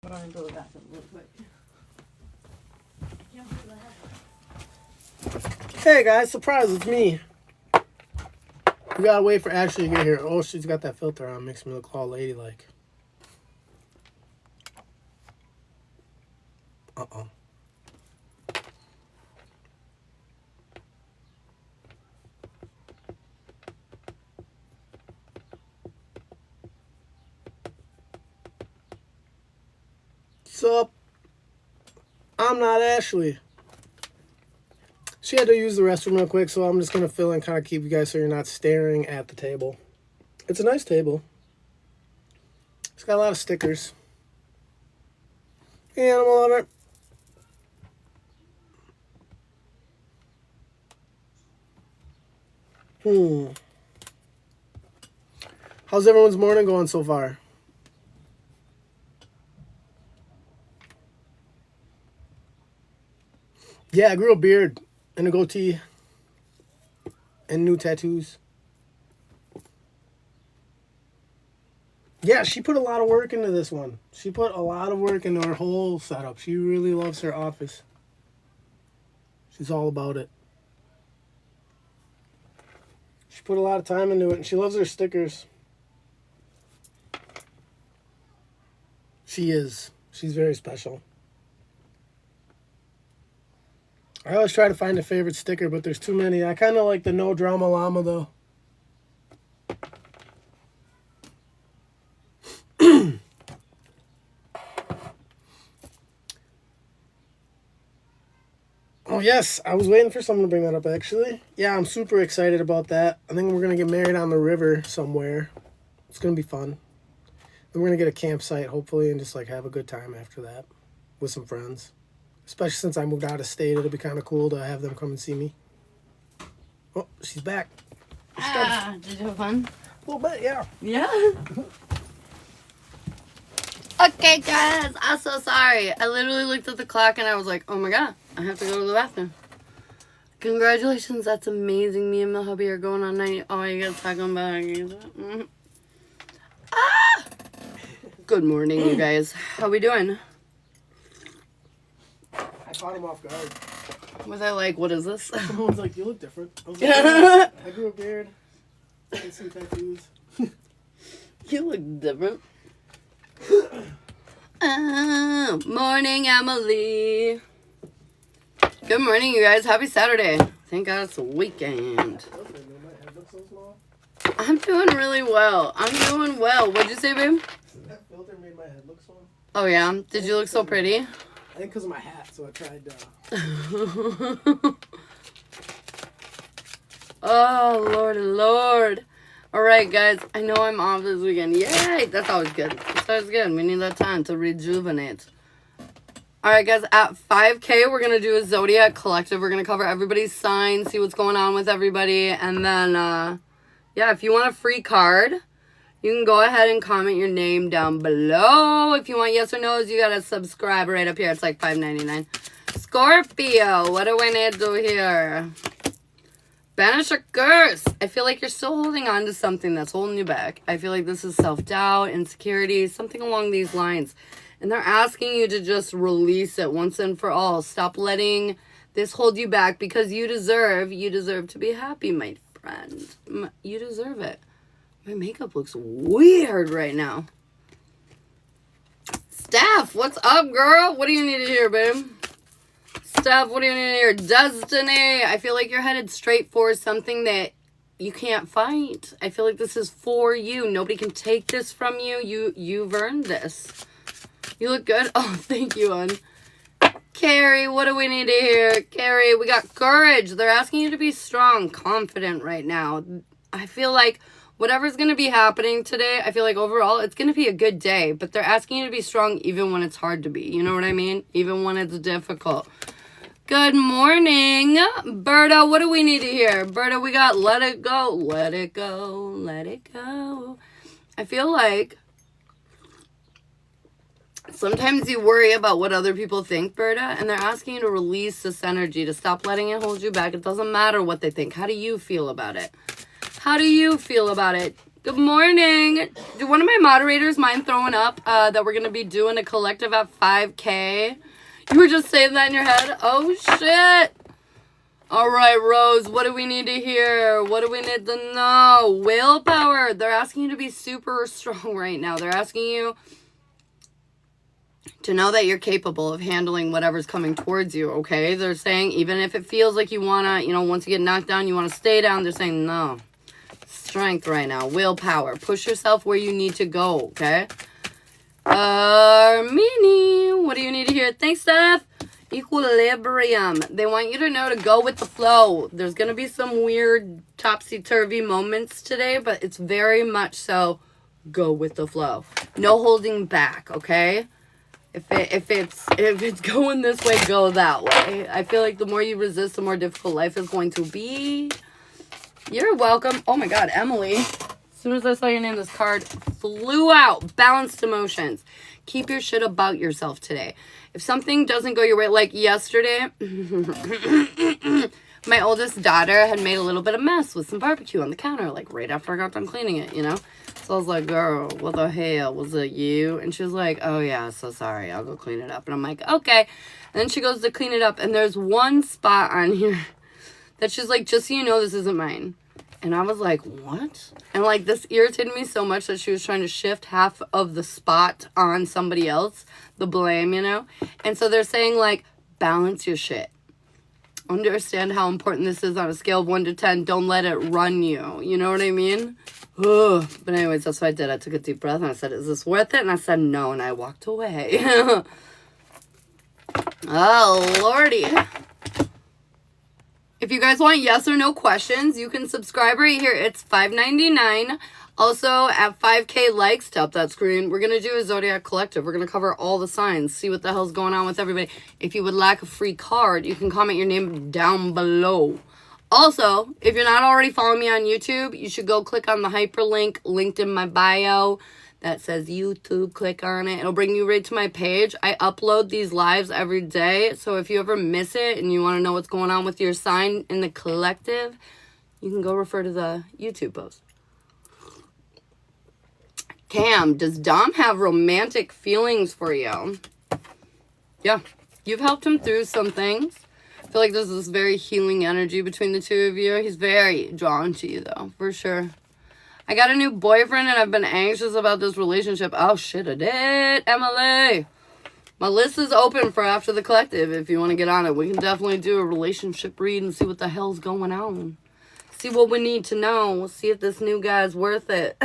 I'm going to go to the bathroom real quick. Hey guys, surprise, it's me. We gotta wait for Ashley to get here. Oh, she's got that filter on. Makes me look all ladylike. Uh-oh. Sup? I'm not Ashley. She had to use the restroom real quick, so I'm just going to fill and kind of keep you guys so you're not staring at the table. It's a nice table. It's got a lot of stickers. Animal on it. How's everyone's morning going so far? Yeah, I grew a beard and a goatee and new tattoos. Yeah, she put a lot of work into this one. She put a lot of work into her whole setup. She really loves her office. She's all about it. She put a lot of time into it, and she loves her stickers. She is. She's very special. I always try to find a favorite sticker, but there's too many. I kind of like the No Drama Llama, though. Oh, yes. I was waiting for someone to bring that up, actually. Yeah, I'm super excited about that. I think we're going to get married on the river somewhere. It's going to be fun. Then we're going to get a campsite, hopefully, and just, like, have a good time after that with some friends. Especially since I moved out of state, it'll be kind of cool to have them come and see me. Oh, she's back. Did you have fun? A little bit, yeah. Yeah? Okay, guys, I'm so sorry. I literally looked at the clock and I was like, oh my god, I have to go to the bathroom. Congratulations, that's amazing. Me and my hubby are going on night. Oh, you guys talking about it. Good morning, you guys. How we doing? I caught him off guard. Was I like, what is this? Someone's like, you look different. I was like, yeah, I grew a beard and some tattoos. You look different. Morning, Emily. Good morning, you guys. Happy Saturday. Thank God it's a weekend. I'm doing really well. I'm doing well. What'd you say, babe? That filter made my head look small. Oh, yeah? Did you look so pretty? I think because of my hat, so I tried Oh, Lord, Lord. All right, guys. I know I'm off this weekend. Yay! That's always good. That's always good. We need that time to rejuvenate. All right, guys. At 5K, we're going to do a Zodiac collective. We're going to cover everybody's signs, see what's going on with everybody. And then, yeah, if you want a free card, you can go ahead and comment your name down below. If you want yes or no's, you got to subscribe right up here. It's like $5.99. Scorpio, what do we need to do here? Banish a curse. I feel like you're still holding on to something that's holding you back. I feel like this is self-doubt, insecurity, something along these lines. And they're asking you to just release it once and for all. Stop letting this hold you back because you deserve to be happy, my friend. You deserve it. My makeup looks weird right now. Steph, what's up, girl? What do you need to hear, babe? Steph, what do you need to hear? Destiny, I feel like you're headed straight for something that you can't fight. I feel like this is for you. Nobody can take this from you. You've earned this. You look good. Oh, thank you, hon. Carrie, what do we need to hear? Carrie, we got courage. They're asking you to be strong, confident right now. I feel like whatever's going to be happening today, I feel like overall it's going to be a good day. But they're asking you to be strong even when it's hard to be. You know what I mean? Even when it's difficult. Good morning. Berta, what do we need to hear? Berta, we got let it go. Let it go. Let it go. I feel like sometimes you worry about what other people think, Berta, and they're asking you to release this energy, to stop letting it hold you back. It doesn't matter what they think. How do you feel about it? How do you feel about it? Good morning. Do one of my moderators mind throwing up that we're going to be doing a collective at 5K? You were just saying that in your head? Oh, shit. All right, Rose, what do we need to hear? What do we need to know? Willpower. They're asking you to be super strong right now. They're asking you to know that you're capable of handling whatever's coming towards you, okay? They're saying even if it feels like you want to, once you get knocked down, you want to stay down, they're saying no. Strength right now. Willpower. Push yourself where you need to go, okay? Mini, what do you need to hear? Thanks, Steph. Equilibrium. They want you to know to go with the flow. There's going to be some weird topsy-turvy moments today, but it's very much so go with the flow. No holding back, okay? If it's going this way, go that way. I feel like the more you resist, the more difficult life is going to be. You're welcome. Oh my God, Emily. As soon as I saw your name, this card flew out. Balanced emotions. Keep your shit about yourself today. If something doesn't go your way, like yesterday, my oldest daughter had made a little bit of mess with some barbecue on the counter, like right after I got done cleaning it, So I was like, girl, what the hell? Was it you? And she was like, oh yeah, so sorry. I'll go clean it up. And I'm like, okay. And then she goes to clean it up. And there's one spot on here that she's like, just so you know, this isn't mine. And I was like, what? And like, this irritated me so much that she was trying to shift half of the spot on somebody else, the blame, And so they're saying like, balance your shit. Understand how important this is on a scale of 1 to 10. Don't let it run you. You know what I mean? Ugh. But anyways, that's what I did. I took a deep breath and I said, is this worth it? And I said, no. And I walked away. Oh, Lordy. If you guys want yes or no questions, you can subscribe right here. It's $5.99. Also, at 5K likes, tap that screen. We're going to do a Zodiac collective. We're going to cover all the signs, see what the hell's going on with everybody. If you would like a free card, you can comment your name down below. Also, if you're not already following me on YouTube, you should go click on the hyperlink linked in my bio that says YouTube. Click on it. It'll bring you right to my page. I upload these lives every day. So if you ever miss it and you want to know what's going on with your sign in the collective, you can go refer to the YouTube post. Cam, does Dom have romantic feelings for you? Yeah. You've helped him through some things. I feel like there's this very healing energy between the two of you. He's very drawn to you, though, for sure. I got a new boyfriend, and I've been anxious about this relationship. Oh, shit, I did. Emily. My list is open for after the collective if you want to get on it. We can definitely do a relationship read and see what the hell's going on. See what we need to know. See if this new guy's worth it.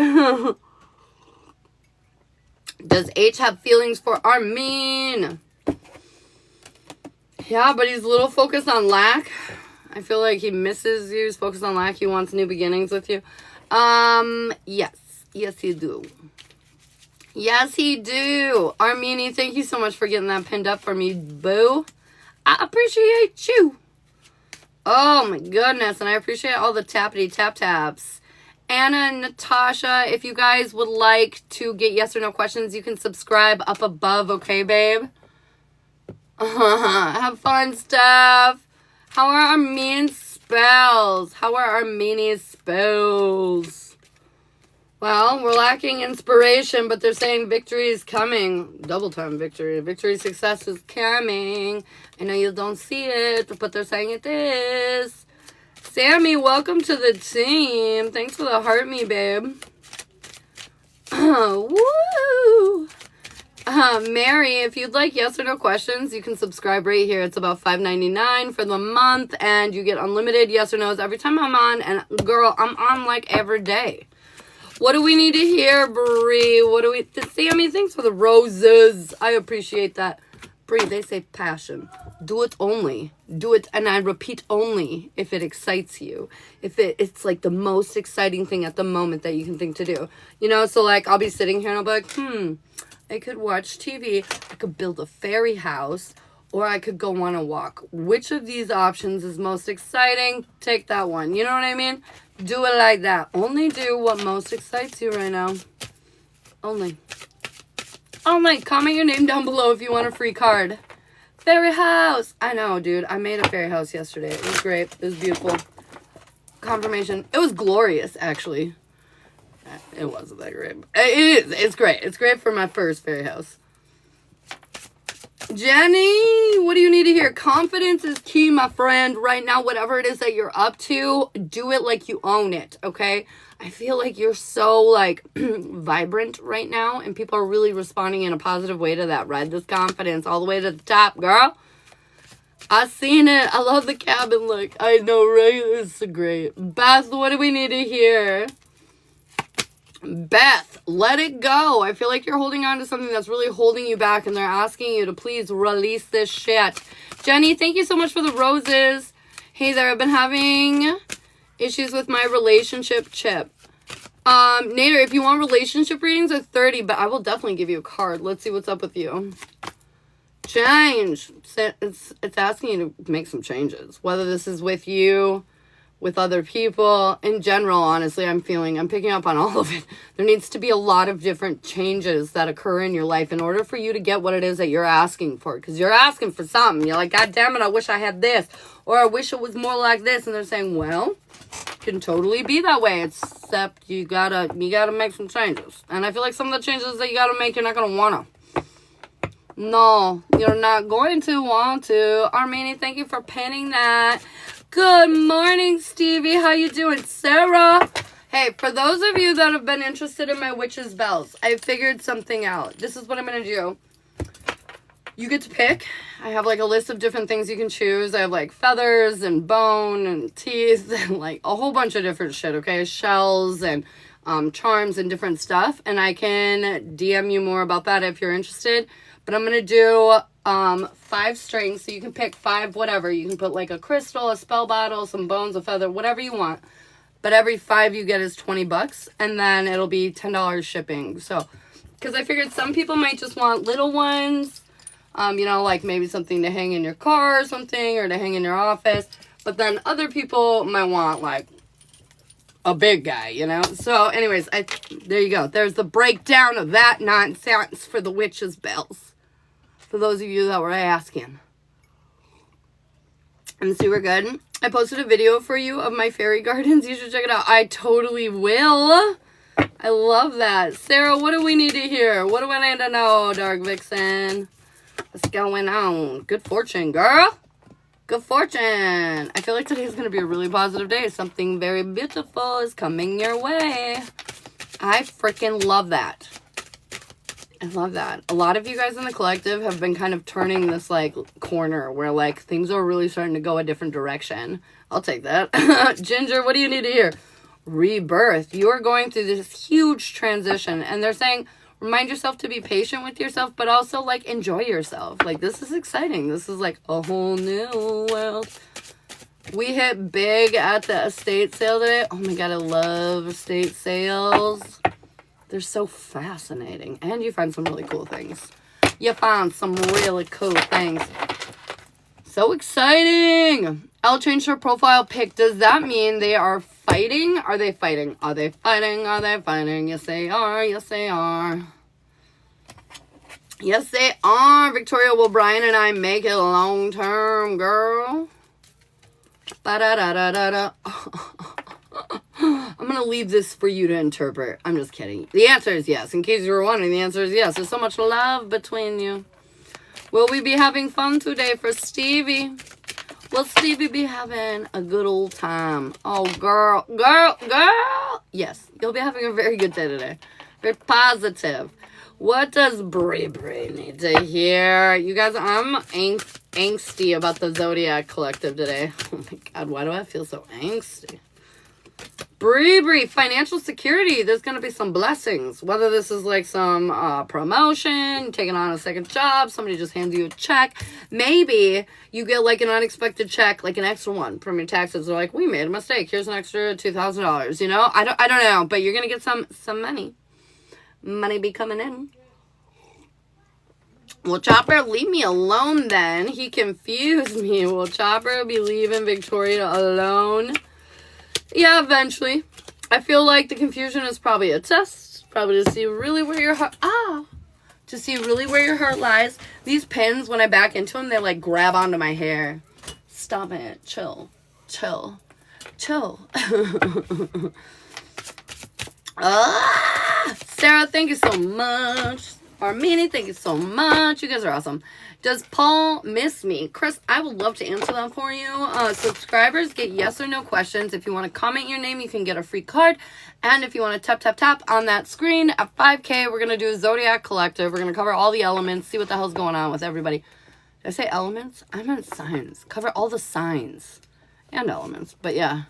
Does H have feelings for Armin? Yeah, but he's a little focused on lack. I feel like he misses you. He's focused on lack. He wants new beginnings with you. Yes. Yes, he do. Yes, he do. Armini, thank you so much for getting that pinned up for me, boo. I appreciate you. Oh, my goodness. And I appreciate all the tappity tap taps. Anna and Natasha, if you guys would like to get yes or no questions, you can subscribe up above, okay, babe? Have fun, Steph. How are Armenian spells? How are Armenian spells? Well, we're lacking inspiration, but they're saying victory is coming. Double time victory. Victory success is coming. I know you don't see it, but they're saying it is. Sammy, welcome to the team. Thanks for the heart me, babe. Woo! Mary, if you'd like yes or no questions, you can subscribe right here. It's about $5.99 for the month, and you get unlimited yes or no's every time I'm on. And girl, I'm on like every day. What do we need to hear, Brie? Sammy, thanks for the roses. I appreciate that. Brie, they say passion. Do it only. Do it, and I repeat, only if it excites you. If it's like the most exciting thing at the moment that you can think to do. So like I'll be sitting here and I'll be like, I could watch TV, I could build a fairy house, or I could go on a walk. Which of these options is most exciting? Take that one. You know what I mean? Do it like that. Only do what most excites you right now. Only. Comment your name down below if you want a free card. Fairy house. I know, dude. I made a fairy house yesterday. It was great. It was beautiful. Confirmation. It was glorious, actually. It wasn't that great. It is. It's great. It's great for my first fairy house. Jenny, what do you need to hear? Confidence is key, my friend. Right now, whatever it is that you're up to, do it like you own it, okay? I feel like you're so, like, vibrant right now, and people are really responding in a positive way to that. Ride this confidence all the way to the top, girl. I seen it. I love the cabin look. I know, right? It's so great. Beth, what do we need to hear? Beth, let it go. I feel like you're holding on to something that's really holding you back, and they're asking you to please release this shit. Jenny, thank you so much for the roses. Hey there, I've been having issues with my relationship chip. Nader, if you want relationship readings, are 30, but I will definitely give you a card. Let's see what's up with you. Change. It's asking you to make some changes. Whether this is with you, with other people, in general, honestly, I'm picking up on all of it. There needs to be a lot of different changes that occur in your life in order for you to get what it is that you're asking for. Because you're asking for something. You're like, God damn it, I wish I had this. Or I wish it was more like this. And they're saying, well, it can totally be that way. Except you gotta make some changes. And I feel like some of the changes that you gotta make, you're not gonna wanna. No, you're not going to want to. Armini, thank you for pinning that. Good morning, Stevie. How you doing? Sarah. Hey, for those of you that have been interested in my witch's bells, I figured something out. This is what I'm going to do. You get to pick. I have like a list of different things you can choose. I have like feathers and bone and teeth and like a whole bunch of different shit, okay? Shells and charms and different stuff. And I can DM you more about that if you're interested. But I'm going to do 5 strings, so you can pick 5 whatever. You can put like a crystal, a spell bottle, some bones, a feather, whatever you want. But every 5 you get is $20, and then it'll be $10 shipping. So, because I figured some people might just want little ones, you know, like maybe something to hang in your car or something, or to hang in your office. But then other people might want like a big guy, you know? So anyways, there you go. There's the breakdown of that nonsense for the witch's bells. For those of you that were asking. And super good. I posted a video for you of my fairy gardens. You should check it out. I totally will. I love that. Sarah, what do we need to hear? What do I need to know, Dark Vixen? What's going on? Good fortune, girl. Good fortune. I feel like today's going to be a really positive day. Something very beautiful is coming your way. I freaking love that. I love that. A lot of you guys in the collective have been kind of turning this, like, corner where, like, things are really starting to go a different direction. I'll take that. Ginger, what do you need to hear? Rebirth. You are going through this huge transition. And they're saying, remind yourself to be patient with yourself, but also, like, enjoy yourself. Like, this is exciting. This is, like, a whole new world. We hit big at the estate sale today. Oh, my God, I love estate sales. They're so fascinating. And you find some really cool things. You find some really cool things. So exciting. I'll change her profile pic. Does that mean they are fighting? Are they fighting? Are they fighting? Are they fighting? Yes, they are. Yes, they are. Yes, they are. Victoria, will Brian and I make it long term, girl? Ba-da-da-da-da-da. I'm going to leave this for you to interpret. I'm just kidding. The answer is yes. In case you were wondering, the answer is yes. There's so much love between you. Will we be having fun today for Stevie? Will Stevie be having a good old time? Oh, girl. Yes, you'll be having a very good day today. Very positive. What does Brie need to hear? You guys, I'm angsty about the Zodiac collective today. Oh my God, why do I feel so angsty? Brie, financial security. There's going to be some blessings. Whether this is like some promotion, taking on a second job, somebody just hands you a check. Maybe you get like an unexpected check, like an extra one from your taxes. They're like, we made a mistake. Here's an extra $2,000, you know? I don't know, but you're going to get some money. Money be coming in. Will Chopper leave me alone then? He confused me. Will Chopper be leaving Victoria alone? Yeah, eventually. I feel like the confusion is probably a test. Probably to see really where your heart... to see really where your heart lies. These pins, when I back into them, they like grab onto my hair. Stop it. Chill. Sarah, thank you so much. Armini, thank you so much. You guys are awesome. Does Paul miss me? Chris, I would love to answer that for you. Subscribers get yes or no questions. If you want to comment your name, you can get a free card. And if you want to tap, tap, tap on that screen at 5K, we're going to do a Zodiac Collective. We're going to cover all the elements, see what the hell's going on with everybody. Did I say elements? I meant signs. Cover all the signs and elements. But yeah.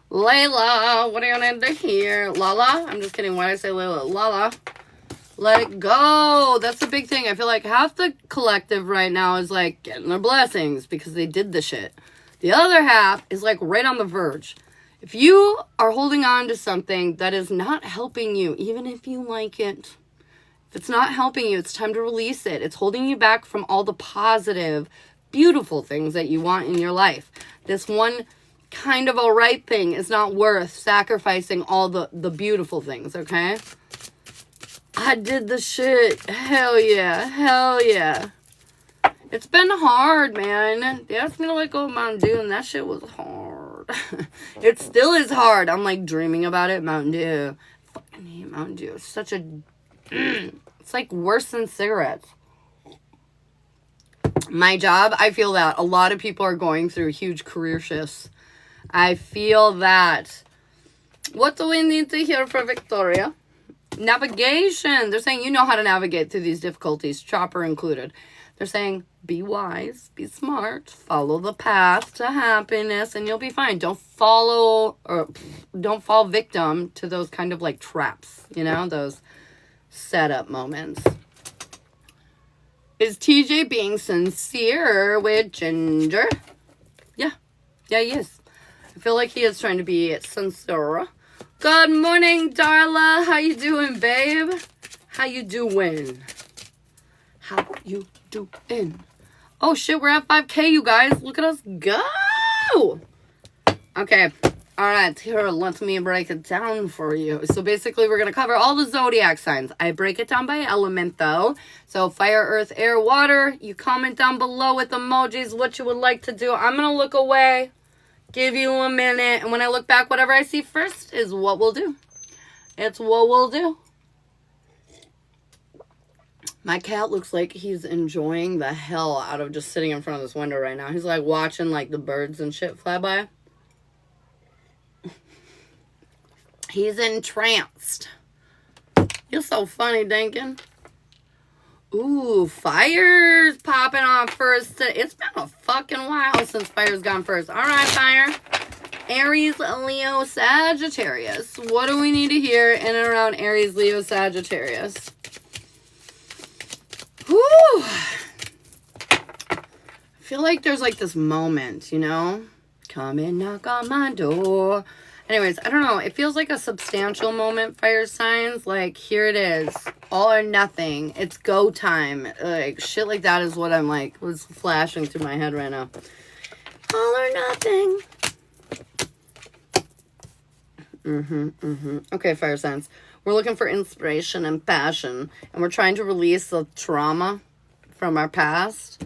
Layla, what are you going to do here? Lala? I'm just kidding. Why did I say Layla? Lala. Let it go. That's the big thing. I feel like half the collective right now is like getting their blessings because they did the shit. The other half is like right on the verge. If you are holding on to something that is not helping you, even if you like it, if it's not helping you, it's time to release it. It's holding you back from all the positive, beautiful things that you want in your life. This one kind of alright thing is not worth sacrificing all the beautiful things, okay? I did the shit. Hell yeah. Hell yeah. It's been hard, man. They asked me to let go of Mountain Dew, and that shit was hard. It still is hard. I'm, like, dreaming about it. Mountain Dew. I fucking hate Mountain Dew. It's such a... It's, like, worse than cigarettes. My job, I feel that. A lot of people are going through huge career shifts. I feel that. What do we need to hear for Victoria? Navigation. They're saying you know how to navigate through these difficulties, Chopper included. They're saying be wise, be smart, follow the path to happiness, and you'll be fine. Don't fall victim to those kind of like traps, you know, those setup moments. Is TJ being sincere with Ginger? Yeah, he is. I feel like he is trying to be sincere. Good morning, Darla. How you doing, babe? How you doing? How you doing? Oh, shit, we're at 5K, you guys. Look at us go. Okay. All right, here, let me break it down for you. So basically, we're going to cover all the zodiac signs. I break it down by element, though. So fire, earth, air, water. You comment down below with emojis what you would like to do. I'm going to look away. Give you a minute, and when I look back, whatever I see first is what we'll do. It's what we'll do. My cat looks like he's enjoying the hell out of just sitting in front of this window right now. He's like watching like the birds and shit fly by. He's entranced. You're so funny, Dinkin. Ooh, fire's popping off first. It's been a fucking while since fire's gone first. All right, fire. Aries, Leo, Sagittarius. What do we need to hear in and around Aries, Leo, Sagittarius? Whew. I feel like there's like this moment, you know? Come and knock on my door. Anyways, I don't know. It feels like a substantial moment, fire signs. Like, here it is. All or nothing. It's go time. Like, shit like that is what I'm like. What's flashing through my head right now. All or nothing. Okay, fire signs. We're looking for inspiration and passion. And we're trying to release the trauma from our past.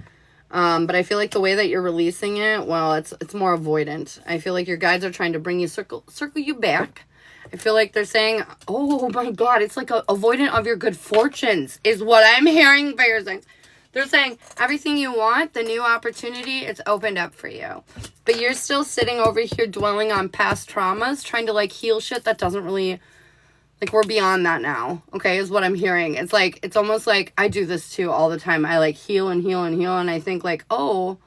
But I feel like the way that you're releasing it, well, it's more avoidant. I feel like your guides are trying to bring you circle you back. I feel like they're saying, oh my God, it's like a avoidant of your good fortunes is what I'm hearing, fire signs. They're saying everything you want, the new opportunity, it's opened up for you. But you're still sitting over here dwelling on past traumas, trying to like heal shit that doesn't really... Like, we're beyond that now, okay, is what I'm hearing. It's like, it's almost like I do this too all the time. I like heal and heal and heal. And I think like, oh,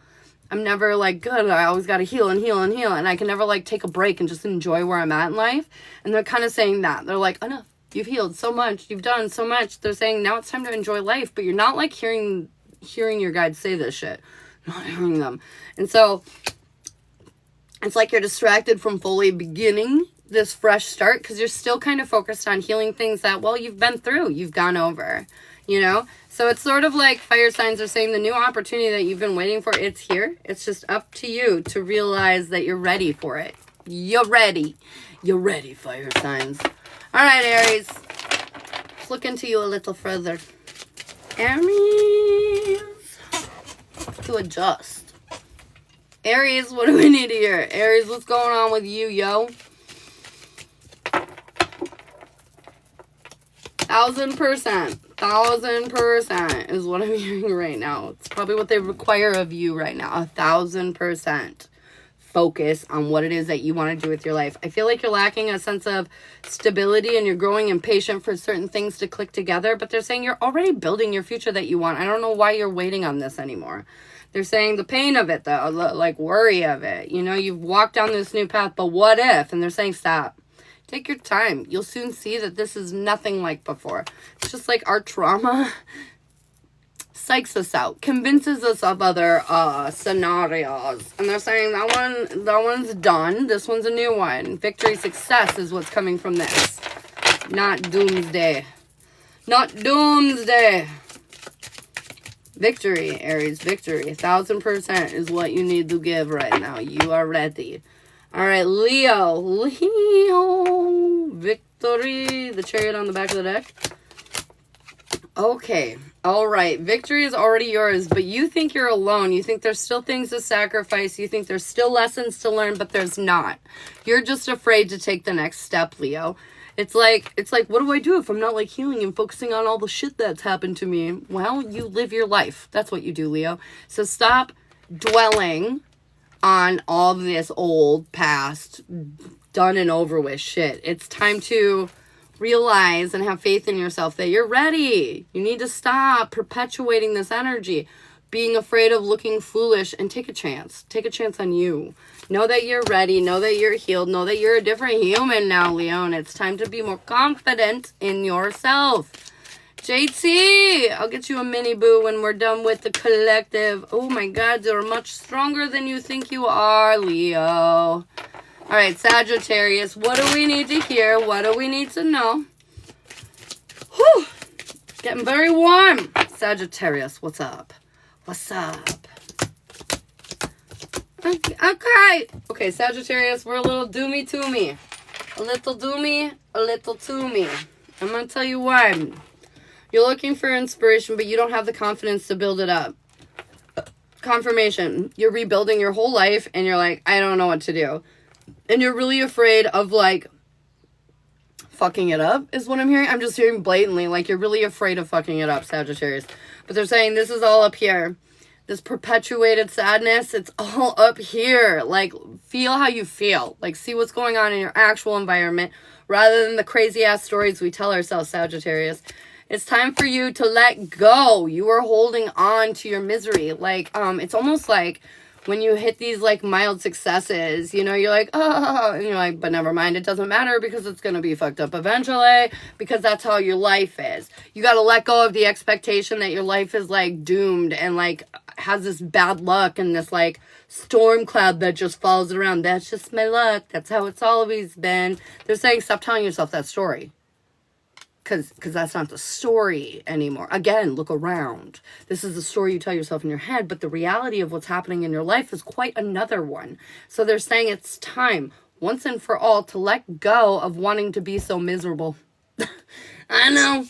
I'm never like good. I always got to heal and heal and heal. And I can never like take a break and just enjoy where I'm at in life. And they're kind of saying that. They're like, enough. You've healed so much. You've done so much. They're saying now it's time to enjoy life. But you're not like hearing your guides say this shit. Not hearing them. And so it's like you're distracted from fully beginning this fresh start because you're still kind of focused on healing things that, well, you've been through, you've gone over, you know? So it's sort of like fire signs are saying the new opportunity that you've been waiting for, it's here. It's just up to you to realize that you're ready for it. You're ready. You're ready, fire signs. All right, Aries. Let's look into you a little further. Aries. To adjust. Aries, what do we need to hear? Aries, what's going on with you, yo? 1,000%. 1,000% is what I'm hearing right now. It's probably what they require of you right now. 1,000%. Focus on what it is that you want to do with your life. I feel like you're lacking a sense of stability and you're growing impatient for certain things to click together, but they're saying you're already building your future that you want. I don't know why you're waiting on this anymore. They're saying the pain of it, though, like worry of it. You know, you've walked down this new path, but what if? And they're saying stop. Take your time. You'll soon see that this is nothing like before. It's just like our trauma psychs us out, convinces us of other scenarios. And they're saying that one's done. This one's a new one. Victory, success is what's coming from this. Not doomsday. Not doomsday. Victory, Aries, victory. 1,000% is what you need to give right now. You are ready. All right, Leo. Leo. Victory. The chariot on the back of the deck. Okay. All right. Victory is already yours, but you think you're alone. You think there's still things to sacrifice. You think there's still lessons to learn, but there's not. You're just afraid to take the next step, Leo. It's like, what do I do if I'm not like healing and focusing on all the shit that's happened to me? Well, you live your life. That's what you do, Leo. So stop dwelling on all of this old past, done and over with shit. It's time to realize and have faith in yourself that you're ready. You need to stop perpetuating this energy, being afraid of looking foolish, and take a chance. Take a chance on you. Know that you're ready. Know that you're healed. Know that you're a different human now, Leo, and it's time to be more confident in yourself. JT, I'll get you a mini boo when we're done with the collective. Oh my God, you're much stronger than you think you are, Leo. All right, Sagittarius, what do we need to hear? What do we need to know? Whew, getting very warm. Sagittarius, what's up? What's up? Okay, Sagittarius, we're a little doomy to me. A little doomy, a little to me. I'm going to tell you why. You're looking for inspiration, but you don't have the confidence to build it up. Confirmation. You're rebuilding your whole life, and you're like, I don't know what to do. And you're really afraid of, like, fucking it up, is what I'm hearing. I'm just hearing blatantly, like, you're really afraid of fucking it up, Sagittarius. But they're saying this is all up here. This perpetuated sadness, it's all up here. Like, feel how you feel. Like, see what's going on in your actual environment, rather than the crazy-ass stories we tell ourselves, Sagittarius. It's time for you to let go. You are holding on to your misery. Like, it's almost like when you hit these, like, mild successes, you know, you're like, oh, and you're like, but never mind, it doesn't matter because it's going to be fucked up eventually, because that's how your life is. You got to let go of the expectation that your life is, like, doomed and, like, has this bad luck and this, like, storm cloud that just follows around. That's just my luck. That's how it's always been. They're saying, stop telling yourself that story. Because that's not the story anymore. Again, look around. This is the story you tell yourself in your head, but the reality of what's happening in your life is quite another one. So they're saying it's time, once and for all, to let go of wanting to be so miserable. I know.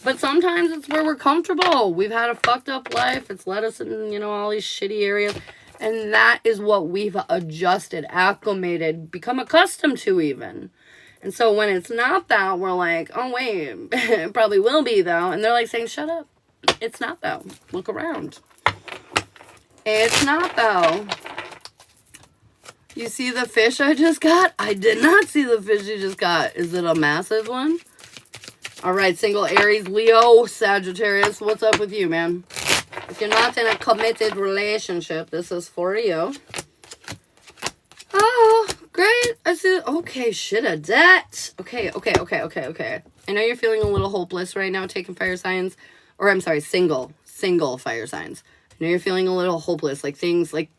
But sometimes it's where we're comfortable. We've had a fucked up life. It's led us in, you know, all these shitty areas. And that is what we've adjusted, acclimated, become accustomed to even. And so when it's not that, we're like, oh, wait, it probably will be, though. And they're like saying, shut up. It's not, though. Look around. It's not, though. You see the fish I just got? I did not see the fish you just got. Is it a massive one? All right, single Aries, Leo, Sagittarius. What's up with you, man? If you're not in a committed relationship, this is for you. Oh, great. I see. Okay, shit, a debt. Okay. I know you're feeling a little hopeless right now taking fire signs. Or, I'm sorry, single fire signs. I know you're feeling a little hopeless. Like, things, like,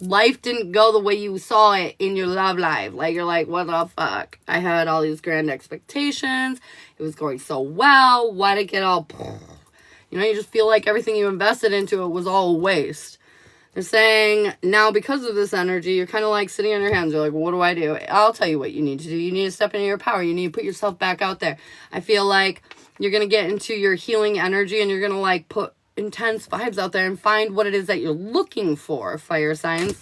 life didn't go the way you saw it in your love life. Like, you're like, what the fuck? I had all these grand expectations. It was going so well. Why'd it get all... You know, you just feel like everything you invested into it was all a waste. They're saying now because of this energy, you're kind of like sitting on your hands. You're like, well, what do I do? I'll tell you what you need to do. You need to step into your power. You need to put yourself back out there. I feel like you're going to get into your healing energy and you're going to like put intense vibes out there and find what it is that you're looking for, fire signs.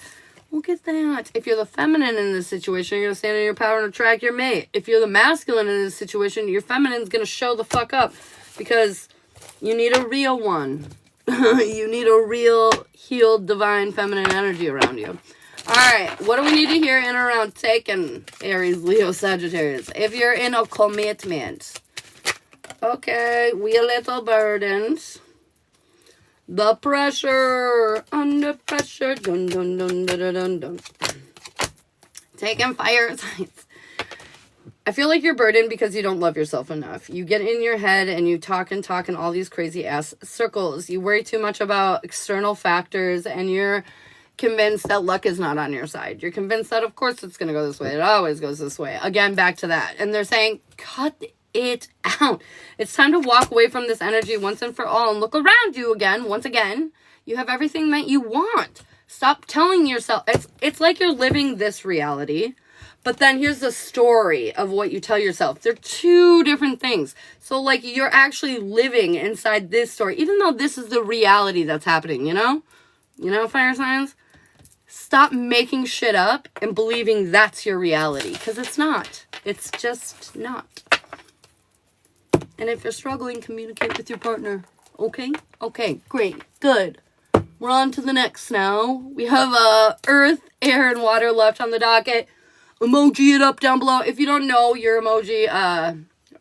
Look at that. If you're the feminine in this situation, you're going to stand in your power and attract your mate. If you're the masculine in this situation, your feminine's going to show the fuck up because you need a real one. You need a real, healed, divine, feminine energy around you. All right, what do we need to hear in and around taken, Aries, Leo, Sagittarius? If you're in a commitment, okay, we a little burdened. The pressure, under pressure, dun dun dun dun dun dun dun. Taking fire signs. I feel like you're burdened because you don't love yourself enough. You get in your head and you talk in all these crazy ass circles. You worry too much about external factors and you're convinced that luck is not on your side. You're convinced that of course it's going to go this way. It always goes this way. Again, back to that. And they're saying, cut it out. It's time to walk away from this energy once and for all and look around you again. Once again, you have everything that you want. Stop telling yourself. It's like you're living this reality. But then here's the story of what you tell yourself. They're two different things. So like you're actually living inside this story, even though this is the reality that's happening, you know? You know, fire signs? Stop making shit up and believing that's your reality. Because it's not. It's just not. And if you're struggling, communicate with your partner. Okay? Okay, great. Good. We're on to the next now. We have earth, air, and water left on the docket. Emoji it up down below. If you don't know your emoji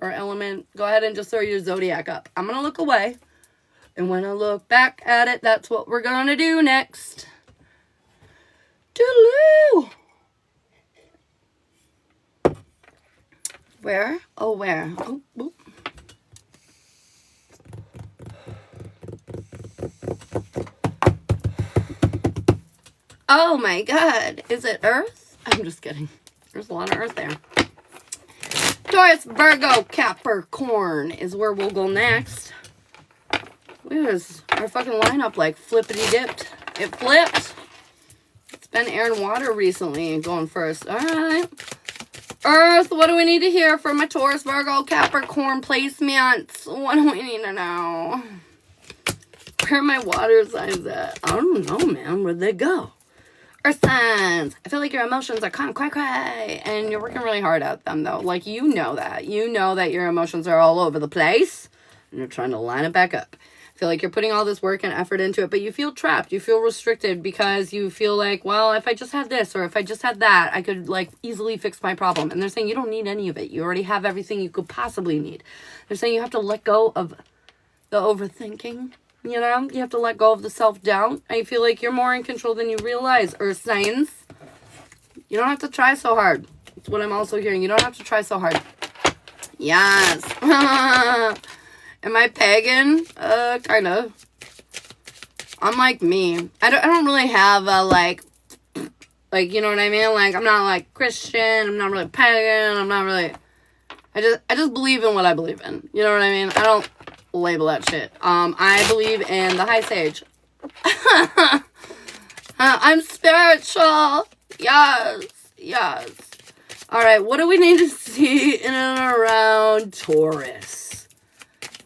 or element, go ahead and just throw your zodiac up. I'm going to look away. And when I look back at it, that's what we're going to do next. Toodaloo! Where? Oh, where? Oh, whoop. Oh my God. Is it Earth? I'm just kidding. There's a lot of Earth there. Taurus, Virgo, Capricorn is where we'll go next. Where's our fucking lineup like flippity-dipped? It flipped. It's been air and water recently going first. All right. Earth, what do we need to hear from my Taurus, Virgo, Capricorn placements? What do we need to know? Where are my water signs at? I don't know, man. Where'd they go? Earth signs. I feel like your emotions are kind of cray-cray, and you're working really hard at them, though. Like, you know that. You know that your emotions are all over the place, and you're trying to line it back up. I feel like you're putting all this work and effort into it, but you feel trapped. You feel restricted because you feel like, well, if I just had this or if I just had that, I could, like, easily fix my problem. And they're saying you don't need any of it. You already have everything you could possibly need. They're saying you have to let go of the overthinking. You know, you have to let go of the self-doubt. I feel like you're more in control than you realize, Earth signs. You don't have to try so hard. That's what I'm also hearing. You don't have to try so hard. Yes. Am I pagan? Kind of. I'm like me. I don't really have a, like, you know what I mean? Like, I'm not, like, Christian. I'm not really pagan. I'm not really... I just believe in what I believe in. You know what I mean? I don't label that shit. I believe in the high sage. I'm spiritual. Yes. Yes. All right. What do we need to see in and around Taurus?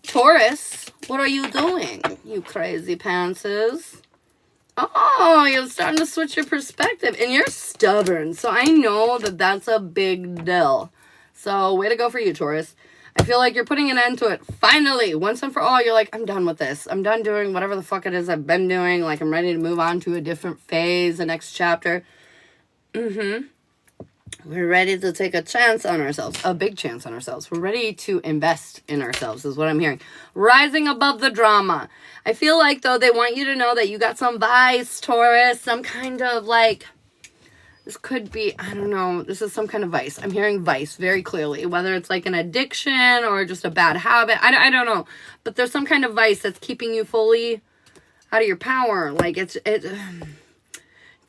Taurus, what are you doing, you crazy pantses? Oh, you're starting to switch your perspective. And you're stubborn. So I know that that's a big deal. So way to go for you, Taurus. I feel like you're putting an end to it. Finally, once and for all, you're like, I'm done with this. I'm done doing whatever the fuck it is I've been doing. Like, I'm ready to move on to a different phase, the next chapter. We're ready to take a chance on ourselves. A big chance on ourselves. We're ready to invest in ourselves, is what I'm hearing. Rising above the drama. I feel like, though, they want you to know that you got some vice, Taurus. Some kind of, like... This could be, I don't know, this is some kind of vice. I'm hearing vice very clearly. Whether it's like an addiction or just a bad habit. I don't know. But there's some kind of vice that's keeping you fully out of your power. Like, it's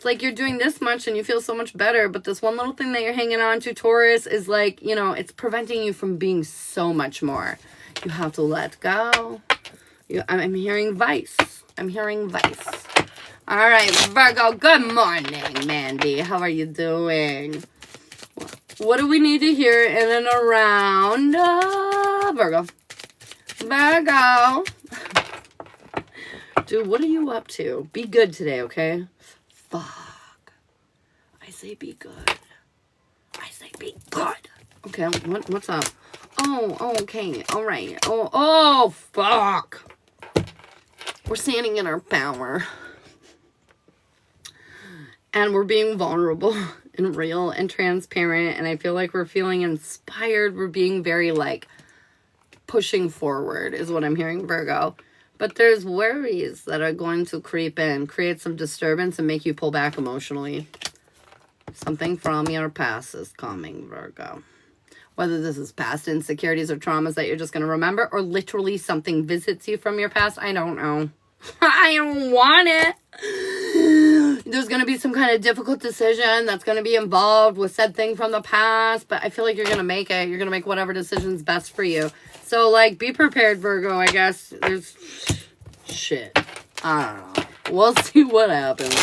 like you're doing this much and you feel so much better. But this one little thing that you're hanging on to, Taurus, is like, you know, it's preventing you from being so much more. You have to let go. I'm hearing vice. I'm hearing vice. All right, Virgo, good morning, Mandy. How are you doing? What do we need to hear in and around Virgo? Virgo. Dude, what are you up to? Be good today, okay? Fuck. I say be good. I say be good. Okay, what's up? Oh, okay, all right. Oh, fuck. We're standing in our power. And we're being vulnerable and real and transparent. And I feel like we're feeling inspired. We're being very, like, pushing forward is what I'm hearing, Virgo. But there's worries that are going to creep in, create some disturbance, and make you pull back emotionally. Something from your past is coming, Virgo. Whether this is past insecurities or traumas that you're just going to remember, or literally something visits you from your past, I don't know. I don't want it. There's going to be some kind of difficult decision that's going to be involved with said thing from the past, but I feel like you're going to make it. You're going to make whatever decision's best for you. So, like, be prepared, Virgo, I guess. There's shit. I don't know. We'll see what happens.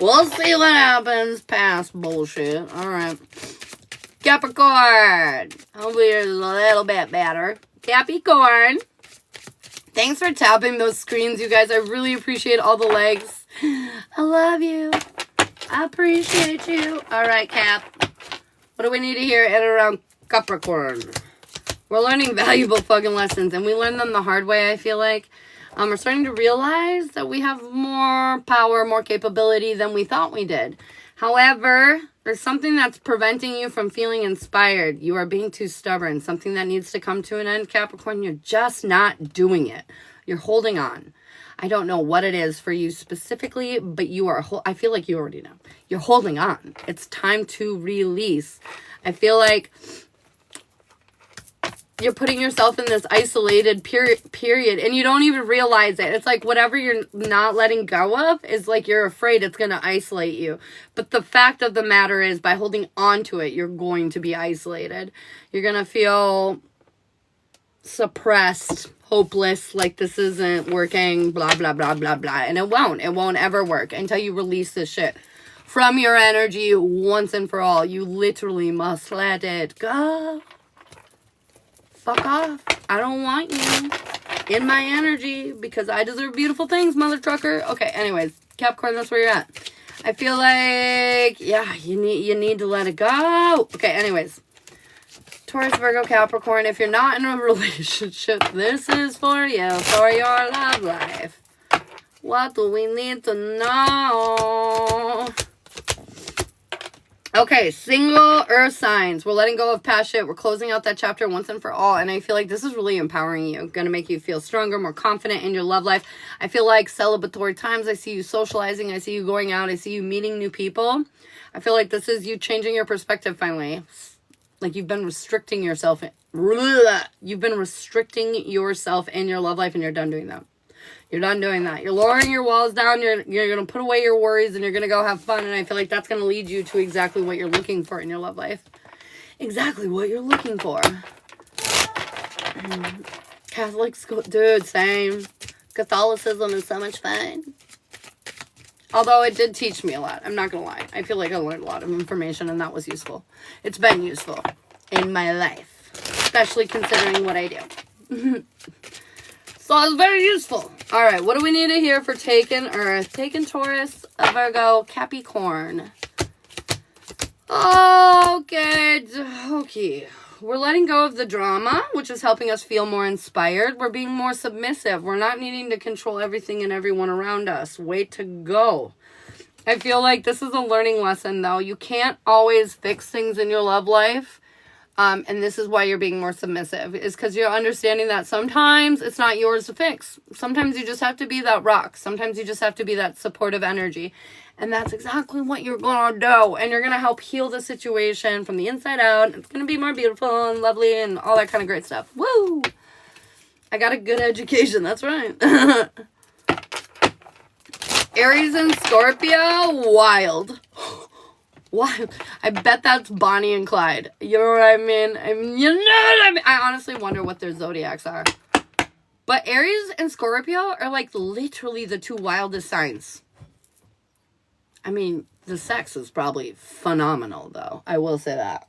We'll see what happens past bullshit. All right. Capricorn. Hopefully it's a little bit better. Capricorn. Thanks for tapping those screens, you guys. I really appreciate all the likes. I love you. I appreciate you. All right, Cap. What do we need to hear in and around Capricorn? We're learning valuable fucking lessons, and we learn them the hard way, I feel like. We're starting to realize that we have more power, more capability than we thought we did. However, there's something that's preventing you from feeling inspired. You are being too stubborn. Something that needs to come to an end, Capricorn. You're just not doing it. You're holding on. I don't know what it is for you specifically, but you are, I feel like you already know. You're holding on. It's time to release. I feel like you're putting yourself in this isolated period and you don't even realize it. It's like whatever you're not letting go of is like you're afraid it's going to isolate you. But the fact of the matter is, by holding on to it, you're going to be isolated. You're going to feel suppressed, hopeless, like this isn't working, blah, blah, blah, blah, blah. And it won't. It won't ever work until you release this shit from your energy once and for all. You literally must let it go. Fuck off. I don't want you in my energy because I deserve beautiful things, mother trucker. Okay, anyways, Capricorn, that's where you're at. I feel like, yeah, you need to let it go. Okay, anyways. Taurus, Virgo, Capricorn, if you're not in a relationship, this is for you, for your love life. What do we need to know? Okay, single earth signs. We're letting go of past shit. We're closing out that chapter once and for all. And I feel like this is really empowering you. Going to make you feel stronger, more confident in your love life. I feel like celebratory times. I see you socializing. I see you going out. I see you meeting new people. I feel like this is you changing your perspective finally. Like you've been restricting yourself. You've been restricting yourself in your love life and you're done doing that. You're done doing that. You're lowering your walls down. You're going to put away your worries and you're going to go have fun. And I feel like that's going to lead you to exactly what you're looking for in your love life. Exactly what you're looking for. Catholics, dude, same. Catholicism is so much fun. Although it did teach me a lot. I'm not going to lie. I feel like I learned a lot of information and that was useful. It's been useful in my life. Especially considering what I do. So it's very useful. All right, what do we need to hear for Taken Earth? Taken Taurus, Virgo, Capricorn. Okay. We're letting go of the drama, which is helping us feel more inspired. We're being more submissive. We're not needing to control everything and everyone around us. Way to go. I feel like this is a learning lesson, though. You can't always fix things in your love life. And this is why you're being more submissive, is because you're understanding that sometimes it's not yours to fix. Sometimes you just have to be that rock. Sometimes you just have to be that supportive energy. And that's exactly what you're going to do. And you're going to help heal the situation from the inside out. It's going to be more beautiful and lovely and all that kind of great stuff. Woo! I got a good education. That's right. Aries and Scorpio, wild. What? I bet that's Bonnie and Clyde. You know what I mean? I honestly wonder what their zodiacs are. But Aries and Scorpio are like literally the two wildest signs. I mean, the sex is probably phenomenal, though. I will say that.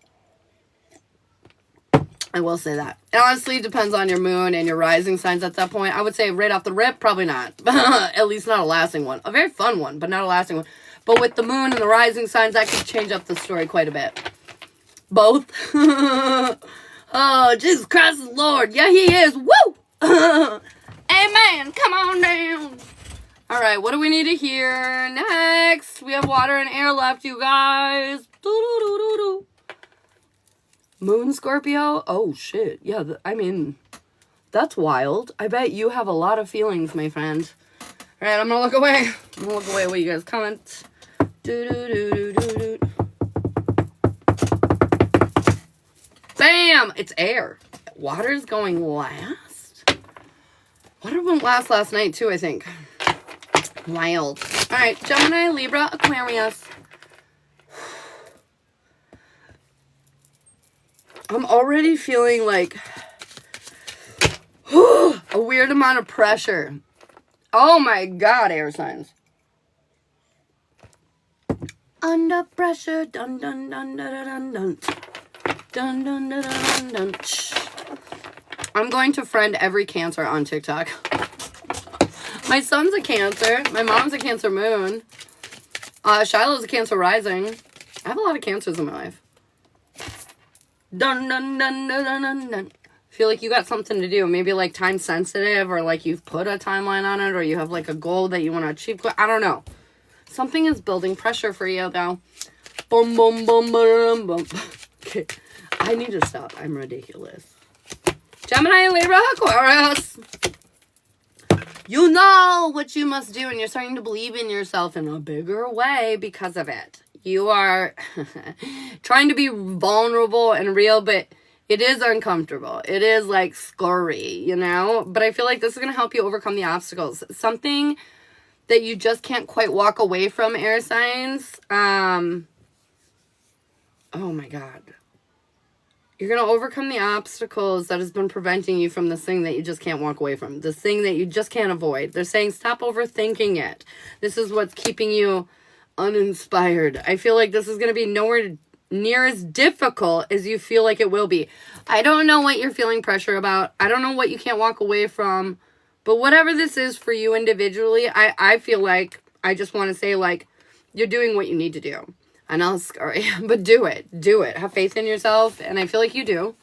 It honestly depends on your moon and your rising signs at that point. I would say right off the rip, probably not. At least not a lasting one. A very fun one, but not a lasting one. But with the moon and the rising signs, that could change up the story quite a bit. Both. Oh, Jesus Christ is Lord. Yeah, he is. Woo! Amen. Come on down. All right, what do we need to hear next? We have water and air left, you guys. Doo-doo-doo-doo-doo. Moon Scorpio? Oh, shit. Yeah, I mean, that's wild. I bet you have a lot of feelings, my friend. All right, I'm going to look away. I'm going to look away while you guys comment. Doo-doo-doo-doo-doo-doo. Bam! It's air. Water's going last. Water went last night, too, I think. Wild. All right, Gemini, Libra, Aquarius. I'm already feeling like a weird amount of pressure. Oh my God, air signs. Under pressure, dun dun dun dun dun dun dun dun dun dun dun. I'm going to friend every Cancer on TikTok. My son's a Cancer. My mom's a Cancer moon. Shiloh's a Cancer rising. I have a lot of Cancers in my life. Dun dun dun dun dun dun dun. Feel like you got something to do. Maybe like time sensitive, or like you've put a timeline on it, or you have like a goal that you want to achieve. I don't know. Something is building pressure for you though. Boom boom boom boom boom. Okay, I need to stop. I'm ridiculous. Gemini, Libra, Aquarius. You know what you must do, and you're starting to believe in yourself in a bigger way because of it. You are trying to be vulnerable and real, but it is uncomfortable. It is like scary, you know? But I feel like this is going to help you overcome the obstacles. Something that you just can't quite walk away from, air signs. Oh my God. You're going to overcome the obstacles that has been preventing you from this thing that you just can't walk away from. This thing that you just can't avoid. They're saying stop overthinking it. This is what's keeping you uninspired. I feel like this is going to be nowhere near as difficult as you feel like it will be. I don't know what you're feeling pressure about. I don't know what you can't walk away from. But whatever this is for you individually, I feel like, I just want to say, like, you're doing what you need to do. I know it's scary, but do it. Do it. Have faith in yourself, and I feel like you do.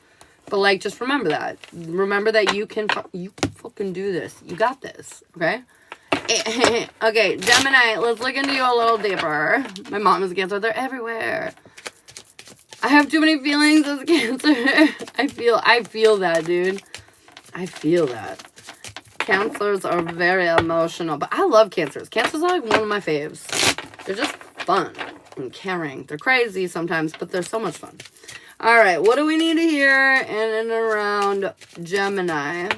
But, like, just remember that. Remember that you can fucking do this. You got this, okay? Okay, Gemini, let's look into you a little deeper. My mom is a Cancer. They're everywhere. I have too many feelings as a Cancer. I feel that, dude. I feel that. Cancers are very emotional, but I love Cancers. Cancers are like one of my faves. They're just fun and caring. They're crazy sometimes, but they're so much fun. All right, what do we need to hear in and around Gemini?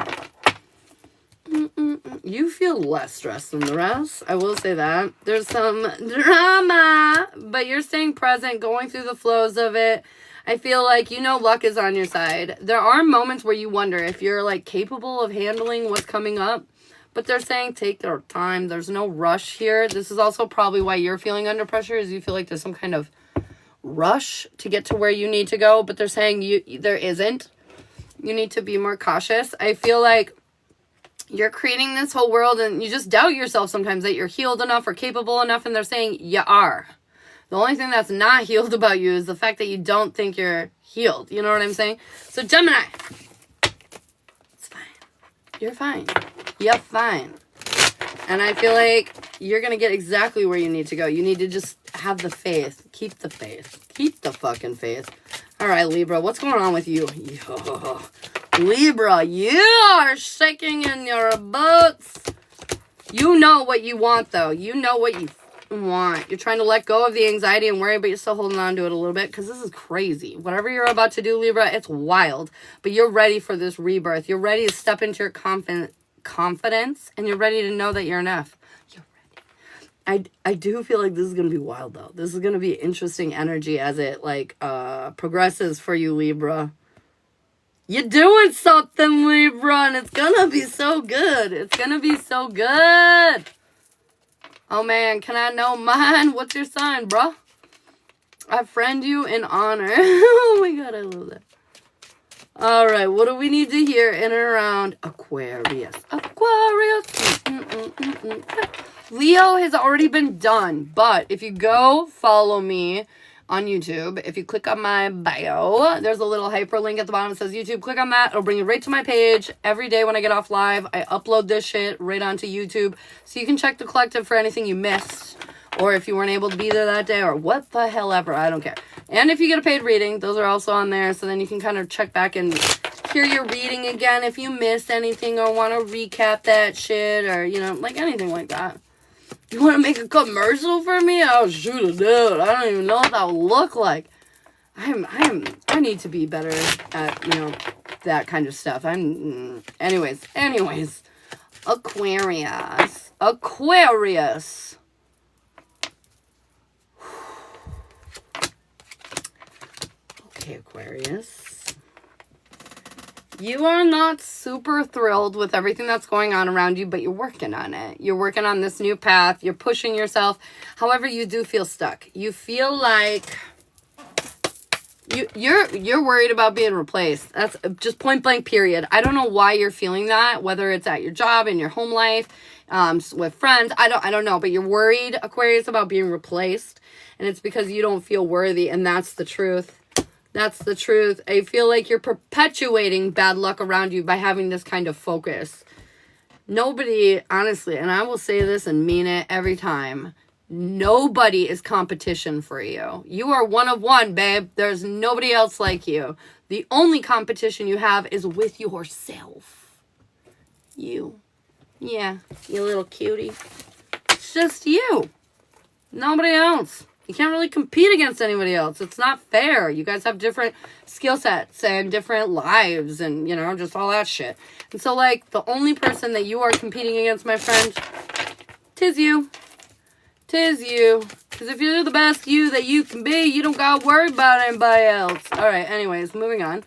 You feel less stressed than the rest. I will say that. There's some drama, but you're staying present, going through the flows of it. I feel like, you know, luck is on your side. There are moments where you wonder if you're, like, capable of handling what's coming up. But they're saying take their time. There's no rush here. This is also probably why you're feeling under pressure, is you feel like there's some kind of rush to get to where you need to go. But they're saying there isn't. You need to be more cautious. I feel like you're creating this whole world and you just doubt yourself sometimes that you're healed enough or capable enough. And they're saying you are. The only thing that's not healed about you is the fact that you don't think you're healed. You know what I'm saying? So Gemini, it's fine. You're fine. You're fine. And I feel like you're going to get exactly where you need to go. You need to just have the faith. Keep the faith. Keep the fucking faith. All right, Libra, what's going on with you? Yo. Libra, you are shaking in your boots. You know what you want, though. You know what you want. You're trying to let go of the anxiety and worry, but you're still holding on to it a little bit because this is crazy. Whatever you're about to do, Libra, it's wild. But you're ready for this rebirth. You're ready to step into your confidence, and you're ready to know that you're enough. You're ready. I do feel like this is going to be wild, though. This is going to be interesting energy as it, like, progresses for you, Libra. You're doing something, Libra, and it's going to be so good. It's going to be so good. Oh, man, can I know mine? What's your sign, bro? I friend you in honor. Oh, my God, I love that. All right, what do we need to hear in and around Aquarius? Aquarius. Leo has already been done, but if you go follow me on YouTube, if you click on my bio, there's a little hyperlink at the bottom that says YouTube. Click on that. It'll bring you right to my page. Every day when I get off live, I upload this shit right onto YouTube. So you can check the collective for anything you missed, or if you weren't able to be there that day, or what the hell ever. I don't care. And if you get a paid reading, those are also on there. So then you can kind of check back and hear your reading again if you missed anything or want to recap that shit, or, you know, like anything like that. You want to make a commercial for me? I'll shoot a dude. I don't even know what that would look like. I need to be better at, you know, that kind of stuff. Anyways. Aquarius. Okay, Aquarius. You are not super thrilled with everything that's going on around you, but you're working on it. You're working on this new path. You're pushing yourself. However, you do feel stuck. You feel like you're worried about being replaced. That's just point blank period. I don't know why you're feeling that, whether it's at your job, in your home life, with friends. I don't know, but you're worried, Aquarius, about being replaced, and it's because you don't feel worthy, and that's the truth. That's the truth. I feel like you're perpetuating bad luck around you by having this kind of focus. Nobody, honestly, and I will say this and mean it every time, nobody is competition for you. You are one of one, babe. There's nobody else like you. The only competition you have is with yourself. You. Yeah, you little cutie. It's just you. Nobody else. You can't really compete against anybody else. It's not fair. You guys have different skill sets and different lives and, you know, just all that shit. And so, like, the only person that you are competing against, my friend, 'tis you. 'Tis you. Because if you're the best you that you can be, you don't gotta worry about anybody else. All right, anyways, moving on.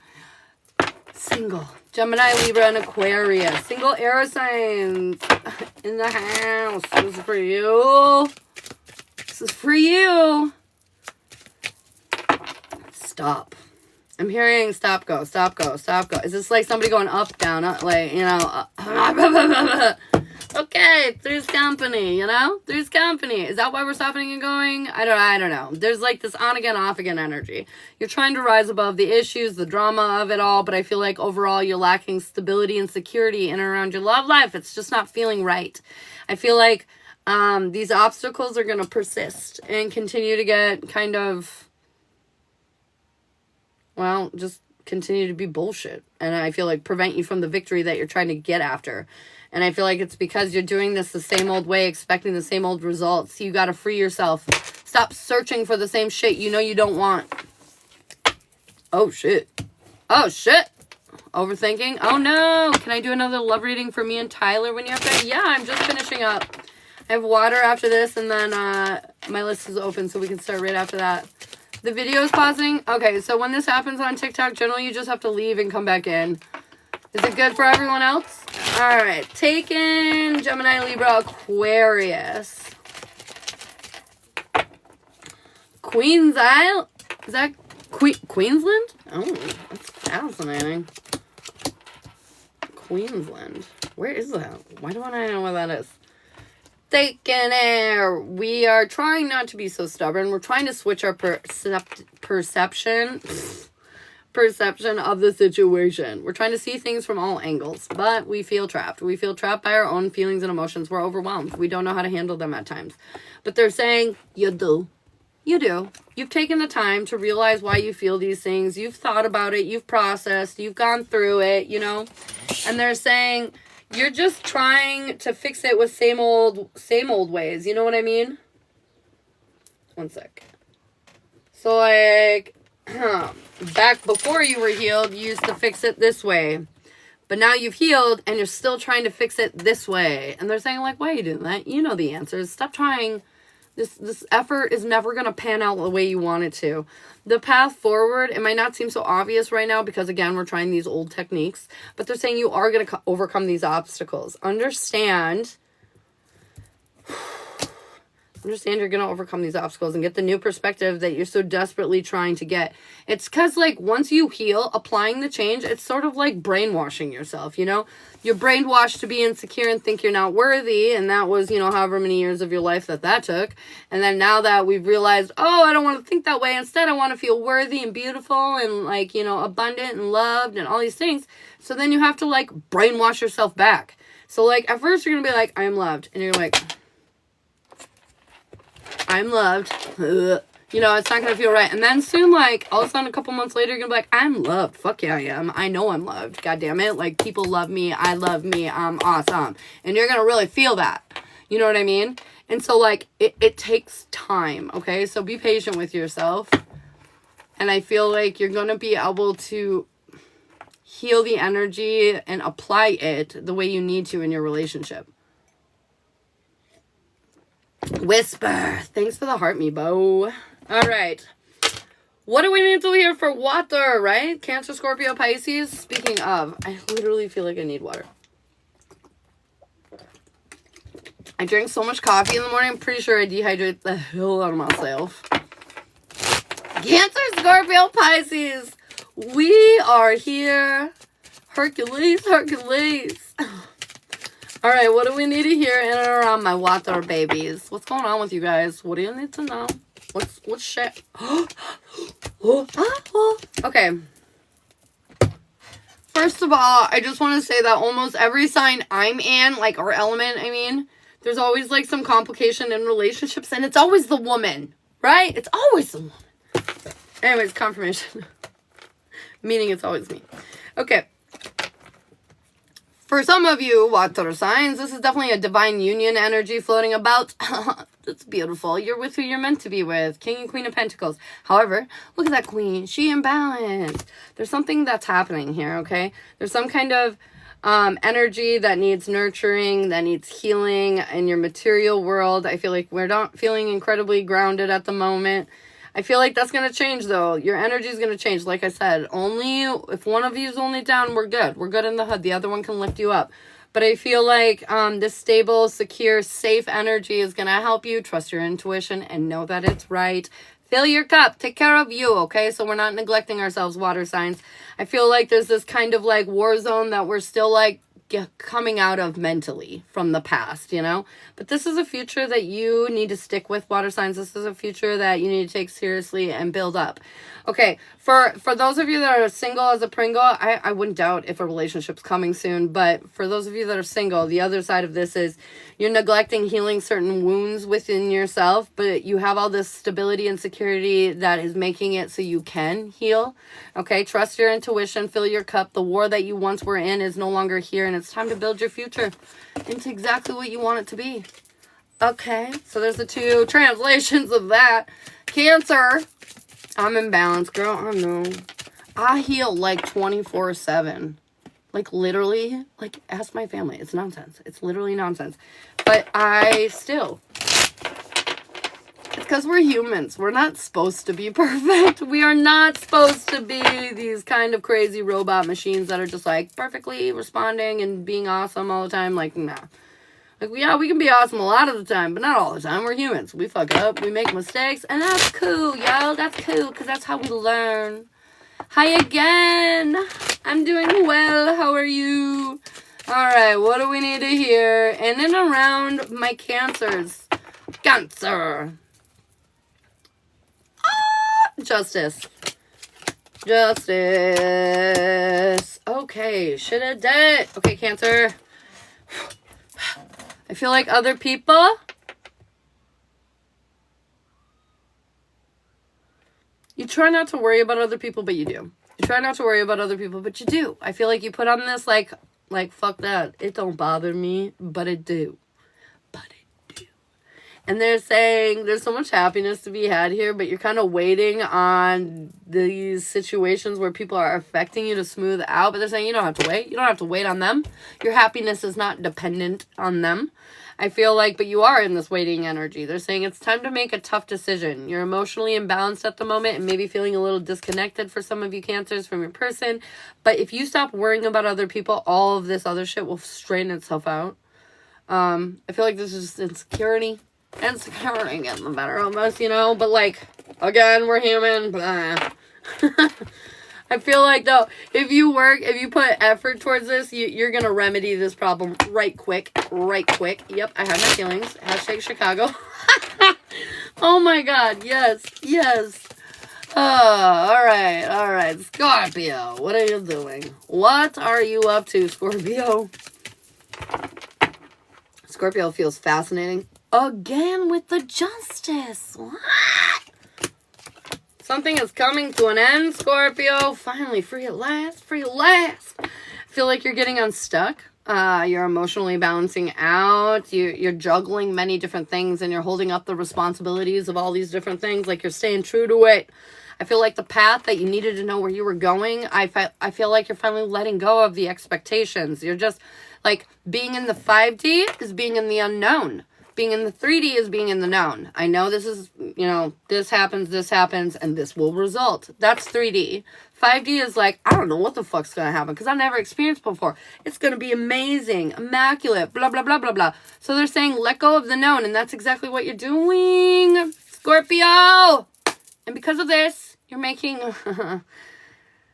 Single. Gemini, Libra, and Aquarius. Single air signs in the house. This is for you. This is for you. Stop. I'm hearing stop, go, stop, go, stop, go. Is this like somebody going up, down, up, like, you know? Okay, three's company, you know? Three's company. Is that why we're stopping and going? I don't know. There's like this on again, off again energy. You're trying to rise above the issues, the drama of it all, but I feel like overall you're lacking stability and security in and around your love life. It's just not feeling right. I feel like these obstacles are going to persist and continue to get kind of, well, just continue to be bullshit. And I feel like prevent you from the victory that you're trying to get after. And I feel like it's because you're doing this the same old way, expecting the same old results. You got to free yourself. Stop searching for the same shit you know you don't want. Oh, shit. Oh, shit. Overthinking. Oh, no. Can I do another love reading for me and Tyler when you're up there? Yeah, I'm just finishing up. I have water after this, and then my list is open, so we can start right after that. The video is pausing. Okay, so when this happens on TikTok, generally you just have to leave and come back in. Is it good for everyone else? All right, taken Gemini, Libra, Aquarius. Queens Isle? Is that Queensland? Oh, that's fascinating. Queensland. Where is that? Why don't I know where that is? Taken air. We are trying not to be so stubborn. We're trying to switch our perception of the situation. We're trying to see things from all angles, but we feel trapped. We feel trapped by our own feelings and emotions. We're overwhelmed. We don't know how to handle them at times. But they're saying, you do. You do. You've taken the time to realize why you feel these things. You've thought about it. You've processed. You've gone through it, you know? And they're saying, you're just trying to fix it with same old ways. You know what I mean? One sec. So, like, back before you were healed, you used to fix it this way. But now you've healed, and you're still trying to fix it this way. And they're saying, like, why are you doing that? You know the answers. Stop trying. This effort is never going to pan out the way you want it to. The path forward, it might not seem so obvious right now because, again, we're trying these old techniques. But they're saying you are going to overcome these obstacles. Understand Understand you're going to overcome these obstacles and get the new perspective that you're so desperately trying to get. It's because, like, once you heal, applying the change, it's sort of like brainwashing yourself, you know? You're brainwashed to be insecure and think you're not worthy, and that was, you know, however many years of your life that took. And then now that we've realized, oh, I don't want to think that way. Instead, I want to feel worthy and beautiful and, like, you know, abundant and loved and all these things. So then you have to, like, brainwash yourself back. So, like, at first you're going to be like, I am loved. And you're like, I'm loved. Ugh. You know, it's not going to feel right. And then soon, like, all of a sudden, a couple months later, you're going to be like, I'm loved. Fuck yeah, I am. I know I'm loved. God damn it. Like, people love me. I love me. I'm awesome. And you're going to really feel that. You know what I mean? And so, like, it takes time, okay? So be patient with yourself. And I feel like you're going to be able to heal the energy and apply it the way you need to in your relationship. Whisper. Thanks for the heart, me beau. All right. What do we need to hear for water, right? Cancer, Scorpio, Pisces. Speaking of, I literally feel like I need water. I drink so much coffee in the morning, I'm pretty sure I dehydrate the hell out of myself. Cancer, Scorpio, Pisces. We are here. Hercules, Hercules. All right, what do we need to hear in and around my water babies? What's going on with you guys? What do you need to know? What's shit? Okay. First of all, I just want to say that almost every sign I'm in, like our element, I mean, there's always like some complication in relationships, and it's always the woman, right? It's always the woman. Anyways, confirmation. Meaning it's always me. Okay. For some of you water signs, this is definitely a divine union energy floating about. It's beautiful. You're with who you're meant to be with. King and Queen of Pentacles. However, look at that queen. She imbalanced. There's something that's happening here, okay? There's some kind of energy that needs nurturing, that needs healing in your material world. I feel like we're not feeling incredibly grounded at the moment. I feel like that's going to change, though. Your energy is going to change. Like I said, only if one of you is only down, we're good. We're good in the hood. The other one can lift you up. But I feel like this stable, secure, safe energy is going to help you trust your intuition and know that it's right. Fill your cup. Take care of you, okay? So we're not neglecting ourselves, water signs. I feel like there's this kind of like war zone that we're still like coming out of mentally from the past, you know? But this is a future that you need to stick with, water signs. This is a future that you need to take seriously and build up. Okay, for those of you that are single as a Pringle, I wouldn't doubt if a relationship's coming soon, but for those of you that are single, the other side of this is you're neglecting healing certain wounds within yourself, but you have all this stability and security that is making it so you can heal. Okay, trust your intuition, fill your cup. The war that you once were in is no longer here, and it's time to build your future into exactly what you want it to be. Okay, so there's the two translations of that. Cancer. I'm in balance, girl. I know. I heal like 24/7. Like literally, like ask my family. It's nonsense. It's literally nonsense. But I still. It's because we're humans. We're not supposed to be perfect. We are not supposed to be these kind of crazy robot machines that are just like perfectly responding and being awesome all the time. Like, nah. Like, yeah, we can be awesome a lot of the time, but not all the time. We're humans. We fuck up. We make mistakes. And that's cool, yo. That's cool, because that's how we learn. Hi again. I'm doing well. How are you? All right, what do we need to hear? In and around my cancers. Cancer. Justice. Justice. Okay, should have done it. Okay, Cancer. I feel like other people, you try not to worry about other people, but you do. You try not to worry about other people, but you do. I feel like you put on this, like fuck that. It don't bother me, but it do. But it do. And they're saying there's so much happiness to be had here, but you're kind of waiting on these situations where people are affecting you to smooth out. But they're saying you don't have to wait. You don't have to wait on them. Your happiness is not dependent on them. I feel like, but you are in this waiting energy. They're saying it's time to make a tough decision. You're emotionally imbalanced at the moment and maybe feeling a little disconnected for some of you Cancers from your person. But if you stop worrying about other people, all of this other shit will straighten itself out. I feel like this is just insecurity. Insecurity getting the better of us, you know? But, like, again, we're human. Blah. I feel like, though, if you put effort towards this, you're going to remedy this problem right quick. Yep, I have my feelings. Hashtag Chicago. Oh, my God. Yes. All right. Scorpio, what are you doing? What are you up to, Scorpio? Scorpio feels fascinating. Again with the justice. What? Something is coming to an end, Scorpio. Finally, free at last. I feel like you're getting unstuck. You're emotionally balancing out. You're juggling many different things, and you're holding up the responsibilities of all these different things. Like, you're staying true to it. I feel like the path that you needed to know where you were going, I feel like you're finally letting go of the expectations. You're just, like, being in the 5D is being in the unknown. Being in the 3D is being in the known. I know this is, this happens, and this will result. That's 3D. 5D is like, I don't know what the fuck's going to happen because I've never experienced before. It's going to be amazing, immaculate, blah, blah, blah, blah, blah. So they're saying, let go of the known, and that's exactly what you're doing, Scorpio. And because of this, you're making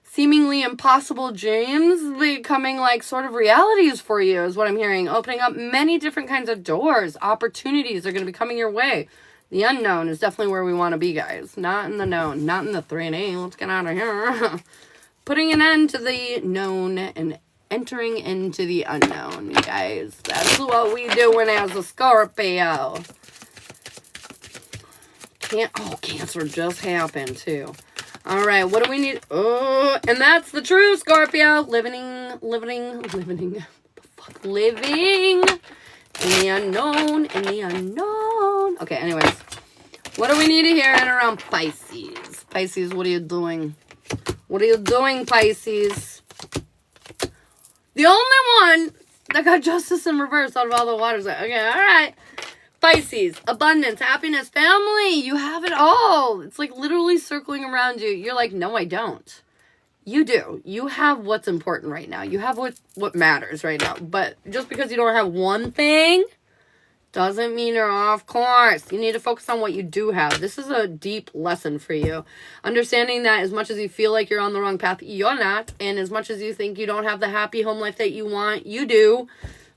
seemingly impossible dreams becoming like sort of realities for you is what I'm hearing. Opening up many different kinds of doors. Opportunities are going to be coming your way. The unknown is definitely where we want to be, guys. Not in the known. Not in the 3D. Let's get out of here. Putting an end to the known and entering into the unknown, you guys. That's what we doing as a Scorpio. Cancer just happened, too. All right, what do we need? Oh, and that's the truth, Scorpio. Living in the unknown. Okay, anyways. What do we need to hear in around Pisces? Pisces, what are you doing? Pisces? The only one that got justice in reverse out of all the waters. Okay, all right. Pisces, abundance, happiness, family. You have it all. It's like literally circling around you. You're like, no, I don't. You do. You have what's important right now. You have what matters right now. But just because you don't have one thing doesn't mean you're off course. You need to focus on what you do have. This is a deep lesson for you. Understanding that as much as you feel like you're on the wrong path, you're not. And as much as you think you don't have the happy home life that you want, you do.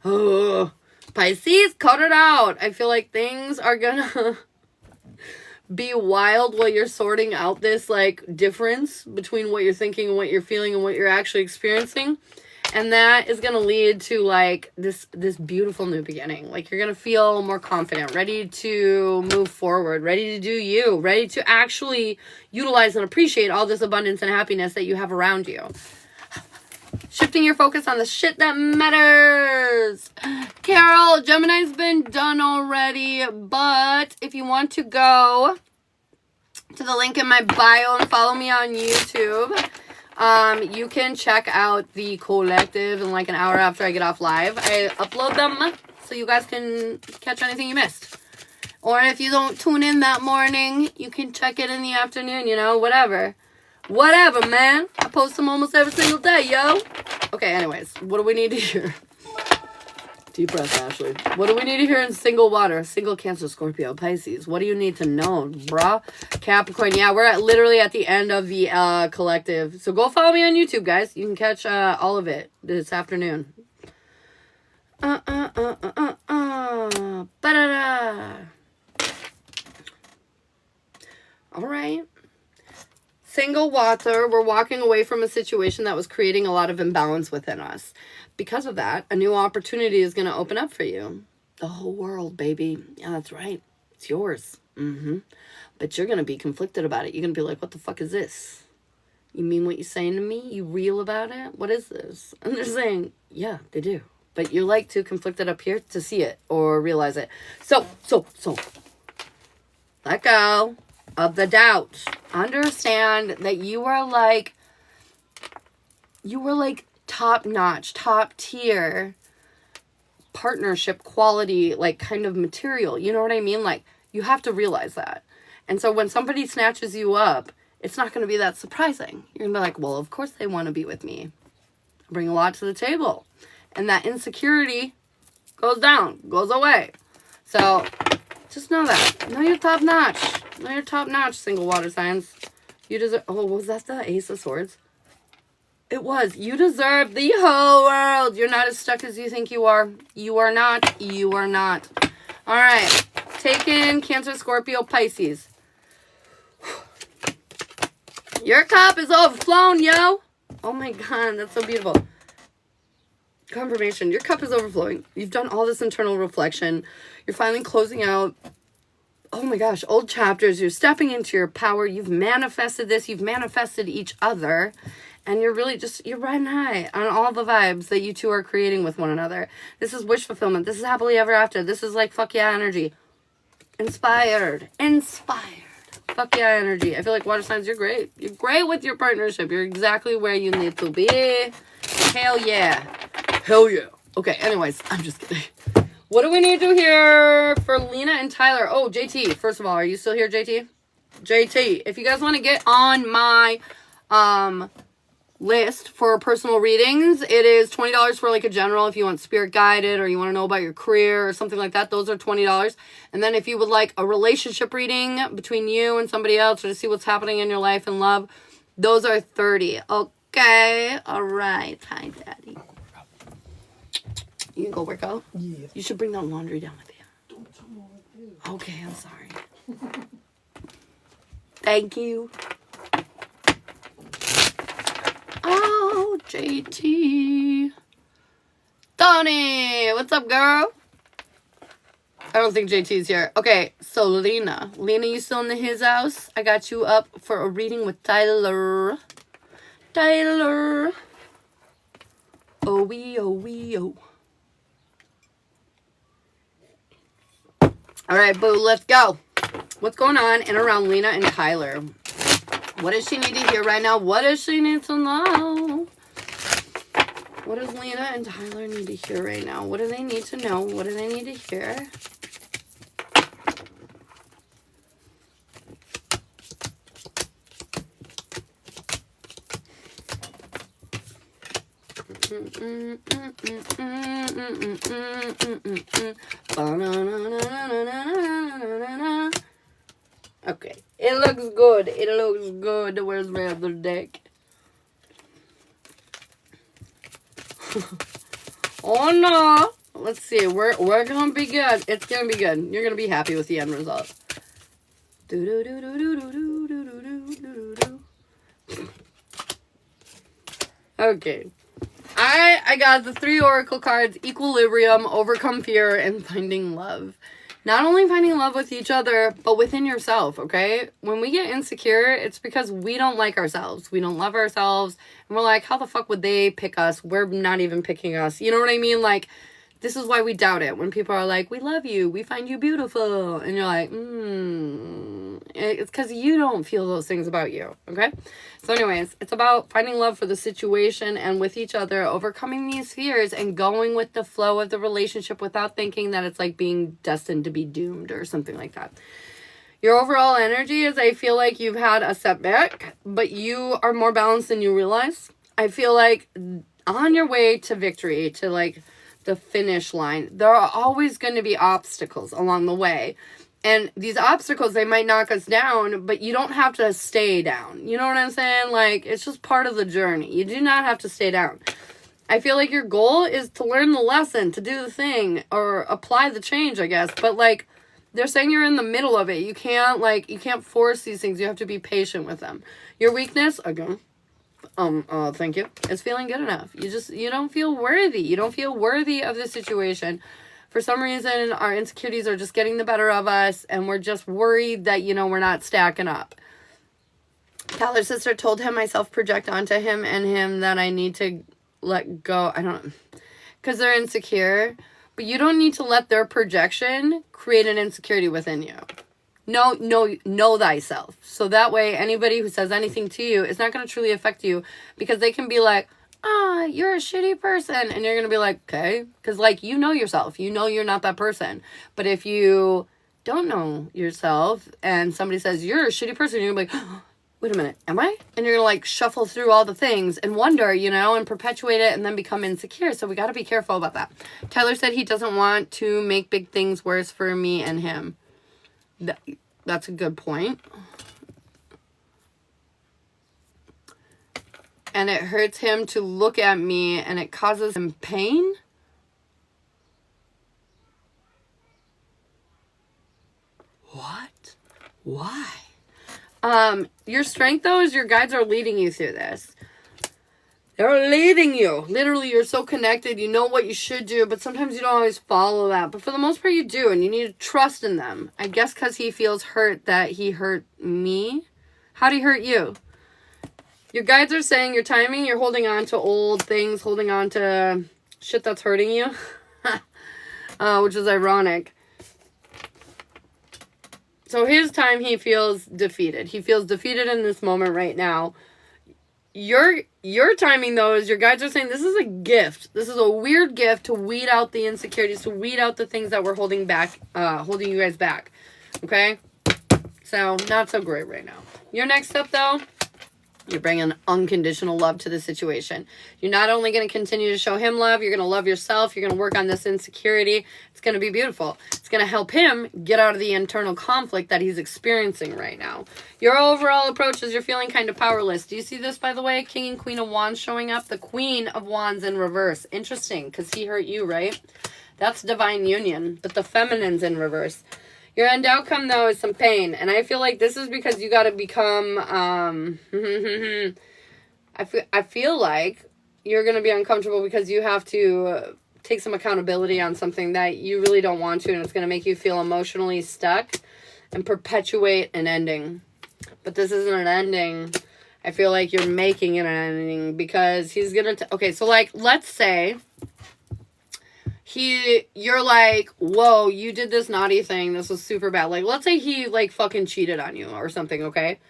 Oh, Pisces, cut it out. I feel like things are gonna be wild while you're sorting out this like difference between what you're thinking and what you're feeling and what you're actually experiencing. And that is gonna lead to like this beautiful new beginning. Like you're gonna feel more confident, ready to move forward, ready to do you, ready to actually utilize and appreciate all this abundance and happiness that you have around you. Shifting your focus on the shit that matters. Carol, Gemini's been done already, but if you want to go to the link in my bio and follow me on YouTube, you can check out the collective in like an hour after I get off live. I upload them so you guys can catch anything you missed. Or if you don't tune in that morning, you can check it in the afternoon, whatever. Whatever, man. I post them almost every single day, yo. Okay, anyways, what do we need to hear? Deep breath, Ashley. What do we need to hear in single water? Single Cancer, Scorpio, Pisces. What do you need to know, brah? Capricorn. Yeah, we're literally at the end of the collective. So go follow me on YouTube, guys. You can catch all of it this afternoon. Ba-da-da. All right. Single water, we're walking away from a situation that was creating a lot of imbalance within us. Because of that, a new opportunity is going to open up for you. The whole world, baby. Yeah, that's right. It's yours. But you're going to be conflicted about it. You're going to be like, what the fuck is this? You mean what you're saying to me? You real about it? What is this? And they're saying, yeah, they do. But you're like too conflicted up here to see it or realize it. So, let go of the doubt. Understand that you were like top-notch, top-tier partnership quality, like kind of material. You know what I mean? Like, you have to realize that. And so when somebody snatches you up, it's not going to be that surprising. You're going to be like, well, of course they want to be with me. I bring a lot to the table. And that insecurity goes down, goes away. So Just know that. Know you're top notch. Know you're top notch, single water signs. You deserve... Oh, was that the Ace of Swords? It was. You deserve the whole world. You're not as stuck as you think you are. You are not. You are not. All right. Taking Cancer, Scorpio, Pisces. Your cup is overflowing, yo. Oh my God, that's so beautiful. Confirmation. Your cup is overflowing. You've done all this internal reflection. You're finally closing out, oh my gosh, old chapters. You're stepping into your power. You've manifested this. You've manifested each other. And you're really just, you're riding high on all the vibes that you two are creating with one another. This is wish fulfillment. This is happily ever after. This is like fuck yeah energy. Inspired. Inspired. Fuck yeah energy. I feel like water signs, you're great. You're great with your partnership. You're exactly where you need to be. Hell yeah. Hell yeah. Okay, anyways, I'm just kidding. What do we need to do here for Lena and Tyler? Oh, JT. First of all, are you still here, JT? JT, if you guys want to get on my list for personal readings, it is $20 for like a general if you want spirit guided or you want to know about your career or something like that. Those are $20. And then if you would like a relationship reading between you and somebody else or to see what's happening in your life and love, those are $30. Okay. All right. Hi, Daddy. You can go work out? Yeah. You should bring that laundry down with you. Okay, I'm sorry. Thank you. Oh, JT. Tony, what's up, girl? I don't think JT's here. Okay, so Lena. Lena, you still in his house? I got you up for a reading with Tyler. Tyler. Oh, wee, oh, wee, oh. All right, boo, let's go. What's going on in around Lena and Tyler? What does she need to hear right now? What does she need to know? What does Lena and Tyler need to hear right now? What do they need to know? What do they need to hear? Okay, it looks good. It looks good. Where's my other deck? Oh no! Let's see. We're gonna be good. It's gonna be good. You're gonna be happy with the end result. Okay. I got the 3 oracle cards: equilibrium, overcome fear, and finding love. Not only finding love with each other, but within yourself, okay? When we get insecure, it's because we don't like ourselves. We don't love ourselves. And we're like, how the fuck would they pick us? We're not even picking us. You know what I mean? Like, this is why we doubt it. When people are like, we love you. We find you beautiful. And you're like, It's because you don't feel those things about you, okay? So anyways, it's about finding love for the situation and with each other, overcoming these fears and going with the flow of the relationship without thinking that it's like being destined to be doomed or something like that. Your overall energy is, I feel like you've had a setback, but you are more balanced than you realize. I feel like on your way to victory, to like the finish line, there are always going to be obstacles along the way. And these obstacles, they might knock us down, but you don't have to stay down. You know what I'm saying? Like, it's just part of the journey. You do not have to stay down. I feel like your goal is to learn the lesson, to do the thing, or apply the change, I guess. But, like, they're saying you're in the middle of it. You can't force these things. You have to be patient with them. Your weakness, again, thank you, is feeling good enough. You don't feel worthy. You don't feel worthy of the situation. For some reason, our insecurities are just getting the better of us, and we're just worried that, we're not stacking up. Tyler's sister told him I self-project onto him and him that I need to let go. I don't, because they're insecure, but you don't need to let their projection create an insecurity within you. Know thyself. So that way, anybody who says anything to you is not going to truly affect you, because they can be like, you're a shitty person. And you're going to be like, okay. Because, like, you know yourself. You know you're not that person. But if you don't know yourself and somebody says, you're a shitty person, you're going to be like, wait a minute, am I? And you're going to, like, shuffle through all the things and wonder, and perpetuate it and then become insecure. So we got to be careful about that. Tyler said he doesn't want to make big things worse for me and him. That's a good point. And it hurts him to look at me, and it causes him pain. What? Why? Your strength, though, is your guides are leading you through this. They're leading you. Literally, you're so connected. You know what you should do, but sometimes you don't always follow that. But for the most part, you do, and you need to trust in them. I guess because he feels hurt that he hurt me. How'd he hurt you? Your guides are saying your timing, you're holding on to old things, holding on to shit that's hurting you, which is ironic. So his time, he feels defeated. He feels defeated in this moment right now. Your timing, though, is your guides are saying this is a gift. This is a weird gift to weed out the insecurities, to weed out the things that were holding you guys back. Okay? So, not so great right now. Your next step, though, you're bringing unconditional love to the situation. You're not only going to continue to show him love, you're going to love yourself. You're going to work on this insecurity. It's going to be beautiful. It's going to help him get out of the internal conflict that he's experiencing right now. Your overall approach is you're feeling kind of powerless. Do you see this, by the way? King and Queen of Wands showing up. The Queen of Wands in reverse. Interesting, because he hurt you, right? That's divine union. But the feminine's in reverse. Your end outcome, though, is some pain. And I feel like this is because you got to become, I feel like you're going to be uncomfortable because you have to take some accountability on something that you really don't want to. And it's going to make you feel emotionally stuck and perpetuate an ending. But this isn't an ending. I feel like you're making it an ending because he's going to, okay, so like, let's say you're like, whoa, you did this naughty thing. This was super bad. Like, let's say he, like, fucking cheated on you or something, okay?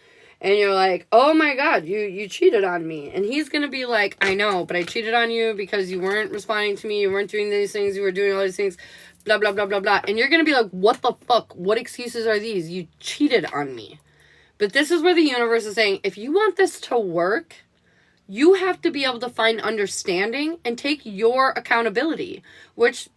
And you're like, oh my God, you cheated on me. And he's going to be like, I know, but I cheated on you because you weren't responding to me. You weren't doing these things. You were doing all these things, blah, blah, blah, blah, blah. And you're going to be like, what the fuck? What excuses are these? You cheated on me. But this is where the universe is saying, if you want this to work, you have to be able to find understanding and take your accountability, which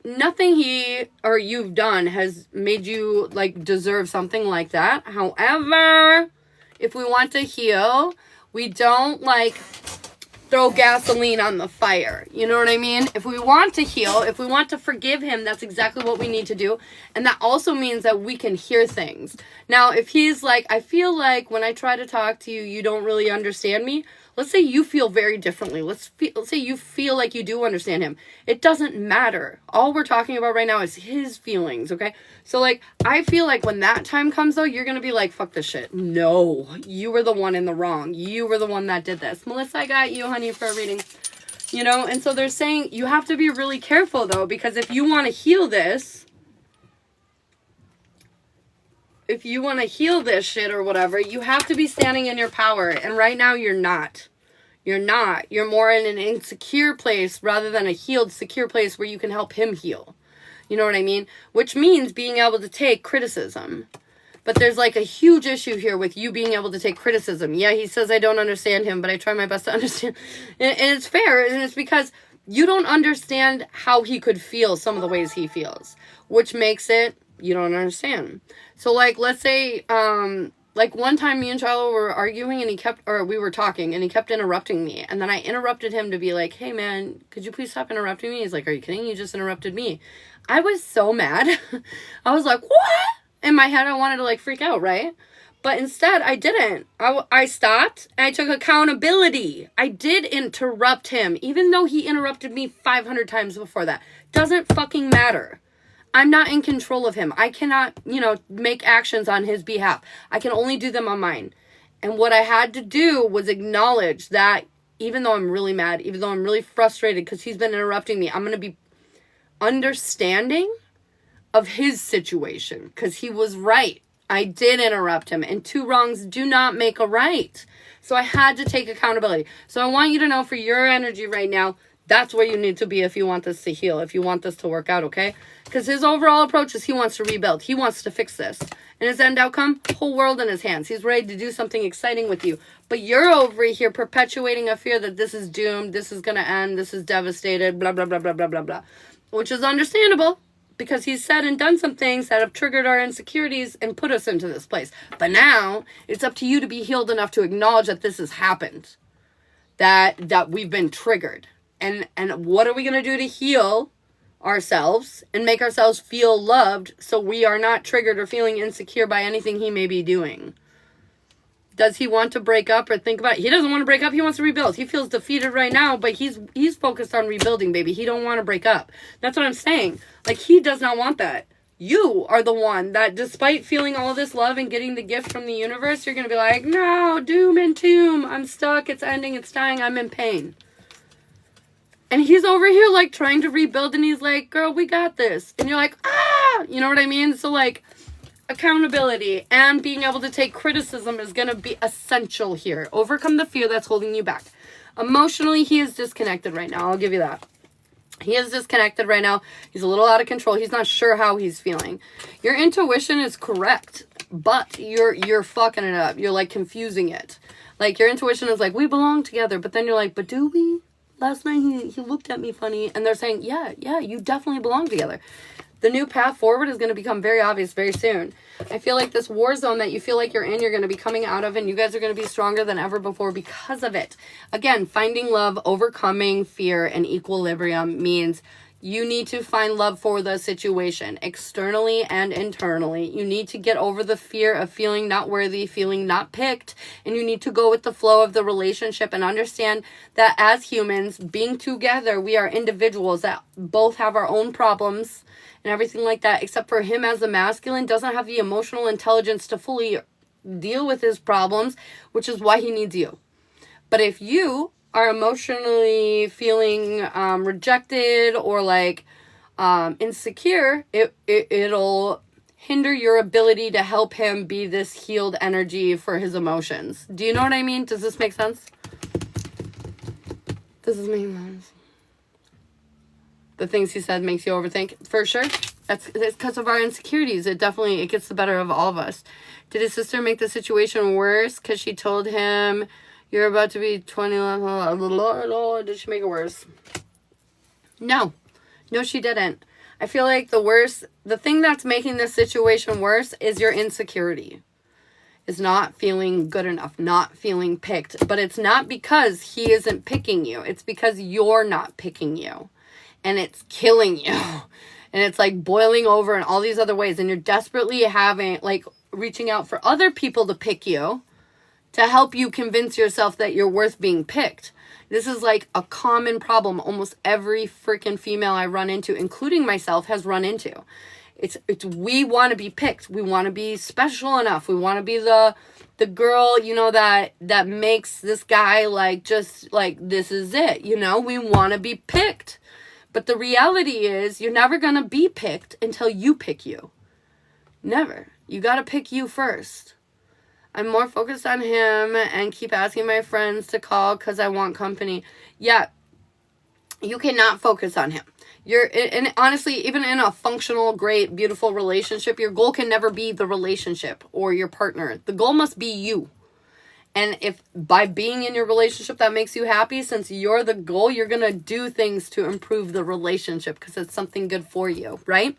nothing he or you've done has made you like deserve something like that. However, if we want to heal, we don't like throw gasoline on the fire. You know what I mean? If we want to heal, if we want to forgive him, that's exactly what we need to do. And that also means that we can hear things. Now, if he's like, I feel like when I try to talk to you, you don't really understand me. Let's say you feel very differently. Let's say you feel like you do understand him. It doesn't matter. All we're talking about right now is his feelings, okay? So, like, I feel like when that time comes, though, you're going to be like, fuck this shit. No, you were the one in the wrong. You were the one that did this. Melissa, I got you, honey, for a reading. You know, and so they're saying you have to be really careful, though, because if you want to heal this, shit or whatever, you have to be standing in your power. And right now you're not. You're not. You're more in an insecure place rather than a healed, secure place where you can help him heal. You know what I mean? Which means being able to take criticism. But there's like a huge issue here with you being able to take criticism. Yeah, he says I don't understand him, but I try my best to understand. And it's fair. And it's because you don't understand how he could feel some of the ways he feels. Which makes it you don't understand. So, like, let's say, like, one time me and Charlo were arguing and we were talking and he kept interrupting me. And then I interrupted him to be like, hey, man, could you please stop interrupting me? He's like, are you kidding? You just interrupted me. I was so mad. I was like, what? In my head, I wanted to, like, freak out, right? But instead, I didn't. I stopped and I took accountability. I did interrupt him, even though he interrupted me 500 times before that. Doesn't fucking matter. I'm not in control of him. I cannot, make actions on his behalf. I can only do them on mine. And what I had to do was acknowledge that even though I'm really mad, even though I'm really frustrated because he's been interrupting me, I'm going to be understanding of his situation because he was right. I did interrupt him, and two wrongs do not make a right. So I had to take accountability. So I want you to know for your energy right now, that's where you need to be if you want this to heal, if you want this to work out, okay? Because his overall approach is he wants to rebuild. He wants to fix this. And his end outcome, whole world in his hands. He's ready to do something exciting with you. But you're over here perpetuating a fear that this is doomed, this is going to end, this is devastated, blah, blah, blah, blah, blah, blah, blah. Which is understandable. because he's said and done some things that have triggered our insecurities and put us into this place. But now it's up to you to be healed enough to acknowledge that this has happened, that we've been triggered. And what are we going to do to heal ourselves and make ourselves feel loved so we are not triggered or feeling insecure by anything he may be doing? Does he want to break up or think about it? He doesn't want to break up. He wants to rebuild. He feels defeated right now, but he's focused on rebuilding, baby. He don't want to break up. That's what I'm saying. Like, he does not want that. You are the one that, despite feeling all this love and getting the gift from the universe, you're going to be like, no, doom and tomb. I'm stuck. It's ending. It's dying. I'm in pain. And he's over here, like, trying to rebuild, and he's like, girl, we got this. And you're like, ah! You know what I mean? So, like, accountability and being able to take criticism is going to be essential here. Overcome the fear that's holding you back. Emotionally, he is disconnected right now. I'll give you that. He is disconnected right now. He's a little out of control. He's not sure how he's feeling. Your intuition is correct, but you're fucking it up. You're, like, confusing it. Like, your intuition is like, we belong together, but then you're like, but do we? Last night he looked at me funny, and they're saying, yeah, you definitely belong together. The new path forward is going to become very obvious very soon. I feel like this war zone that you feel like you're in, you're going to be coming out of, and you guys are going to be stronger than ever before because of it. Again, finding love, overcoming fear, and equilibrium means you need to find love for the situation, externally and internally. You need to get over the fear of feeling not worthy, feeling not picked, and you need to go with the flow of the relationship and understand that as humans, being together, we are individuals that both have our own problems and everything like that, except for him as a masculine doesn't have the emotional intelligence to fully deal with his problems, which is why he needs you. But if you are emotionally feeling rejected or like insecure, it'll hinder your ability to help him be this healed energy for his emotions. Do you know what I mean? Does this make sense? Does this make sense? The things he said makes you overthink? For sure. It's because of our insecurities. It gets the better of all of us. Did his sister make the situation worse because she told him, you're about to be 20, Lord, did she make it worse? No, she didn't. I feel like the thing that's making this situation worse is your insecurity. Is not feeling good enough, not feeling picked. But it's not because he isn't picking you. It's because you're not picking you. And it's killing you. And it's like boiling over in all these other ways. And you're desperately reaching out for other people to pick you, to help you convince yourself that you're worth being picked. This is like a common problem almost every freaking female I run into, including myself, has run into. It's we want to be picked. We want to be special enough. We want to be the girl, that makes this guy just this is it. We want to be picked. But the reality is you're never going to be picked until you pick you. Never. You got to pick you first. I'm more focused on him and keep asking my friends to call because I want company. Yeah, you cannot focus on him. And honestly, even in a functional, great, beautiful relationship, your goal can never be the relationship or your partner. The goal must be you. And if by being in your relationship that makes you happy, since you're the goal, you're going to do things to improve the relationship because it's something good for you, right?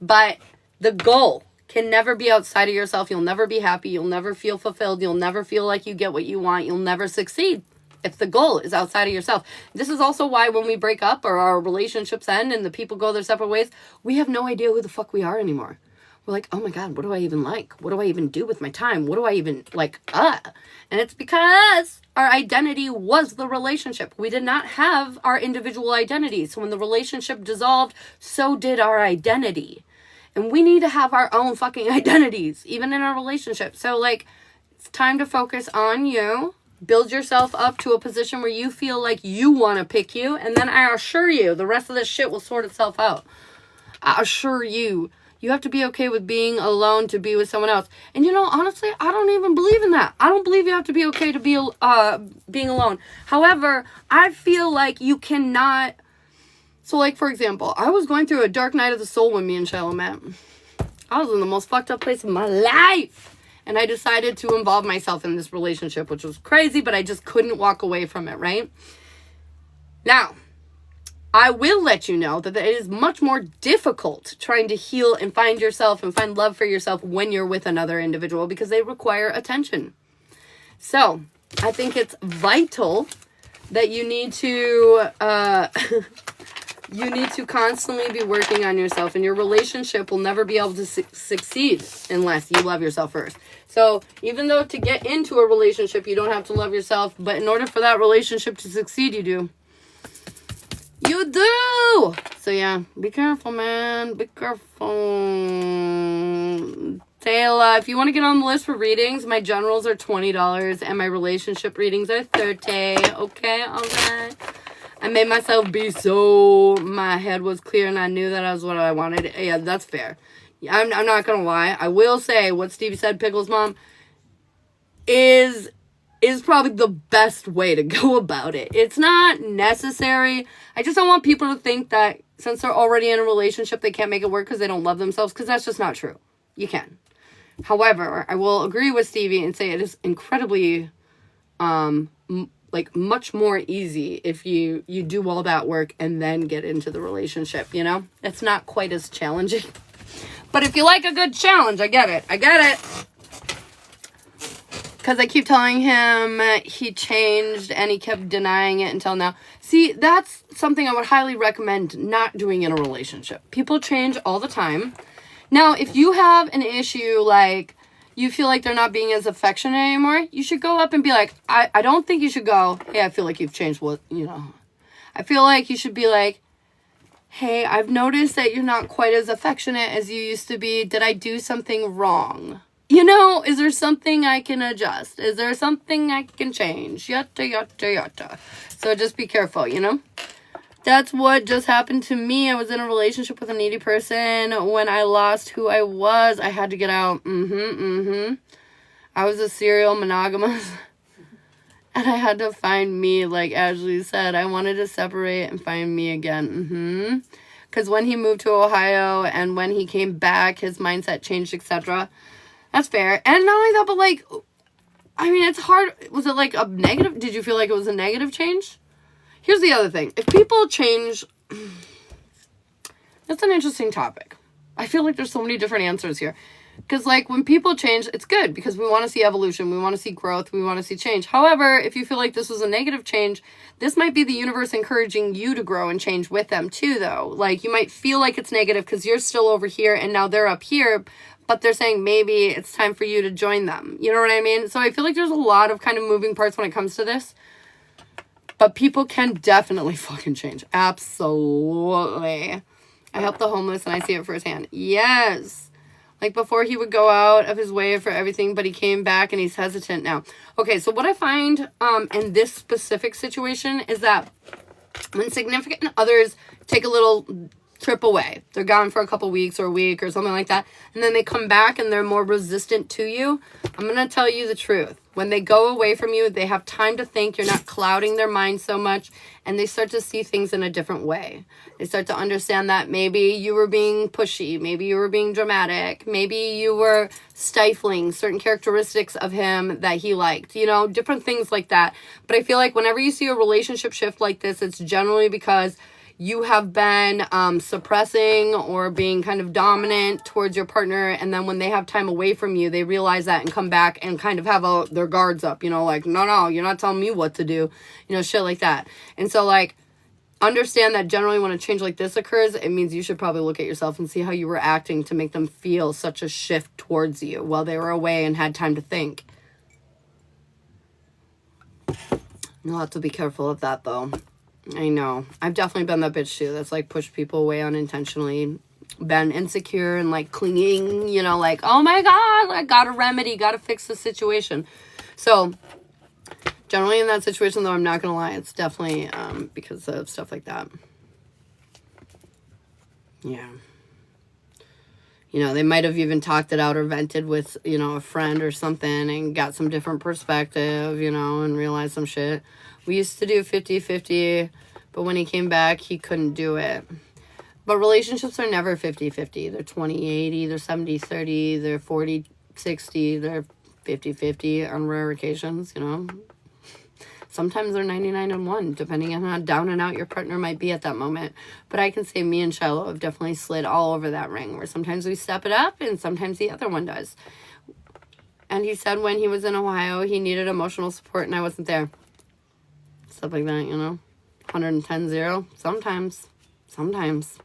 But the goal can never be outside of yourself. You'll never be happy. You'll never feel fulfilled. You'll never feel like you get what you want. You'll never succeed if the goal is outside of yourself. This is also why when we break up or our relationships end and the people go their separate ways, we have no idea who the fuck we are anymore. We're like, oh my God, what do I even like? What do I even do with my time? What do I even like? And it's because our identity was the relationship. We did not have our individual identities. So when the relationship dissolved, so did our identity. And we need to have our own fucking identities, even in our relationship. So it's time to focus on you. Build yourself up to a position where you feel like you want to pick you. And then I assure you, the rest of this shit will sort itself out. I assure you. You have to be okay with being alone to be with someone else. And honestly, I don't even believe in that. I don't believe you have to be okay to be being alone. However, I feel like you cannot. So for example, I was going through a dark night of the soul when me and Shiloh met. I was in the most fucked up place of my life. And I decided to involve myself in this relationship, which was crazy, but I just couldn't walk away from it, right? Now, I will let you know that it is much more difficult trying to heal and find yourself and find love for yourself when you're with another individual, because they require attention. So I think it's vital that you need to you need to constantly be working on yourself, and your relationship will never be able to succeed unless you love yourself first. So even though to get into a relationship you don't have to love yourself, but in order for that relationship to succeed, you do. You do! So yeah, be careful, man. Be careful. Taylor, if you want to get on the list for readings, my generals are $20 and my relationship readings are $30. Okay, alright. I made myself be so my head was clear and I knew that was what I wanted. Yeah, that's fair. I'm not gonna lie. I will say what Stevie said, Pickles Mom, is probably the best way to go about it. It's not necessary. I just don't want people to think that since they're already in a relationship, they can't make it work because they don't love themselves, because that's just not true. You can. However, I will agree with Stevie and say it is incredibly, much more easy if you do all that work and then get into the relationship, you know? It's not quite as challenging. But if you like a good challenge, I get it. Because I keep telling him he changed and he kept denying it until now. See, that's something I would highly recommend not doing in a relationship. People change all the time. Now, if you have an issue, like you feel like they're not being as affectionate anymore, you should go up and be like, I don't think you should go, hey, I feel like you've changed. I feel like you should be like, hey, I've noticed that you're not quite as affectionate as you used to be. Did I do something wrong? You know, is there something I can adjust? Is there something I can change? Yada, yada, yada. So just be careful, you know? That's what just happened to me. I was in a relationship with a needy person. When I lost who I was, I had to get out. I was a serial monogamous. And I had to find me, like Ashley said. I wanted to separate and find me again. Because when he moved to Ohio and when he came back, his mindset changed, etc. That's fair. And not only that, but like, I mean, it's hard. Was it like a negative? Did you feel like it was a negative change? Here's the other thing. If people change, that's an interesting topic. I feel like there's so many different answers here. Because, like, when people change, it's good because we want to see evolution. We want to see growth. We want to see change. However, if you feel like this was a negative change, this might be the universe encouraging you to grow and change with them, too, though. Like, you might feel like it's negative because you're still over here and now they're up here, but they're saying maybe it's time for you to join them. You know what I mean? So I feel like there's a lot of kind of moving parts when it comes to this. But people can definitely fucking change. Absolutely. I help the homeless and I see it firsthand. Yes. Like before he would go out of his way for everything, but he came back and he's hesitant now. Okay, so what I find in this specific situation is that when significant others take a little trip away, they're gone for a couple weeks or a week or something like that, and then they come back and they're more resistant to you, I'm going to tell you the truth. When they go away from you, they have time to think. You're not clouding their mind so much, and they start to see things in a different way. They start to understand that maybe you were being pushy, maybe you were being dramatic, maybe you were stifling certain characteristics of him that he liked, you know, different things like that. But I feel like whenever you see a relationship shift like this, it's generally because you have been suppressing or being kind of dominant towards your partner, and then when they have time away from you, they realize that and come back and kind of have their guards up, you know, like, no, you're not telling me what to do, you know, shit like that. And so, like, understand that generally when a change like this occurs, it means you should probably look at yourself and see how you were acting to make them feel such a shift towards you while they were away and had time to think. You'll have to be careful of that, though. I know. I've definitely been that bitch too. That's like pushed people away unintentionally. Been insecure and like clinging, you know, like, oh my God, I got a remedy, got to fix the situation. So generally in that situation though, I'm not going to lie, it's definitely because of stuff like that. Yeah. You know, they might have even talked it out or vented with, you know, a friend or something and got some different perspective, you know, and realized some shit. We used to do 50-50, but when he came back, he couldn't do it. But relationships are never 50-50. They're 20-80, they're 70-30, they're 40-60, they're 50-50 on rare occasions, you know. Sometimes they're 99 and 1, depending on how down and out your partner might be at that moment. But I can say me and Shiloh have definitely slid all over that ring, where sometimes we step it up and sometimes the other one does. And he said when he was in Ohio, he needed emotional support and I wasn't there. Stuff like that, you know. 110-0. Sometimes.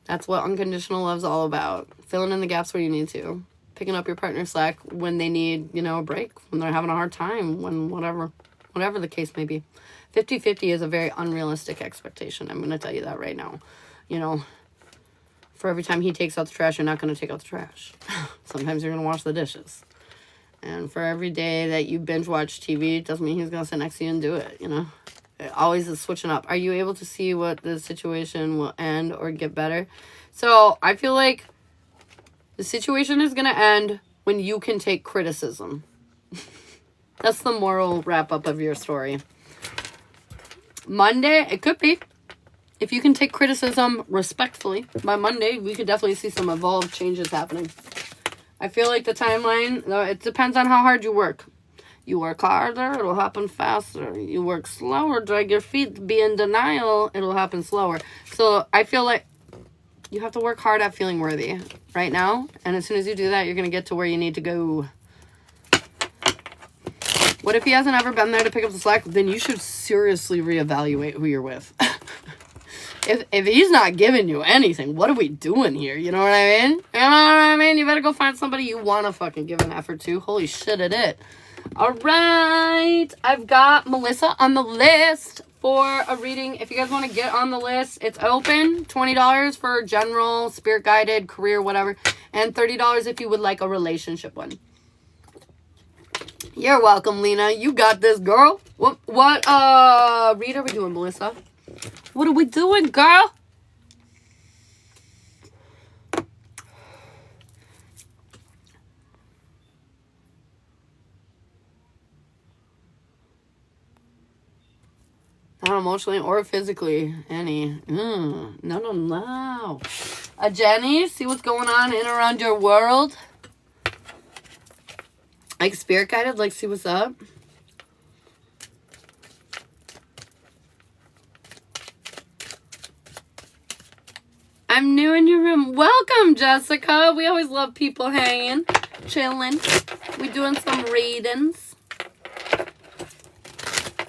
That's what unconditional love's all about. Filling in the gaps where you need to. Picking up your partner's slack when they need, you know, a break. When they're having a hard time. When whatever the case may be. 50-50 is a very unrealistic expectation. I'm going to tell you that right now. You know, for every time he takes out the trash, you're not going to take out the trash. Sometimes you're going to wash the dishes. And for every day that you binge watch TV, it doesn't mean he's going to sit next to you and do it, you know. It always is switching up. Are you able to see what the situation will end or get better? So I feel like the situation is going to end when you can take criticism. That's the moral wrap-up of your story. Monday, it could be. If you can take criticism respectfully, by Monday, we could definitely see some evolved changes happening. I feel like the timeline, it depends on how hard you work. You work harder, it'll happen faster. You work slower, drag your feet, be in denial, it'll happen slower. So I feel like you have to work hard at feeling worthy right now. And as soon as you do that, you're going to get to where you need to go. What if he hasn't ever been there to pick up the slack? Then you should seriously reevaluate who you're with. If he's not giving you anything, what are we doing here? You know what I mean? You know what I mean? You better go find somebody you want to fucking give an effort to. Holy shit, it is. All right. I've got Melissa on the list for a reading. If you guys want to get on the list, it's open. $20 for general, spirit guided, career, whatever. And $30 if you would like a relationship one. You're welcome, Lena. You got this, girl. What read are we doing, Melissa? What are we doing, girl? Not emotionally or physically. Any. No. Jenny, see what's going on in and around your world? Like spirit guided, like see what's up. I'm new in your room. Welcome, Jessica. We always love people hanging, chilling. We doing some readings.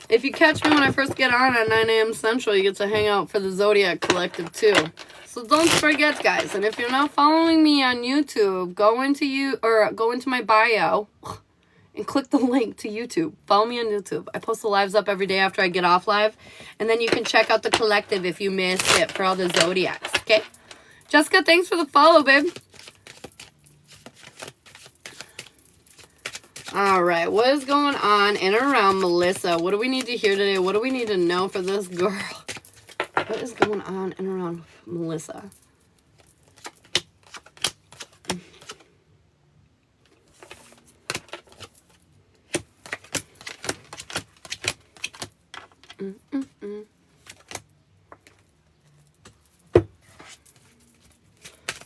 If you catch me when I first get on at 9 a.m. Central, you get to hang out for the Zodiac Collective too. So don't forget, guys. And if you're not following me on YouTube, go into my bio and click the link to YouTube. Follow me on YouTube. I post the lives up every day after I get off live. And then you can check out the collective if you missed it for all the Zodiacs, okay? Jessica, thanks for the follow, babe. All right, what is going on in and around Melissa? What do we need to hear today? What do we need to know for this girl? What is going on in and around Melissa?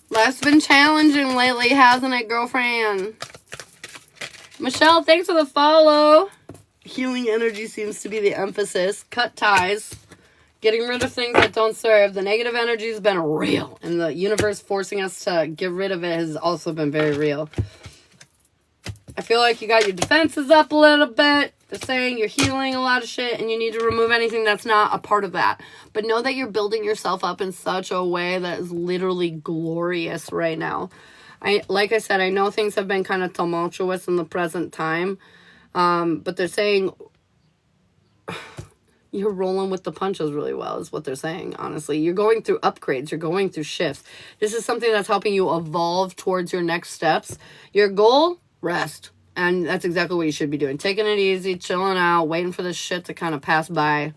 Life's been challenging lately, hasn't it, girlfriend? Michelle, thanks for the follow. Healing energy seems to be the emphasis. Cut ties. Getting rid of things that don't serve. The negative energy has been real. And the universe forcing us to get rid of it has also been very real. I feel like you got your defenses up a little bit. They're saying you're healing a lot of shit and you need to remove anything that's not a part of that. But know that you're building yourself up in such a way that is literally glorious right now. Like I said, I know things have been kind of tumultuous in the present time. But they're saying you're rolling with the punches really well is what they're saying, honestly. You're going through upgrades. You're going through shifts. This is something that's helping you evolve towards your next steps. Your goal, rest. And that's exactly what you should be doing. Taking it easy, chilling out, waiting for this shit to kind of pass by.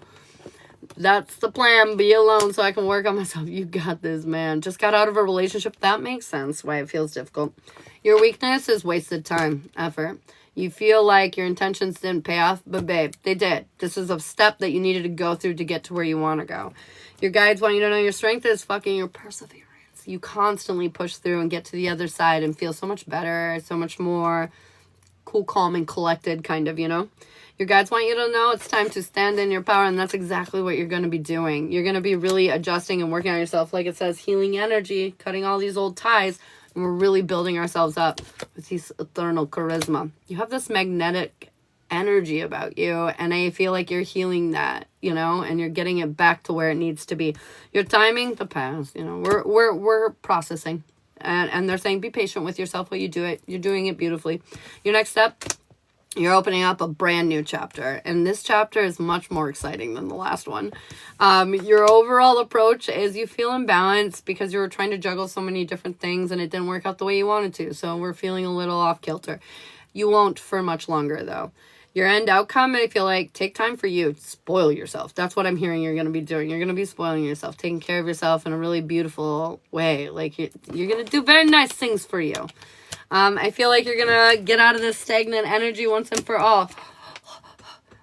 That's the plan. Be alone so I can work on myself. You got this, man. Just got out of a relationship. That makes sense why it feels difficult. Your weakness is wasted time, effort. You feel like your intentions didn't pay off, but babe, they did. This is a step that you needed to go through to get to where you want to go. Your guides want you to know your strength is fucking your perseverance. You constantly push through and get to the other side and feel so much better, so much more cool, calm, and collected kind of, you know. Your guides want you to know it's time to stand in your power, and that's exactly what you're going to be doing. You're going to be really adjusting and working on yourself. Like it says, healing energy, cutting all these old ties, and we're really building ourselves up with this eternal charisma. You have this magnetic energy about you, and I feel like you're healing that, you know, and you're getting it back to where it needs to be. Your timing, the past, you know, we're processing, and they're saying be patient with yourself while you do it. You're doing it beautifully. Your next step, you're opening up a brand new chapter, and this chapter is much more exciting than the last one. Your overall approach is you feel imbalanced because you were trying to juggle so many different things and it didn't work out the way you wanted to, so we're feeling a little off kilter. You won't for much longer, though. Your end outcome, I feel like, take time for you. Spoil yourself. That's what I'm hearing you're going to be doing. You're going to be spoiling yourself, taking care of yourself in a really beautiful way. Like, you're going to do very nice things for you. I feel like you're going to get out of this stagnant energy once and for all.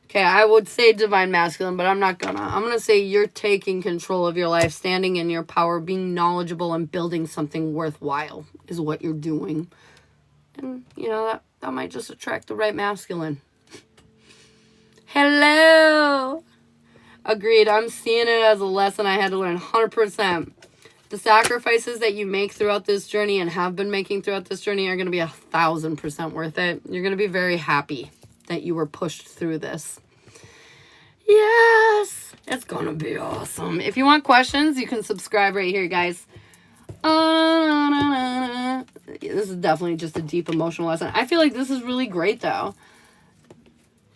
Okay, I would say divine masculine, but I'm not gonna. I'm going to say you're taking control of your life, standing in your power, being knowledgeable, and building something worthwhile is what you're doing. And, you know, that might just attract the right masculine. Hello. Agreed. I'm seeing it as a lesson I had to learn 100%. The sacrifices that you make throughout this journey and have been making throughout this journey are going to be 1,000% worth it. You're going to be very happy that you were pushed through this. Yes. It's going to be awesome. If you want questions, you can subscribe right here, guys. This is definitely just a deep emotional lesson. I feel like this is really great, though.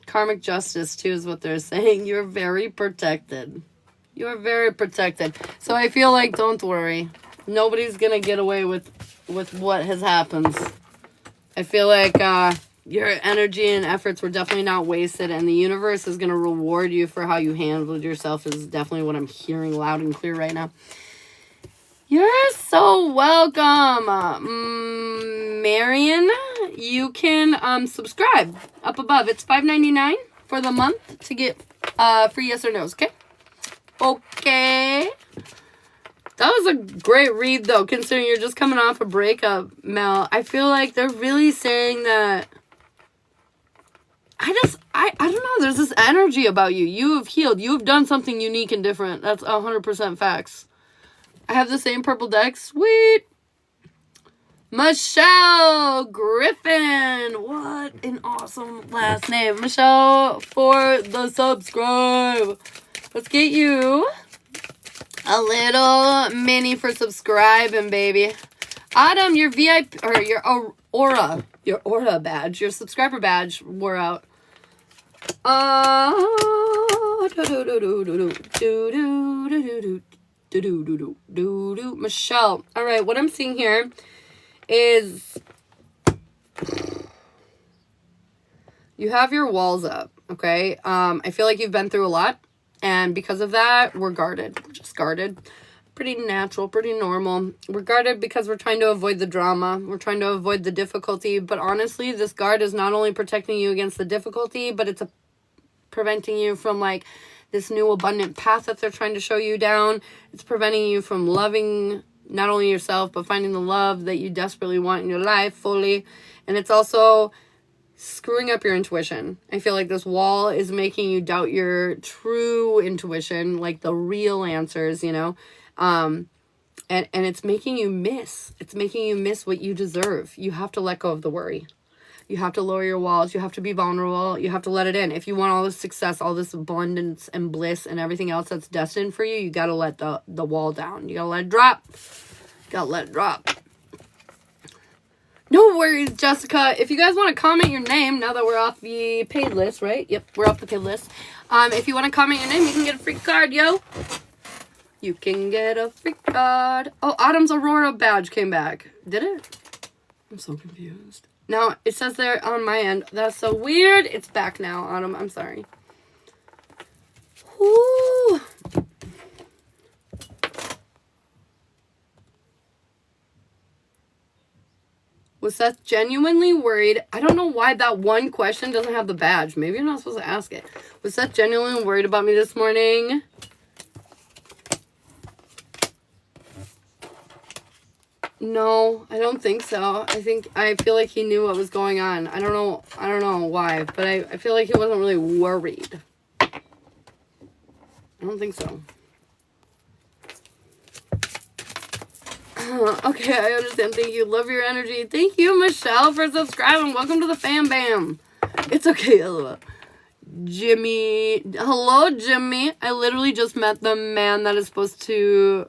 Karmic justice, too, is what they're saying. You're very protected. You're very protected. So I feel like, don't worry. Nobody's going to get away with what has happened. I feel like your energy and efforts were definitely not wasted, and the universe is going to reward you for how you handled yourself is definitely what I'm hearing loud and clear right now. You're so welcome, Marion. You can subscribe up above. It's $5.99 for the month to get free yes or no's. Okay. Okay. That was a great read, though, considering you're just coming off a breakup, Mel. I feel like they're really saying that. I don't know. There's this energy about you. You have healed. You have done something unique and different. That's 100% facts. I have the same purple deck. Sweet. Michelle Griffin. What an awesome last name. Michelle for the subscribe. Let's get you a little mini for subscribing, baby. Autumn, your VIP, or your Aura badge, your subscriber badge wore out. Michelle. All right, what I'm seeing here is you have your walls up, okay? I feel like you've been through a lot, and because of that, we're guarded. We're just guarded. Pretty natural, pretty normal. We're guarded because we're trying to avoid the drama. We're trying to avoid the difficulty, but honestly, this guard is not only protecting you against the difficulty, but it's preventing you from, like, this new abundant path that they're trying to show you down. It's preventing you from loving not only yourself, but finding the love that you desperately want in your life fully. And it's also screwing up your intuition. I feel like this wall is making you doubt your true intuition, like the real answers, you know. And it's making you miss. It's making you miss what you deserve. You have to let go of the worry. You have to lower your walls. You have to be vulnerable. You have to let it in. If you want all this success, all this abundance and bliss and everything else that's destined for you, you got to let the wall down. You got to let it drop. You got to let it drop. No worries, Jessica. If you guys want to comment your name, now that we're off the paid list, right? Yep, we're off the paid list. If you want to comment your name, you can get a free card, yo. You can get a free card. Oh, Autumn's Aurora badge came back. Did it? I'm so confused. No, it says there on my end. That's so weird. It's back now, Autumn. I'm sorry. Whoo. Was Seth genuinely worried? I don't know why that one question doesn't have the badge. Maybe I'm not supposed to ask it. Was Seth genuinely worried about me this morning? No, I don't think so. I feel like he knew what was going on. I don't know why, but I feel like he wasn't really worried. I don't think so. Okay, I understand. Thank you. Love your energy. Thank you, Michelle, for subscribing. Welcome to the Fam Bam. It's okay, LOL. Jimmy. Hello, Jimmy. I literally just met the man that is supposed to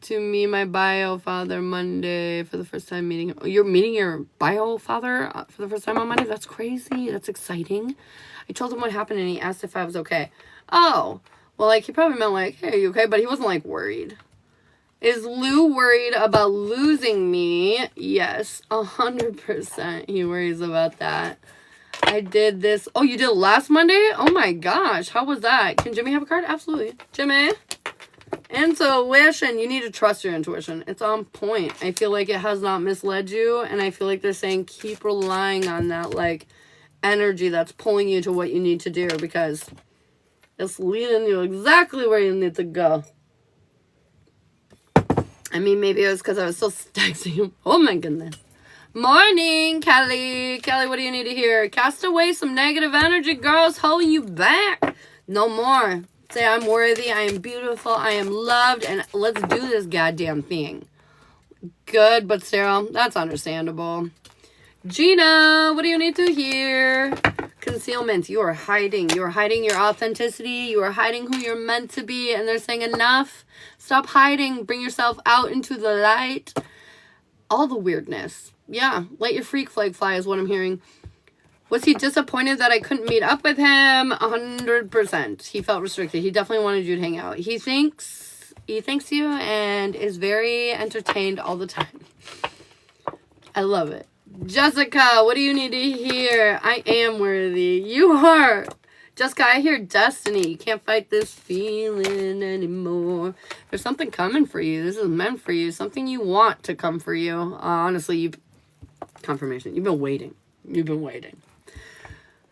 me, my bio father, Monday for the first time meeting him. You're meeting your bio father for the first time on Monday? That's crazy. That's exciting. I told him what happened and he asked if I was okay. Oh, well, like, he probably meant, like, hey, are you okay? But he wasn't, like, worried. Is Lou worried about losing me? Yes, 100% he worries about that. I did this. Oh, you did it last Monday? Oh my gosh, how was that? Can Jimmy have a card? Absolutely. Jimmy? Intuition. You need to trust your intuition. It's on point. I feel like it has not misled you, and I feel like they're saying keep relying on that, like, energy that's pulling you to what you need to do, because it's leading you exactly where you need to go. I mean, maybe it was because I was still texting him. Oh my goodness. Morning, Kelly. Kelly, what do you need to hear? Cast away some negative energy, girls, holding you back. No more. Say, I'm worthy, I am beautiful, I am loved, and let's do this goddamn thing. Good, but Sarah, that's understandable. Gina, what do you need to hear? Concealment. You are hiding. You are hiding your authenticity. You are hiding who you're meant to be. And they're saying enough. Stop hiding. Bring yourself out into the light. All the weirdness. Yeah. Let your freak flag fly is what I'm hearing. Was he disappointed that I couldn't meet up with him? 100%. He felt restricted. He definitely wanted you to hang out. He thanks you and is very entertained all the time. I love it. Jessica, what do you need to hear? I am worthy. You are. Jessica, I hear destiny. You can't fight this feeling anymore. There's something coming for you. This is meant for you. Something you want to come for you. Honestly, confirmation. You've been waiting. You've been waiting.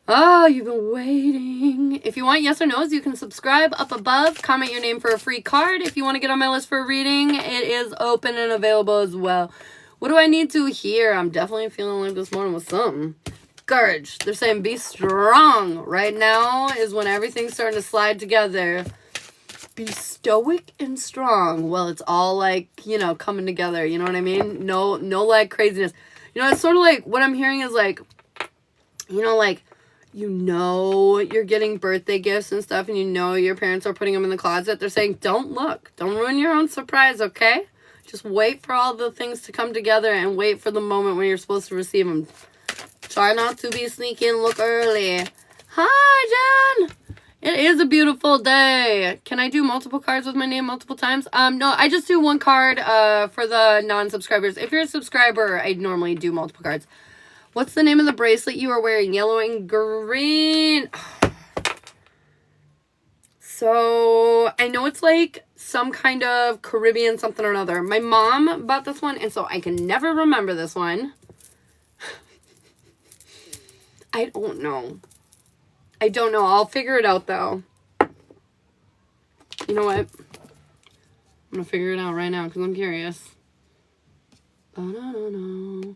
Oh, you've been waiting. If you want yes or no's, you can subscribe up above. Comment your name for a free card. If you want to get on my list for a reading, it is open and available as well. What do I need to hear? I'm definitely feeling like this morning with something. Courage. They're saying be strong. Right now is when everything's starting to slide together. Be stoic and strong. Well, it's all like, coming together. You know what I mean? No like craziness. It's sort of like what I'm hearing is like, you're getting birthday gifts and stuff and your parents are putting them in the closet. They're saying, don't look. Don't ruin your own surprise, okay? Just wait for all the things to come together and wait for the moment when you're supposed to receive them. Try not to be sneaky and look early. Hi, Jen! It is a beautiful day. Can I do multiple cards with my name multiple times? No, I just do one card for the non-subscribers. If you're a subscriber, I normally do multiple cards. What's the name of the bracelet you are wearing? Yellow and green. So, I know it's like some kind of Caribbean something or another. My mom bought this one, and so I can never remember this one. I don't know. I'll figure it out, though. You know what? I'm going to figure it out right now, because I'm curious. Ba-na-na-na.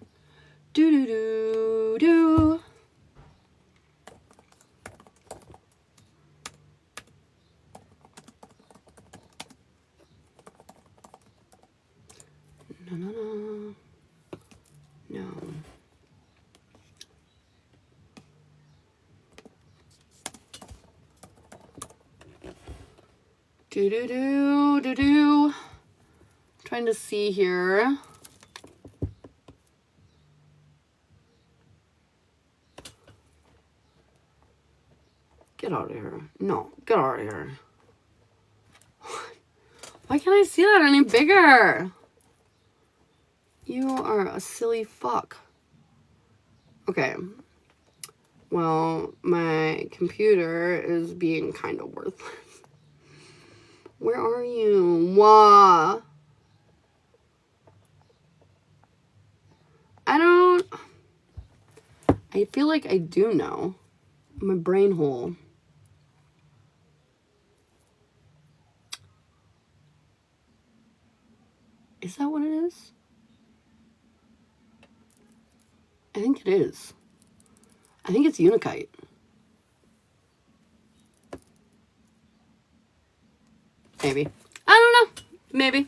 Do-do-do-do. No. Do. Trying to see here. Get out of here. No, get out of here. Why can't I see that any bigger? You are a silly fuck. Okay. Well, my computer is being kind of worthless. Where are you? Wah. I feel like I do know. My brain hole. Is that what it is? I think it is. I think it's Unikite. Maybe. I don't know. Maybe.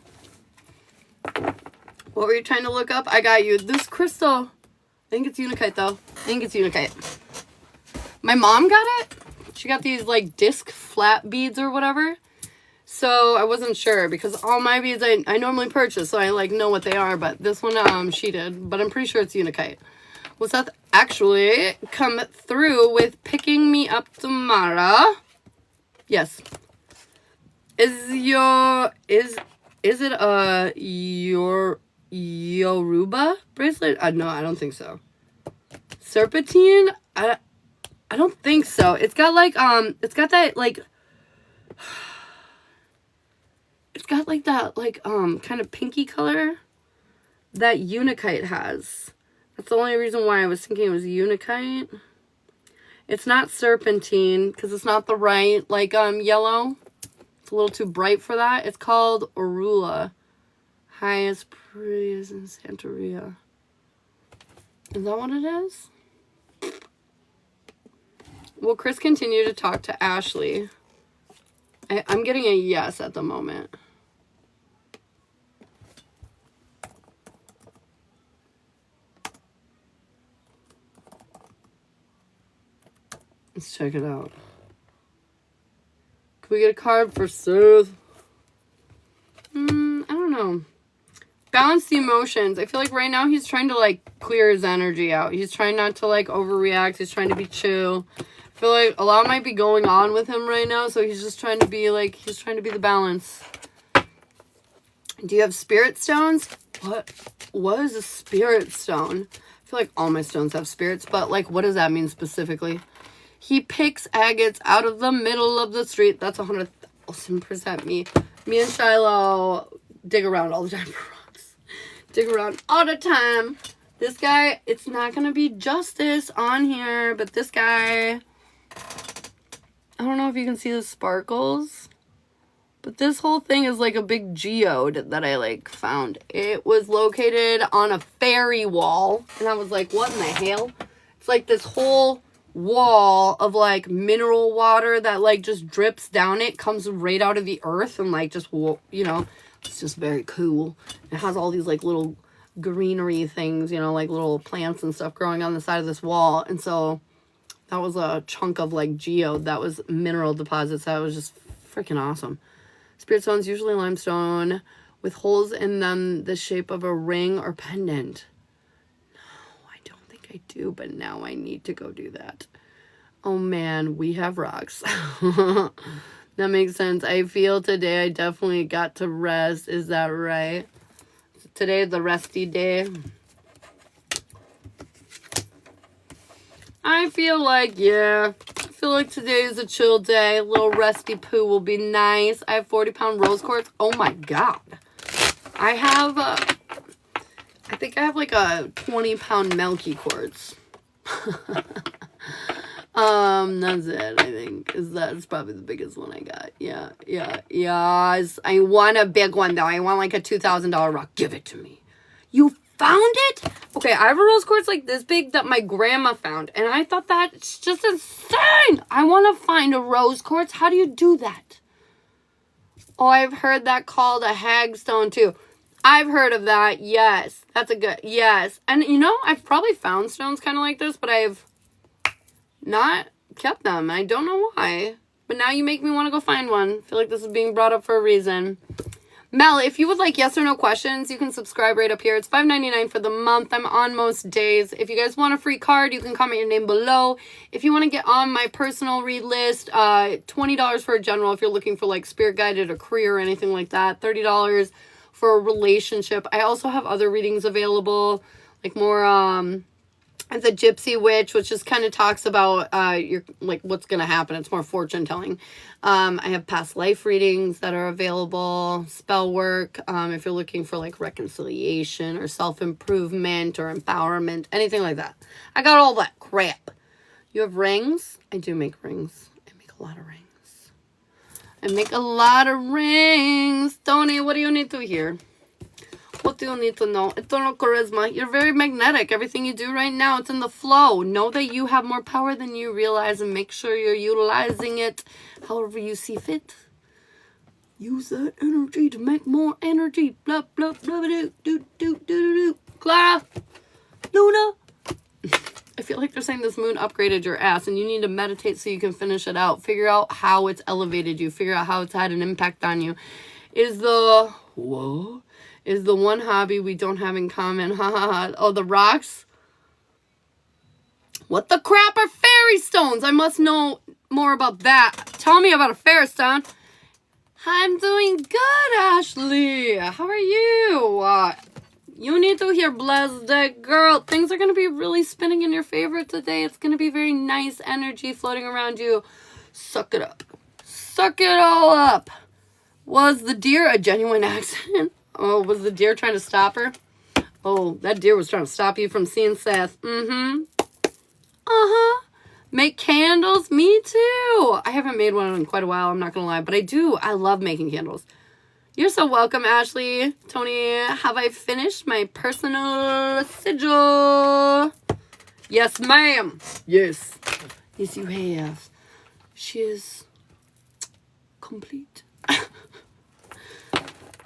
What were you trying to look up? I got you. This crystal. I think it's Unikite, though. I think it's Unikite. My mom got it. She got these, like, disc flat beads or whatever. So I wasn't sure because all my beads I normally purchase, so I, like, know what they are. But this one, she did. But I'm pretty sure it's Unikite. Will Seth actually come through with picking me up tomorrow? Yes. Is it your Yoruba bracelet? No, I don't think so. Serpentine? I don't think so. It's got like it's got that like kind of pinky color that Unikite has. That's the only reason why I was thinking it was Unikite. It's not serpentine because it's not the right like yellow. It's a little too bright for that. It's called Orula. Highest praise in Santeria. Is that what it is? Will Chris continue to talk to Ashley? I'm getting a yes at the moment. Let's check it out. Can we get a card for Sooth? I don't know. Balance the emotions. I feel like right now he's trying to like clear his energy out. He's trying not to like overreact. He's trying to be chill. I feel like a lot might be going on with him right now, so he's just trying to be like, he's trying to be the balance. Do you have spirit stones? What is a spirit stone? I feel like all my stones have spirits, but like, what does that mean specifically? He picks agates out of the middle of the street. That's 100,000% me. Me and Shiloh dig around all the time for rocks. Dig around all the time. This guy, it's not going to be justice on here, but this guy, I don't know if you can see the sparkles, but this whole thing is like a big geode that I like found. It was located on a fairy wall, and I was like, what in the hell? It's like this whole wall of like mineral water that like just drips down. It comes right out of the earth and like just, you know, it's just very cool. It has all these like little greenery things, you know, like little plants and stuff growing on the side of this wall. And so that was a chunk of like geode that was mineral deposits. That was just freaking awesome. Spirit stones, usually limestone with holes in them the shape of a ring or pendant. I do, but now I need to go do that. Oh man, we have rocks. That makes sense. I feel today I definitely got to rest. Is that right? Today the resty day. I feel like, yeah. I feel like today is a chill day. A little resty poo will be nice. I have 40-pound rose quartz. Oh my god. I have I think I have like a 20-pound Melky quartz. That's it, I think. That's probably the biggest one I got. Yeah. Yes. I want a big one, though. I want like a $2,000 rock. Give it to me. You found it? Okay, I have a rose quartz like this big that my grandma found. And I thought that's just insane. I want to find a rose quartz. How do you do that? Oh, I've heard that called a hagstone, too. I've heard of that. Yes. That's a good, yes. And you know, I've probably found stones kind of like this, but I've not kept them. I don't know why. But now you make me want to go find one. I feel like this is being brought up for a reason. Mel, if you would like yes or no questions, you can subscribe right up here. It's $5.99 for the month. I'm on most days. If you guys want a free card, you can comment your name below. If you want to get on my personal read list, $20 for a general if you're looking for like spirit guided or career or anything like that. $30 for a relationship. I also have other readings available, like more the Gypsy Witch, which just kind of talks about your like what's gonna happen. It's more fortune telling. I have past life readings that are available, spell work, if you're looking for like reconciliation or self-improvement or empowerment, anything like that. I got all that crap. You have rings? I do make rings. I make a lot of rings. Tony, what do you need to hear? What do you need to know? Eternal charisma. You're very magnetic. Everything you do right now, it's in the flow. Know that you have more power than you realize and make sure you're utilizing it however you see fit. Use that energy to make more energy. Blah, blah, blah, do, do, do, do, do. Clara. Luna. I feel like they're saying this moon upgraded your ass and you need to meditate so you can finish it out. Figure out how it's elevated you. Figure out how it's had an impact on you. Is the one hobby we don't have in common. Ha ha ha. Oh, the rocks? What the crap are fairy stones? I must know more about that. Tell me about a fairy stone. I'm doing good, Ashley. How are you? You need to hear blessed day, girl. Things are going to be really spinning in your favor today. It's going to be very nice energy floating around you. Suck it up. Suck it all up. Was the deer a genuine accident? Oh, was the deer trying to stop her? Oh, that deer was trying to stop you from seeing Seth. Mm-hmm. Uh-huh. Make candles? Me too. I haven't made one in quite a while, I'm not going to lie. But I do. I love making candles. You're so welcome, Ashley. Tony, have I finished my personal sigil? Yes, ma'am. Yes. Yes, you have. She is complete.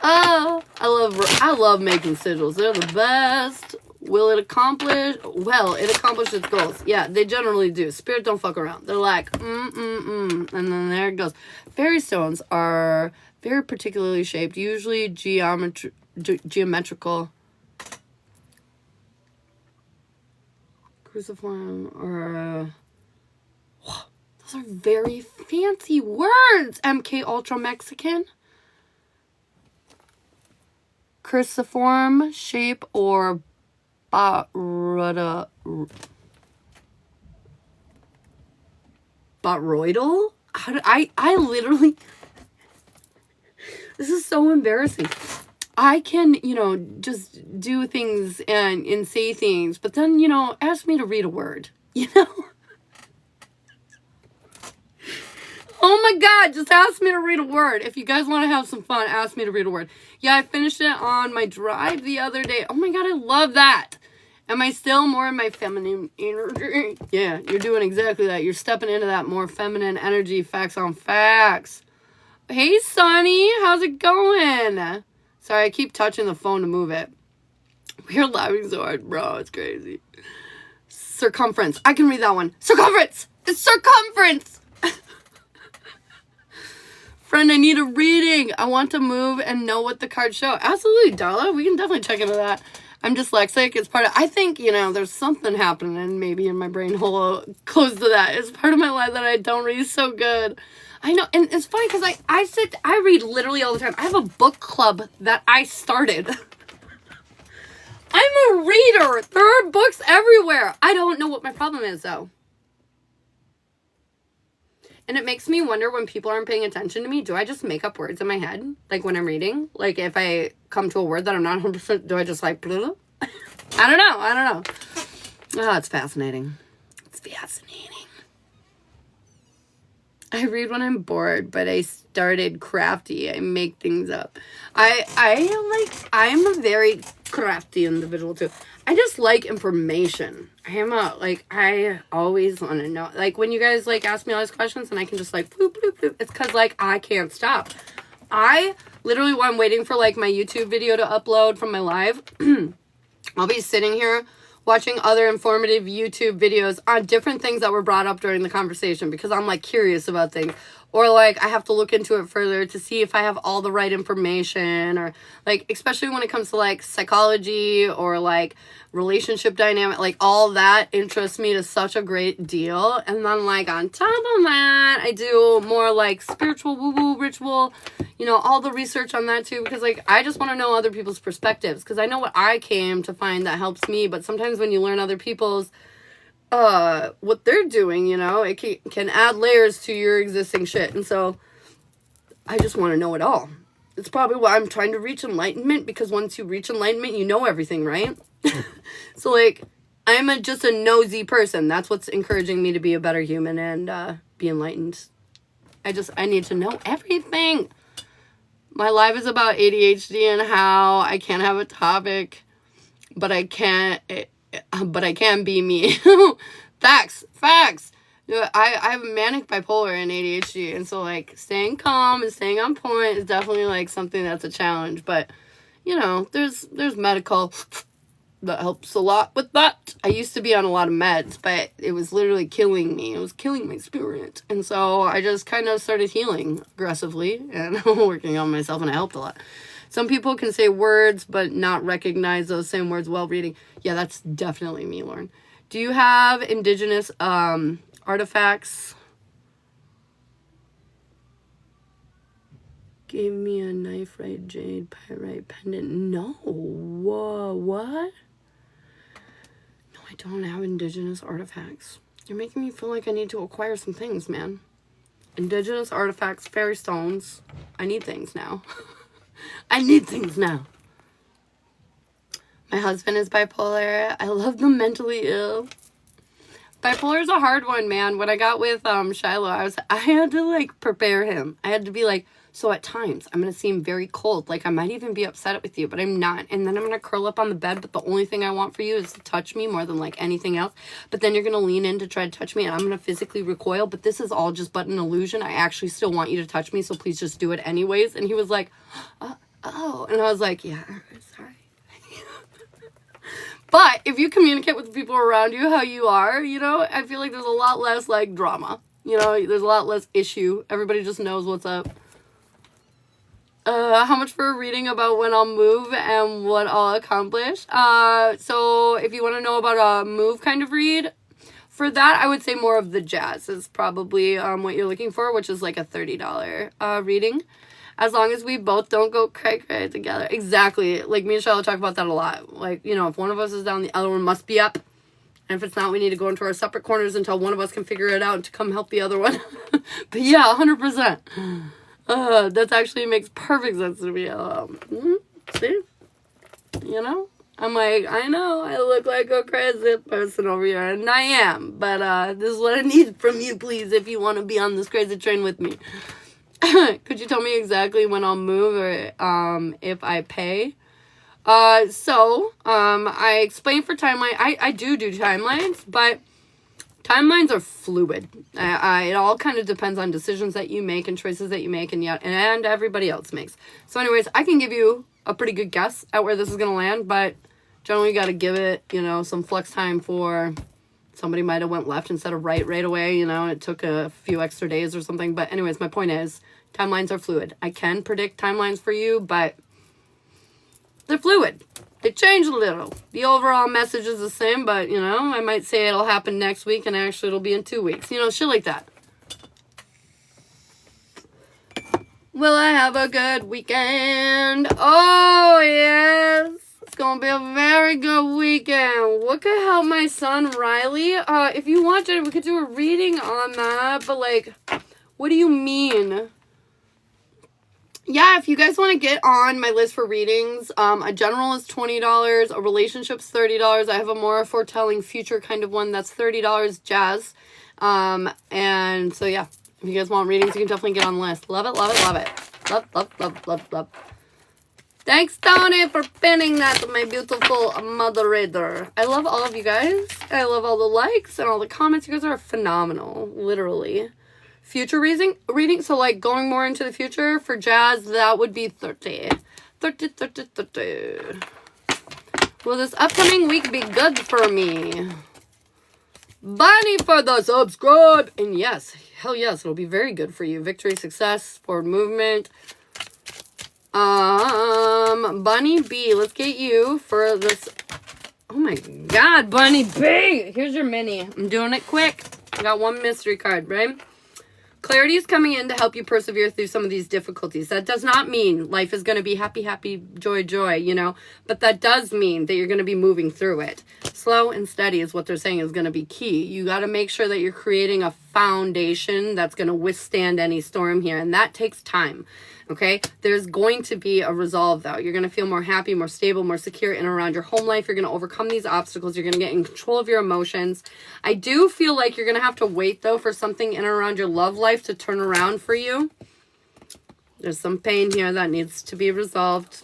Oh, I love making sigils. They're the best. Will it accomplish? Well, it accomplished its goals. Yeah, they generally do. Spirit don't fuck around. They're like, and then there it goes. Fairy stones are very particularly shaped, usually geometrical. Cruciform or... those are very fancy words, MK Ultra Mexican. Cruciform shape or Boroidal? How do I literally... This is so embarrassing. I can, just do things and say things, but then, ask me to read a word, Oh my God, just ask me to read a word. If you guys want to have some fun, ask me to read a word. Yeah, I finished it on my drive the other day. Oh my God, I love that. Am I still more in my feminine energy? Yeah, you're doing exactly that. You're stepping into that more feminine energy. Facts on facts. Hey, Sonny, how's it going? Sorry, I keep touching the phone to move it. We're laughing so hard, bro. It's crazy. Circumference. I can read that one. Circumference. It's circumference. Friend, I need a reading. I want to move and know what the cards show. Absolutely, Darla. We can definitely check into that. I'm dyslexic. It's part of... I think, there's something happening maybe in my brain hole close to that. It's part of my life that I don't read so good. I know, and it's funny because I read literally all the time. I have a book club that I started. I'm a reader. There are books everywhere. I don't know what my problem is, though. And it makes me wonder when people aren't paying attention to me, do I just make up words in my head? Like when I'm reading? Like if I come to a word that I'm not 100%, do I just like... I don't know. Oh, it's fascinating. It's fascinating. I read when I'm bored, but I started crafty. I make things up. I'm a very crafty individual too. I just like information. I always want to know. Like when you guys ask me all these questions and I can just bloop, bloop, bloop. It's because I can't stop. I literally, while I'm waiting for my YouTube video to upload from my live, I'll be sitting here watching other informative YouTube videos on different things that were brought up during the conversation because I'm curious about things, or I have to look into it further to see if I have all the right information, or especially when it comes to psychology or relationship dynamic, all that interests me to such a great deal. And then on top of that, I do more spiritual woo-woo ritual, all the research on that too, because I just want to know other people's perspectives, because I know what I came to find that helps me, but sometimes when you learn other people's what they're doing, it can add layers to your existing shit. And so I just want to know it all. It's probably why I'm trying to reach enlightenment, because once you reach enlightenment, you know everything, right? So I'm just a nosy person. That's what's encouraging me to be a better human and be enlightened. I need to know everything. My life is about ADHD and how I can't have a topic, but I can be me. Facts. I have manic bipolar and ADHD, and so like staying calm and staying on point is definitely like something that's a challenge. But you know, there's medical that helps a lot with that. I used to be on a lot of meds, but it was literally killing me. It was killing my spirit. And so I just kind of started healing aggressively and working on myself, and it helped a lot. Some people can say words but not recognize those same words while reading. Yeah, that's definitely me, Lauren. Do you have indigenous artifacts? Gave me a knife, right, jade, pyrite pendant. No. Whoa, what? No, I don't have indigenous artifacts. You're making me feel like I need to acquire some things, man. Indigenous artifacts, fairy stones. I need things now. I need things now. My husband is bipolar. I love the mentally ill. Bipolar is a hard one, man. When I got with Shiloh, I had to like prepare him. I had to be like, so at times I'm gonna seem very cold, like I might even be upset with you, but I'm not. And then I'm gonna curl up on the bed, but the only thing I want for you is to touch me more than like anything else. But then you're gonna lean in to try to touch me, and I'm gonna physically recoil. But this is all just but an illusion. I actually still want you to touch me, so please just do it anyways. And he was like, oh, and I was like, yeah, sorry. But if you communicate with the people around you how you are, you know, I feel like there's a lot less like drama. You know, there's a lot less issue. Everybody just knows what's up. How much for a reading about when I'll move and what I'll accomplish? So if you want to know about a move kind of read, for that, I would say more of the jazz is probably what you're looking for, which is like a $30 reading. As long as we both don't go cray together. Exactly. Like me and Charlotte talk about that a lot. Like, you know, if one of us is down, the other one must be up. And if it's not, we need to go into our separate corners until one of us can figure it out and to come help the other one. But yeah, 100%. That actually makes perfect sense to me. See? You know? I'm like, I know I look like a crazy person over here, and I am. But this is what I need from you, please, if you want to be on this crazy train with me. Could you tell me exactly when I'll move or if I pay? I explained for timeline. I do timelines, but timelines are fluid. It all kind of depends on decisions that you make and choices that you make and everybody else makes. So anyways, I can give you a pretty good guess at where this is going to land, but generally you got to give it, you know, some flex time for somebody might have went left instead of right away, you know, it took a few extra days or something. But anyways, my point is timelines are fluid. I can predict timelines for you, but they're fluid. They change a little. The overall message is the same, but, you know, I might say it'll happen next week and actually it'll be in 2 weeks. You know, shit like that. Will I have a good weekend? Oh, yes. It's going to be a very good weekend. What could help my son, Riley? If you wanted, we could do a reading on that, but, like, what do you mean? Yeah, if you guys want to get on my list for readings, a general is $20, a relationship's $30. I have a more foretelling future kind of one that's $30 jazz. And so yeah, if you guys want readings, you can definitely get on the list. Love it, love it, love it. Love. Thanks, Tony, for pinning that, my beautiful moderator. I love all of you guys. I love all the likes and all the comments. You guys are phenomenal, literally. Future reading, so like going more into the future for jazz, that would be 30. Will this upcoming week be good for me? Bunny for the subscribe. And yes, hell yes, it'll be very good for you. Victory, success, forward movement. Bunny B, let's get you for this. Oh my God, Bunny B. Here's your mini. I'm doing it quick. I got one mystery card, right? Clarity is coming in to help you persevere through some of these difficulties. That does not mean life is going to be happy, joy, you know. But that does mean that you're going to be moving through it. Slow and steady is what they're saying is going to be key. You got to make sure that you're creating a foundation that's going to withstand any storm here. And that takes time. Okay, there's going to be a resolve, though. You're going to feel more happy, more stable, more secure in and around your home life. You're going to overcome these obstacles. You're going to get in control of your emotions. I do feel like you're going to have to wait, though, for something in and around your love life to turn around for you. There's some pain here that needs to be resolved.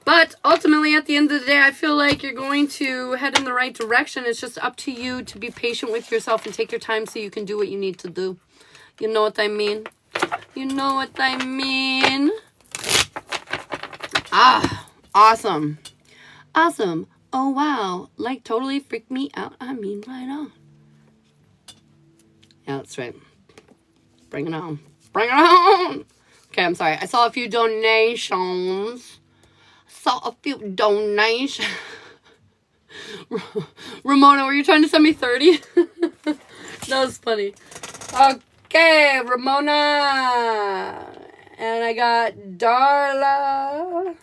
But ultimately, at the end of the day, I feel like you're going to head in the right direction. It's just up to you to be patient with yourself and take your time so you can do what you need to do. You know what I mean? You know what I mean? Ah, awesome. Awesome. Oh, wow. Like, totally freaked me out. I mean, right on. Yeah, that's right. Bring it on. Bring it on. Okay, I'm sorry. I saw a few donations. Ramona, were you trying to send me 30? That was funny. Okay, Ramona. And I got Darla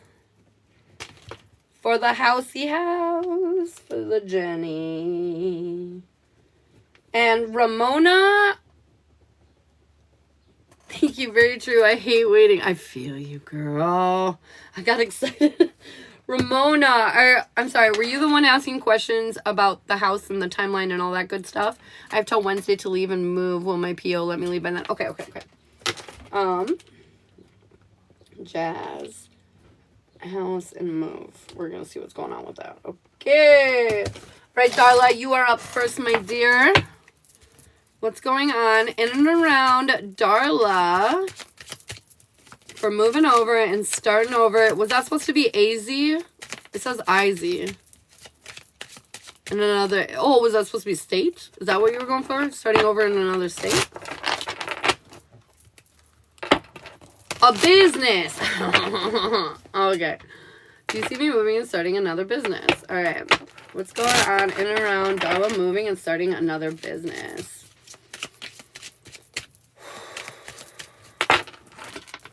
for the housey house for the Jenny. And Ramona, thank you, very true. I hate waiting. I feel you, girl. I got excited. Ramona, I'm sorry, were you the one asking questions about the house and the timeline and all that good stuff? I have till Wednesday to leave and move. Will my PO let me leave by then? Okay. Jazz, house, and move. We're going to see what's going on with that. Okay. Right, Darla, you are up first, my dear. What's going on in and around Darla for moving over and starting over? Was that supposed to be AZ? It says IZ. And another, oh, was that supposed to be state? Is that what you were going for? Starting over in another state? A business. Okay. Do you see me moving and starting another business? All right. What's going on in and around Darla moving and starting another business?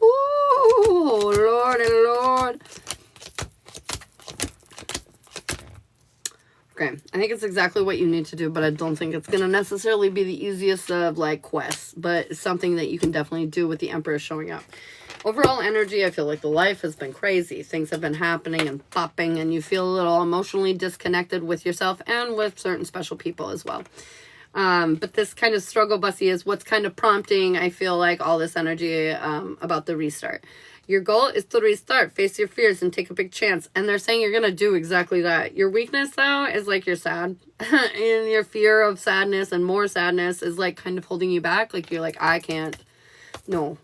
Ooh, Lord and Lord. Okay, I think it's exactly what you need to do, but I don't think it's going to necessarily be the easiest of, like, quests, but it's something that you can definitely do with the Emperor showing up. Overall energy, I feel like the life has been crazy. Things have been happening and popping, and you feel a little emotionally disconnected with yourself and with certain special people as well. But this kind of struggle bussy is what's kind of prompting, I feel like, all this energy about the restart. Your goal is to restart, face your fears, and take a big chance. And they're saying you're going to do exactly that. Your weakness, though, is like you're sad. And your fear of sadness and more sadness is like kind of holding you back. Like you're like, I can't. No.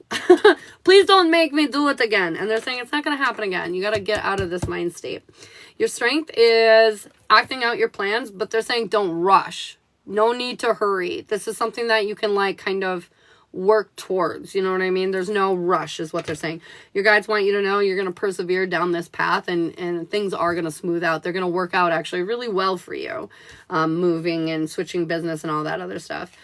Please don't make me do it again. And they're saying it's not going to happen again. You got to get out of this mind state. Your strength is acting out your plans, but they're saying don't rush. No need to hurry. This is something that you can like kind of work towards. You know what I mean? There's no rush is what they're saying. Your guides want you to know you're going to persevere down this path and things are going to smooth out. They're going to work out actually really well for you. Moving and switching business and all that other stuff.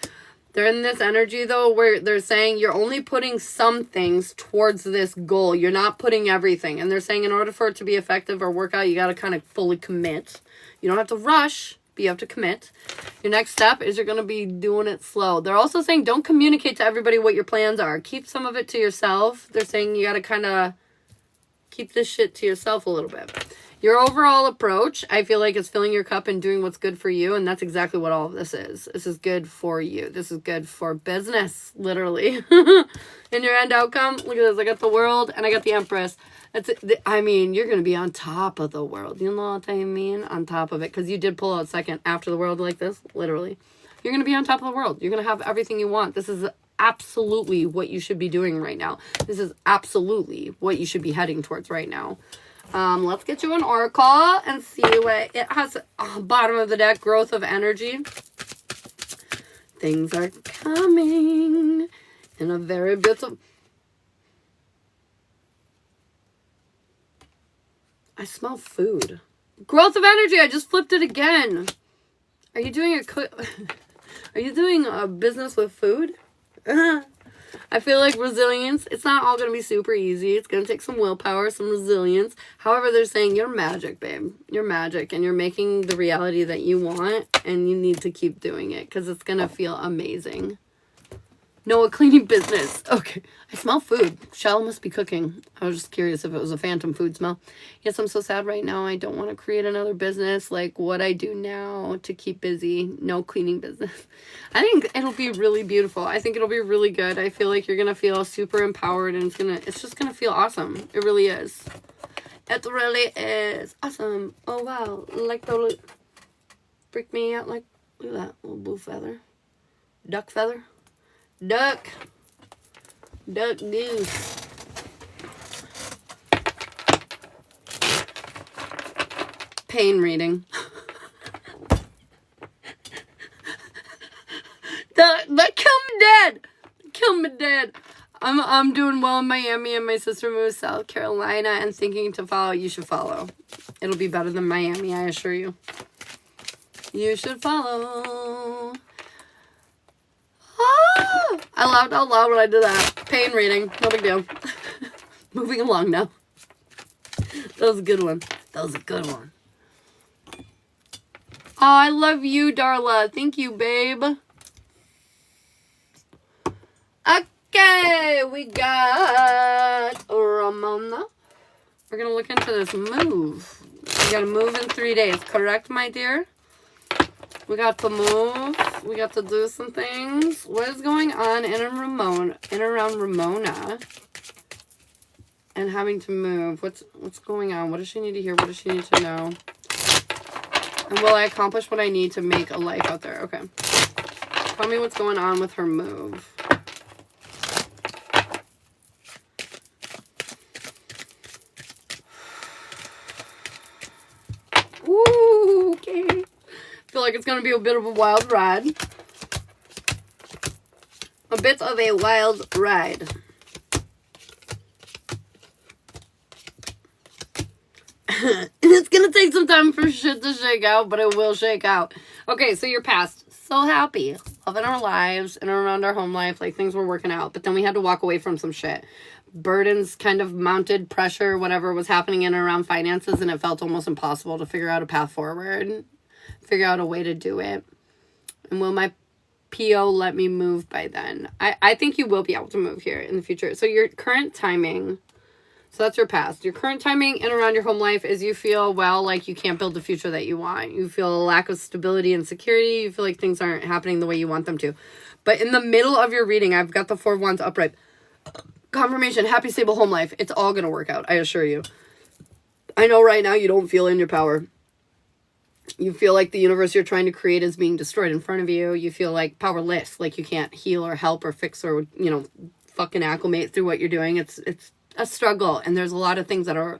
They're in this energy, though, where they're saying you're only putting some things towards this goal. You're not putting everything. And they're saying in order for it to be effective or work out, you got to kind of fully commit. You don't have to rush, but you have to commit. Your next step is you're going to be doing it slow. They're also saying don't communicate to everybody what your plans are. Keep some of it to yourself. They're saying you got to kind of keep this shit to yourself a little bit. Your overall approach, I feel like, is filling your cup and doing what's good for you. And that's exactly what all of this is. This is good for you. This is good for business, literally. And your end outcome, look at this. I got the world and I got the Empress. I mean, you're going to be on top of the world. You know what I mean? On top of it. Because you did pull out second after the world like this, literally. You're going to be on top of the world. You're going to have everything you want. This is absolutely what you should be doing right now. This is absolutely what you should be heading towards right now. Let's get you an oracle and see what it has. Bottom of the deck, growth of energy. Things are coming in a very beautiful. I smell food. Growth of energy. I just flipped it again. Are you doing Are you doing a business with food? I feel like resilience, it's not all going to be super easy. It's going to take some willpower, some resilience. However, they're saying you're magic, babe. You're magic, and you're making the reality that you want, and you need to keep doing it because it's going to feel amazing. No, a cleaning business. Okay. I smell food. Shell must be cooking. I was just curious if it was a phantom food smell. Yes, I'm so sad right now. I don't want to create another business. Like what I do now to keep busy. No cleaning business. I think it'll be really beautiful. I think it'll be really good. I feel like you're going to feel super empowered and it's just going to feel awesome. It really is. It really is. Awesome. Oh, wow. Like totally freak me out. Like, look at that little blue feather. Duck feather. Duck goose. Pain reading. the kill me dead. I'm doing well in Miami, and my sister moved to South Carolina and thinking to follow. You should follow. It'll be better than Miami, I assure you. You should follow. Ah, I laughed out loud when I did that. Pain reading. No big deal. Moving along now. That was a good one. Oh, I love you, Darla. Thank you, babe. Okay, we got Ramona. We're going to look into this move. We got to move in 3 days. Correct, my dear? We got to move. We got to do some things. What is going on in and around Ramona? And having to move. What's going on? What does she need to hear? What does she need to know? And will I accomplish what I need to make a life out there? Okay. Tell me what's going on with her move. Ooh, okay. Feel like it's going to be a bit of a wild ride. A bit of a wild ride. It's going to take some time for shit to shake out, but it will shake out. Okay, so your past. So happy. Loving our lives and around our home life. Like things were working out. But then we had to walk away from some shit. Burdens kind of mounted, pressure, whatever was happening in and around finances. And it felt almost impossible to figure out a path forward. Figure out a way to do it. And will my PO let me move by then? I think you will be able to move here in the future. So your current timing, so that's your past. Your current timing in around your home life is you feel, well, like you can't build the future that you want. You feel a lack of stability and security. You feel like things aren't happening the way you want them to. But in the middle of your reading, I've got the 4 of Wands upright. Confirmation, happy, stable home life. It's all going to work out, I assure you. I know right now you don't feel in your power. You feel like the universe you're trying to create is being destroyed in front of you. You feel like powerless, like you can't heal or help or fix or, fucking acclimate through what you're doing. It's a struggle, and there's a lot of things that are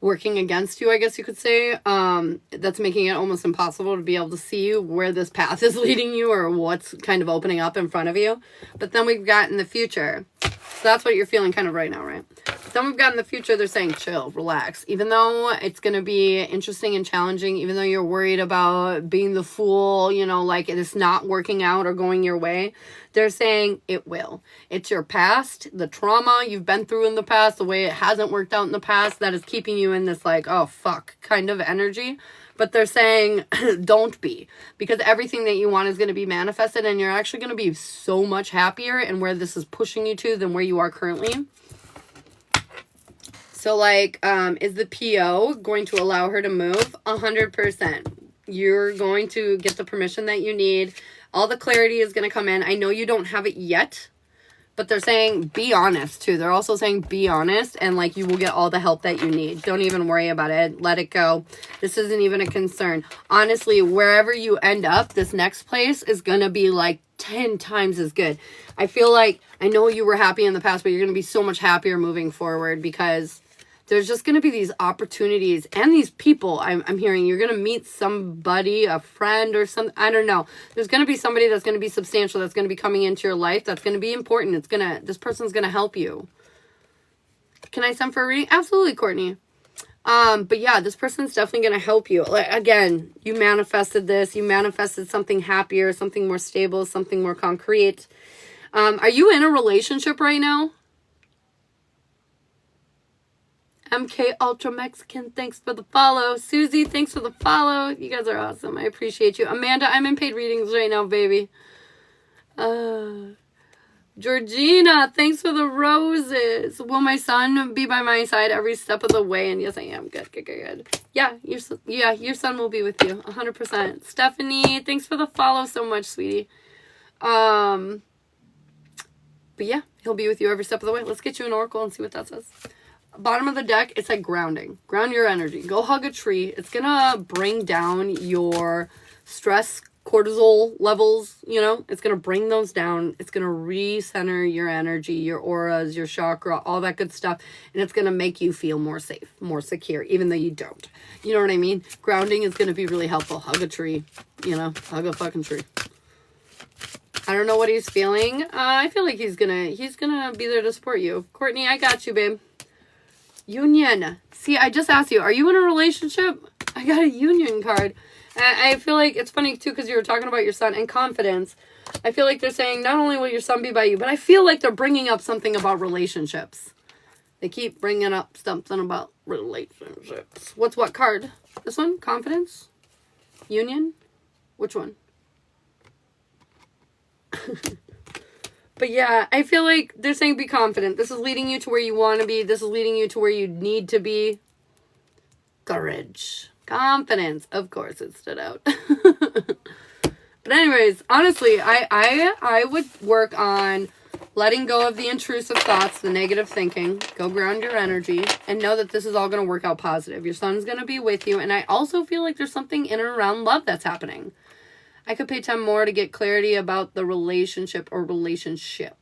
working against you, I guess you could say, that's making it almost impossible to be able to see where this path is leading you or what's kind of opening up in front of you. But then we've got in the future. So that's what you're feeling kind of right now, right? But then we've got in the future, they're saying chill, relax. Even though it's going to be interesting and challenging, even though you're worried about being the fool, like it's not working out or going your way, they're saying it will. It's your past, the trauma you've been through in the past, the way it hasn't worked out in the past that is keeping you in this like, oh, fuck kind of energy. But they're saying don't be, because everything that you want is going to be manifested, and you're actually going to be so much happier in where this is pushing you to than where you are currently. So like, is the PO going to allow her to move? 100%. You're going to get the permission that you need. All the clarity is going to come in. I know you don't have it yet, but they're saying be honest too. They're also saying be honest, and like you will get all the help that you need. Don't even worry about it. Let it go. This isn't even a concern. Honestly, wherever you end up, this next place is going to be like 10 times as good. I feel like, I know you were happy in the past, but you're going to be so much happier moving forward, because there's just going to be these opportunities and these people. I'm hearing you're going to meet somebody, a friend or something. I don't know. There's going to be somebody that's going to be substantial, that's going to be coming into your life, that's going to be important. This person's going to help you. Can I send for a reading? Absolutely, Courtney. But yeah, this person's definitely going to help you. Like, again, you manifested this. You manifested something happier, something more stable, something more concrete. Are you in a relationship right now? MK Ultra Mexican, thanks for the follow. Susie, thanks for the follow. You guys are awesome. I appreciate you. Amanda, I'm in paid readings right now, baby. Georgina, thanks for the roses. Will my son be by my side every step of the way? And yes, I am. Good, good, good, good. Yeah, your son will be with you, 100%. Stephanie, thanks for the follow so much, sweetie. But yeah, he'll be with you every step of the way. Let's get you an oracle and see what that says. Bottom of the deck, it's like grounding. Ground your energy. Go hug a tree. It's gonna bring down your stress, cortisol levels, you know. It's gonna bring those down. It's gonna recenter your energy, your auras, your chakra, all that good stuff. And it's gonna make you feel more safe, more secure, even though you don't. You know what I mean? Grounding is gonna be really helpful. Hug a tree, you know, hug a fucking tree. I don't know what he's feeling. I feel like he's gonna be there to support you. Courtney, I got you, babe. Union. See, I just asked you, are you in a relationship? I got a union card. I feel like it's funny, too, because you were talking about your son and confidence. I feel like they're saying not only will your son be by you, but I feel like they're bringing up something about relationships. They keep bringing up something about relationships. What's what card? This one? Confidence? Union? Which one? But yeah, I feel like they're saying be confident. This is leading you to where you want to be. This is leading you to where you need to be. Courage. Confidence. Of course it stood out. But anyways, honestly, I would work on letting go of the intrusive thoughts, the negative thinking. Go ground your energy and know that this is all going to work out positive. Your son's going to be with you. And I also feel like there's something in and around love that's happening. I could pay 10 more to get clarity about the relationship or relationships.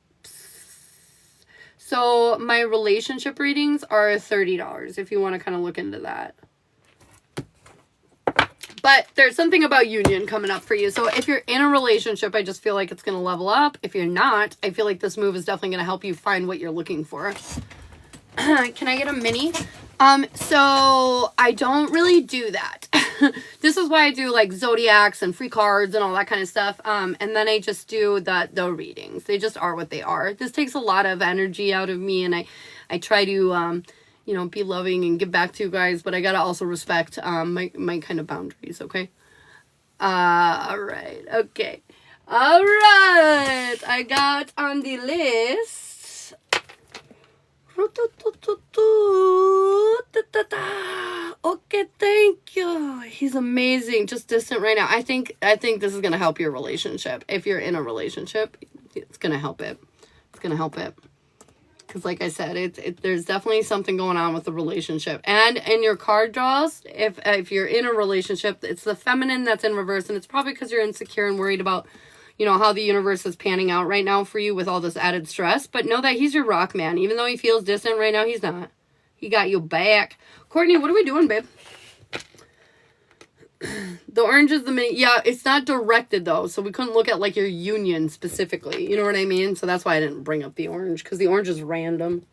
So my relationship readings are $30 if you want to kind of look into that. But there's something about union coming up for you. So if you're in a relationship, I just feel like it's going to level up. If you're not, I feel like this move is definitely going to help you find what you're looking for. Can I get a mini? So I don't really do that. This is why I do like Zodiacs and free cards and all that kind of stuff. And then I just do the readings. They just are what they are. This takes a lot of energy out of me, and I try to, you know, be loving and give back to you guys, but I gotta also respect, my kind of boundaries. Okay. All right. Okay. All right. I got on the list. Okay, thank you. He's amazing. Just distant right now. I think this is gonna help your relationship. If you're in a relationship, it's gonna help it. It's gonna help it. Because like I said, there's definitely something going on with the relationship. And in your card draws, if you're in a relationship, it's the feminine that's in reverse, and it's probably because you're insecure and worried about, you know, how the universe is panning out right now for you with all this added stress. But know that he's your rock man. Even though he feels distant right now, he's not. He got you back. Courtney, what are we doing, babe? The orange is the mini. Yeah, it's not directed, though. So we couldn't look at, like, your union specifically. You know what I mean? So that's why I didn't bring up the orange. Because the orange is random.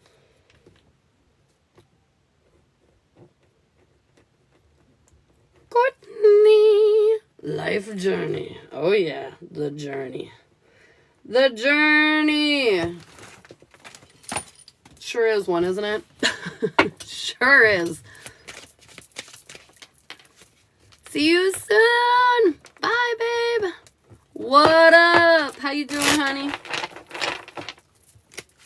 Courtney. Life journey. Oh, yeah. The journey. The journey. Sure is one, isn't it? Sure is. See you soon. Bye, babe. What up? How you doing, honey?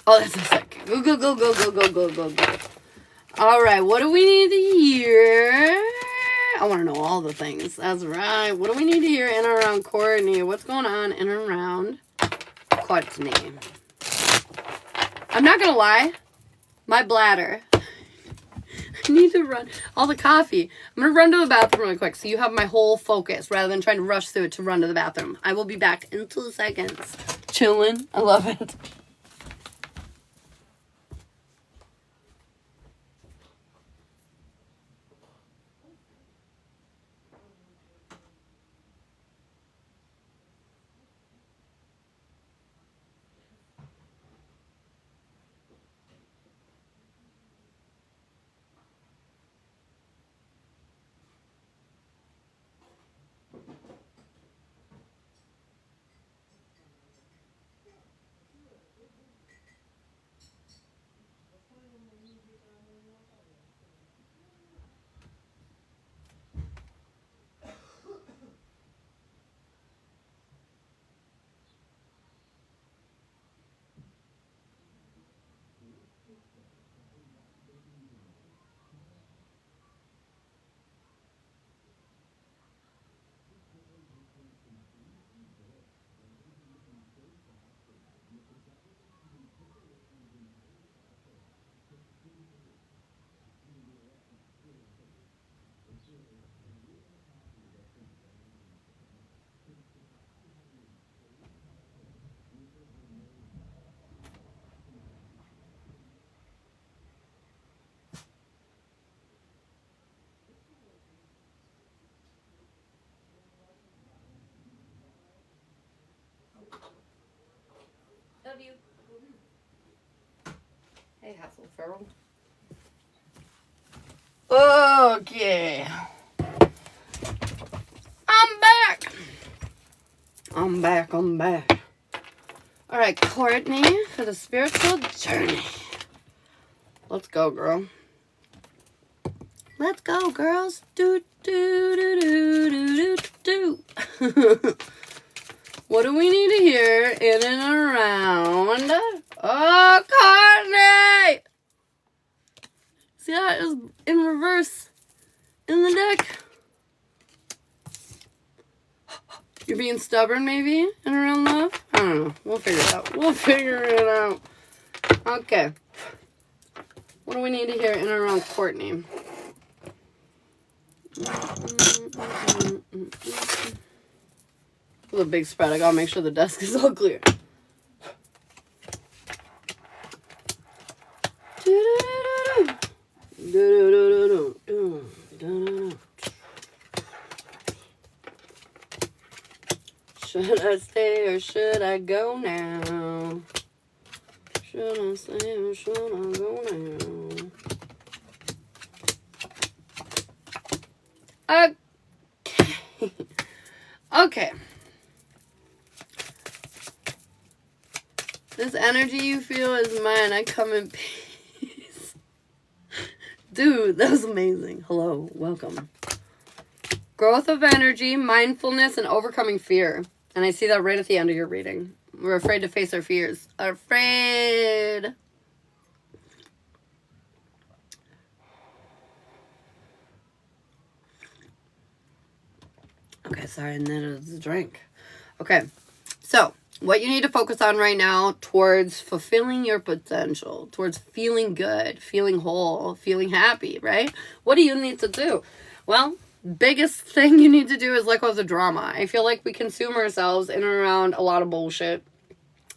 Oh, that's a sec. Go, go, go, go, go, go, go, go, go. All right, what do we need to hear? I want to know all the things. That's right. What do we need to hear in and around Courtney? What's going on in and around Courtney? I'm not going to lie. My bladder. I need to run. All the coffee. I'm going to run to the bathroom really quick so you have my whole focus rather than trying to rush through it to run to the bathroom. I will be back in 2 seconds. Chilling. I love it. Feral. Okay. I'm back. I'm back. All right, Courtney, for the spiritual journey. Let's go, girl. Let's go, girls. Do, do, do, do, do, do, do. What do we need to hear in and around? Oh, Courtney! See that? It was in reverse in the deck. You're being stubborn, maybe, in and around love? I don't know. We'll figure it out. Okay. What do we need to hear in and around Courtney? With a big spread, I gotta make sure the desk is all clear. Should I stay or should I go now? Should I stay or should I go now? Okay. Okay. This energy you feel is mine. I come in peace. Dude, that was amazing. Hello. Welcome. Growth of energy, mindfulness, and overcoming fear. And I see that right at the end of your reading. We're afraid to face our fears. Afraid. Okay, sorry, and then it's a drink. Okay, so what you need to focus on right now towards fulfilling your potential, towards feeling good, feeling whole, feeling happy, right? What do you need to do? Well, biggest thing you need to do is let go of the drama. I feel like we consume ourselves in and around a lot of bullshit.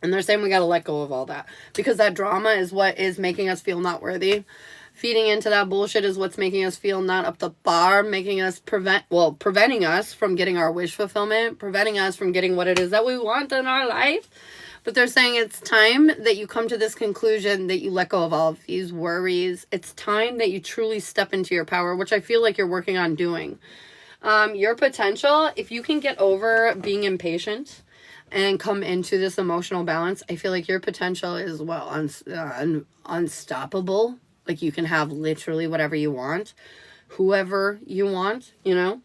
And they're saying we got to let go of all that. Because that drama is what is making us feel not worthy. Feeding into that bullshit is what's making us feel not up to par, making us preventing us from getting our wish fulfillment, preventing us from getting what it is that we want in our life. But they're saying it's time that you come to this conclusion, that you let go of all of these worries. It's time that you truly step into your power, which I feel like you're working on doing. Your potential, if you can get over being impatient and come into this emotional balance, I feel like your potential is, well, unstoppable. Like, you can have literally whatever you want, whoever you want, you know?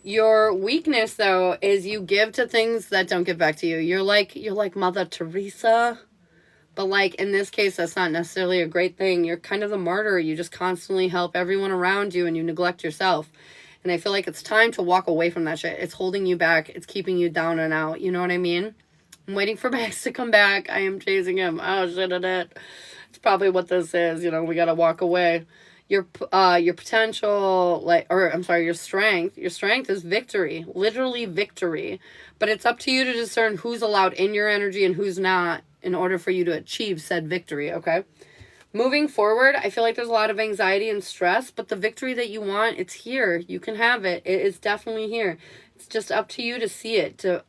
Your weakness, though, is you give to things that don't give back to you. You're like Mother Teresa, but, like, in this case, that's not necessarily a great thing. You're kind of the martyr. You just constantly help everyone around you, and you neglect yourself. And I feel like it's time to walk away from that shit. It's holding you back. It's keeping you down and out. You know what I mean? I'm waiting for Max to come back. I am chasing him. Oh, shit, it's probably what this is. You know, we got to walk away. Your potential, your strength. Your strength is victory. Literally victory. But it's up to you to discern who's allowed in your energy and who's not in order for you to achieve said victory, okay? Moving forward, I feel like there's a lot of anxiety and stress, but the victory that you want, it's here. You can have it. It is definitely here. It's just up to you to see it, to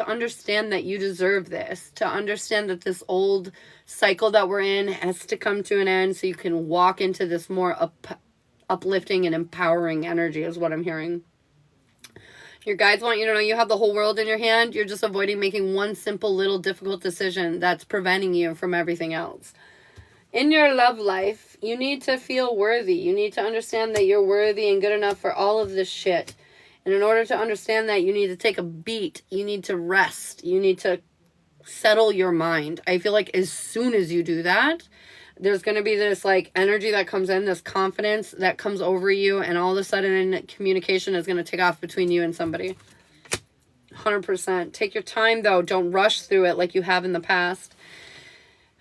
understand that you deserve this, to understand that this old cycle that we're in has to come to an end so you can walk into this more uplifting and empowering energy is what I'm hearing. Your guides want you to know you have the whole world in your hand. You're just avoiding making one simple little difficult decision that's preventing you from everything else. In your love life, you need to feel worthy. You need to understand that you're worthy and good enough for all of this shit. And in order to understand that, you need to take a beat. You need to rest. You need to settle your mind. I feel like as soon as you do that, there's going to be this like energy that comes in, this confidence that comes over you, and all of a sudden communication is going to take off between you and somebody. 100%. Take your time, though. Don't rush through it like you have in the past.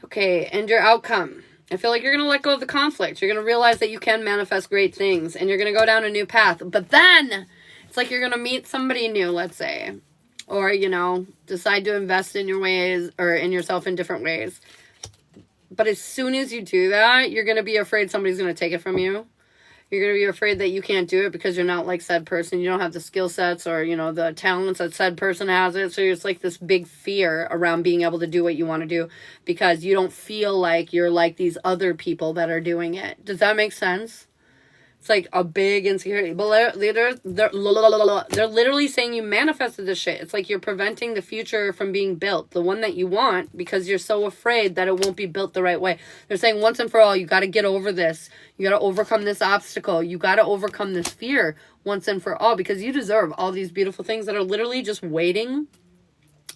Okay, and your outcome. I feel like you're going to let go of the conflict. You're going to realize that you can manifest great things, and you're going to go down a new path. But then it's like you're going to meet somebody new, let's say, or, you know, decide to invest in your ways or in yourself in different ways. But as soon as you do that, you're going to be afraid somebody's going to take it from you. You're going to be afraid that you can't do it because you're not like said person. You don't have the skill sets or, the talents that said person has it. So it's like this big fear around being able to do what you want to do because you don't feel like you're like these other people that are doing it. Does that make sense? It's like a big insecurity. But they're literally saying you manifested this shit. It's like you're preventing the future from being built. The one that you want because you're so afraid that it won't be built the right way. They're saying once and for all, you got to get over this. You got to overcome this obstacle. You got to overcome this fear once and for all because you deserve all these beautiful things that are literally just waiting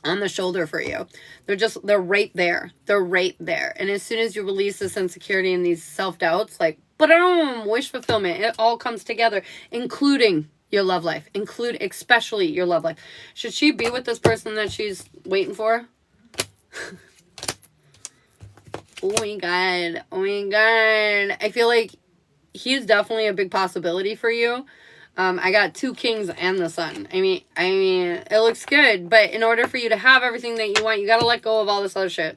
on the shoulder for you. They're right there. They're right there. And as soon as you release this insecurity and these self-doubts, like, boom, wish fulfillment, it all comes together, including your love life, especially your love life. Should she be with this person that she's waiting for? Oh my God. I feel like he's definitely a big possibility for you. I got 2 kings and the sun. I mean, it looks good, but in order for you to have everything that you want, you got to let go of all this other shit.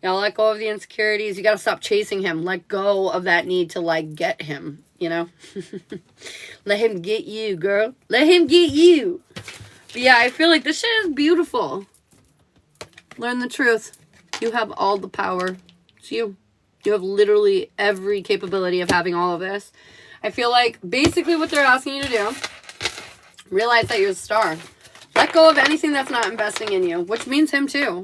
You gotta let go of the insecurities. You gotta stop chasing him. Let go of that need to, like, get him, Let him get you, girl. Let him get you. But yeah, I feel like this shit is beautiful. Learn the truth. You have all the power. It's you. You have literally every capability of having all of this. I feel like basically what they're asking you to do, realize that you're a star. Let go of anything that's not investing in you, which means him too.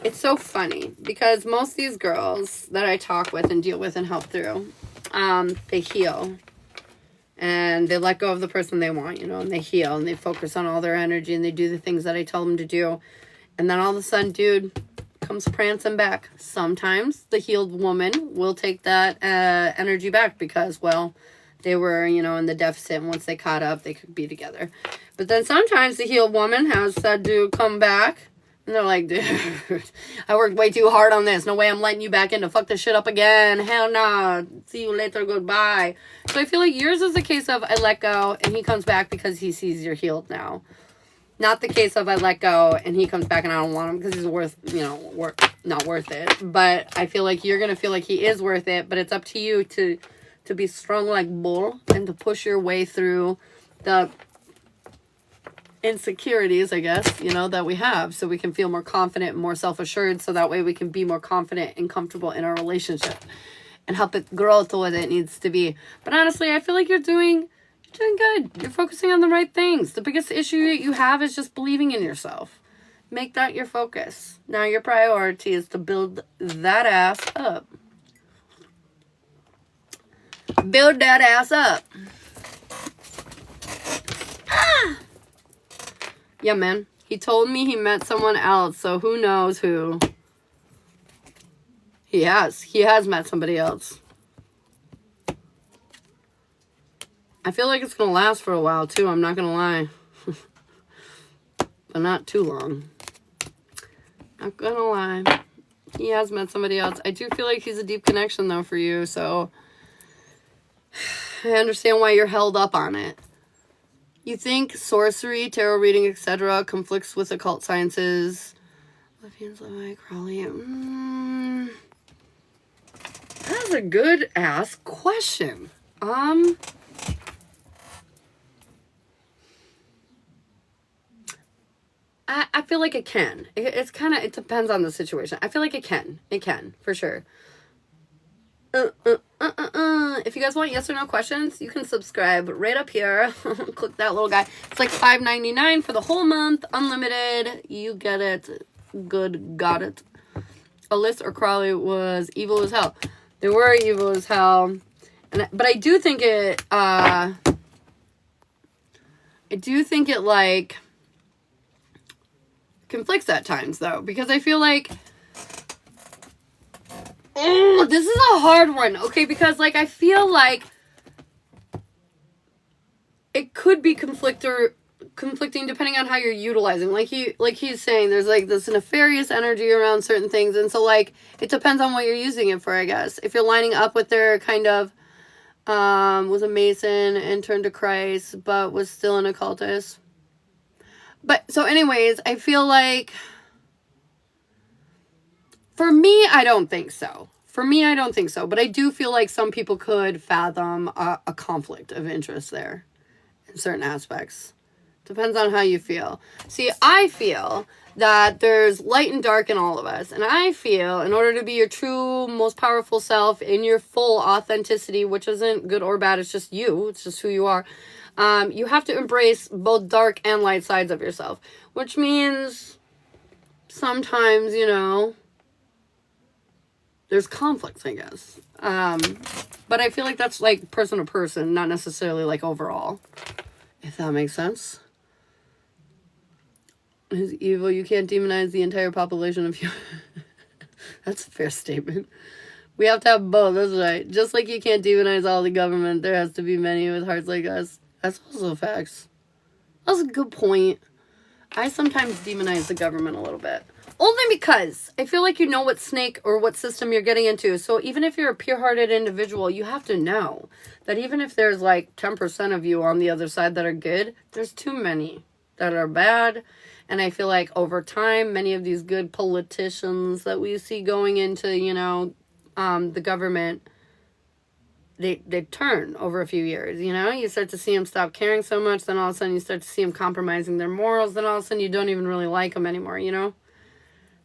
It's so funny because most of these girls that I talk with and deal with and help through, they heal and they let go of the person they want, and they heal and they focus on all their energy and they do the things that I tell them to do. And then all of a sudden, dude comes prancing back. Sometimes the healed woman will take that energy back because, well, they were, in the deficit. And once they caught up, they could be together. But then sometimes the healed woman has said to come back. And they're like, dude, I worked way too hard on this. No way I'm letting you back in to fuck this shit up again. Hell nah. See you later. Goodbye. So I feel like yours is a case of I let go and he comes back because he sees you're healed now. Not the case of I let go and he comes back and I don't want him because he's not worth it. But I feel like you're going to feel like he is worth it. But it's up to you to be strong like bull and to push your way through the insecurities, I guess, that we have so we can feel more confident and more self-assured so that way we can be more confident and comfortable in our relationship and help it grow to what it needs to be. But honestly, I feel like you're doing good. You're focusing on the right things. The biggest issue that you have is just believing in yourself. Make that your focus. Now your priority is to build that ass up. Build that ass up. Yeah, man. He told me he met someone else, so who knows who. He has met somebody else. I feel like it's going to last for a while, too. I'm not going to lie. But not too long. Not going to lie. He has met somebody else. I do feel like he's a deep connection, though, for you, so I understand why you're held up on it. You think sorcery, tarot reading, etc. conflicts with occult sciences? Philippians, Levi, Crowley. That's a good ass question. I feel like it can. It's kind of, it depends on the situation. I feel like it can. It can, for sure. If you guys want yes or no questions, you can subscribe right up here. Click that little guy. It's like $5.99 for the whole month. Unlimited. You get it. Good. Got it. Alyssa or Crowley was evil as hell. They were evil as hell. But I do think it, like, conflicts at times, though. Because I feel like, this is a hard one, okay? Because, like, I feel like it could be conflicting depending on how you're utilizing. Like he's saying, there's, like, this nefarious energy around certain things. And so, like, it depends on what you're using it for, I guess. If you're lining up with their kind of, was a Mason and turned to Christ, but was still an occultist. But, so anyways, I feel like, for me, I don't think so. For me, I don't think so. But I do feel like some people could fathom a conflict of interest there in certain aspects. Depends on how you feel. See, I feel that there's light and dark in all of us. And I feel in order to be your true, most powerful self in your full authenticity, which isn't good or bad, it's just you. It's just who you are. You have to embrace both dark and light sides of yourself. Which means sometimes, you know, there's conflicts, I guess. But I feel like that's like person to person, not necessarily like overall. If that makes sense. Is evil. You can't demonize the entire population of humans. That's a fair statement. We have to have both, that's right. Just like you can't demonize all the government, there has to be many with hearts like us. That's also facts. That's a good point. I sometimes demonize the government a little bit. Only because I feel like you know what snake or what system you're getting into. So even if you're a pure-hearted individual, you have to know that even if there's like 10% of you on the other side that are good, there's too many that are bad. And I feel like over time, many of these good politicians that we see going into, you know, the government, they turn over a few years, you know? You start to see them stop caring so much, then all of a sudden you start to see them compromising their morals, then all of a sudden you don't even really like them anymore, you know?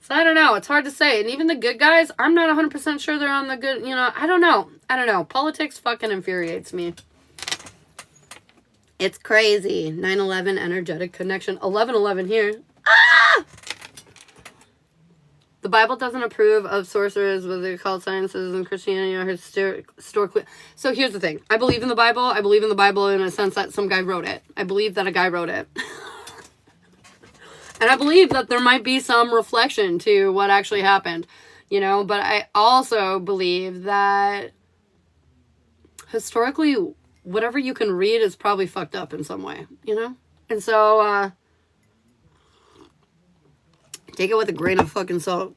So I don't know. It's hard to say. And even the good guys, I'm not 100% sure they're on the good, you know, I don't know. Politics fucking infuriates me. It's crazy. 9/11 energetic connection. 11/11 here. Ah! The Bible doesn't approve of sorcerers with the occult sciences, and Christianity are historically. So here's the thing. I believe in the Bible. I believe in the Bible in a sense that some guy wrote it. I believe that a guy wrote it. And I believe that there might be some reflection to what actually happened, you know, but I also believe that historically, whatever you can read is probably fucked up in some way, you know? And so, take it with a grain of fucking salt,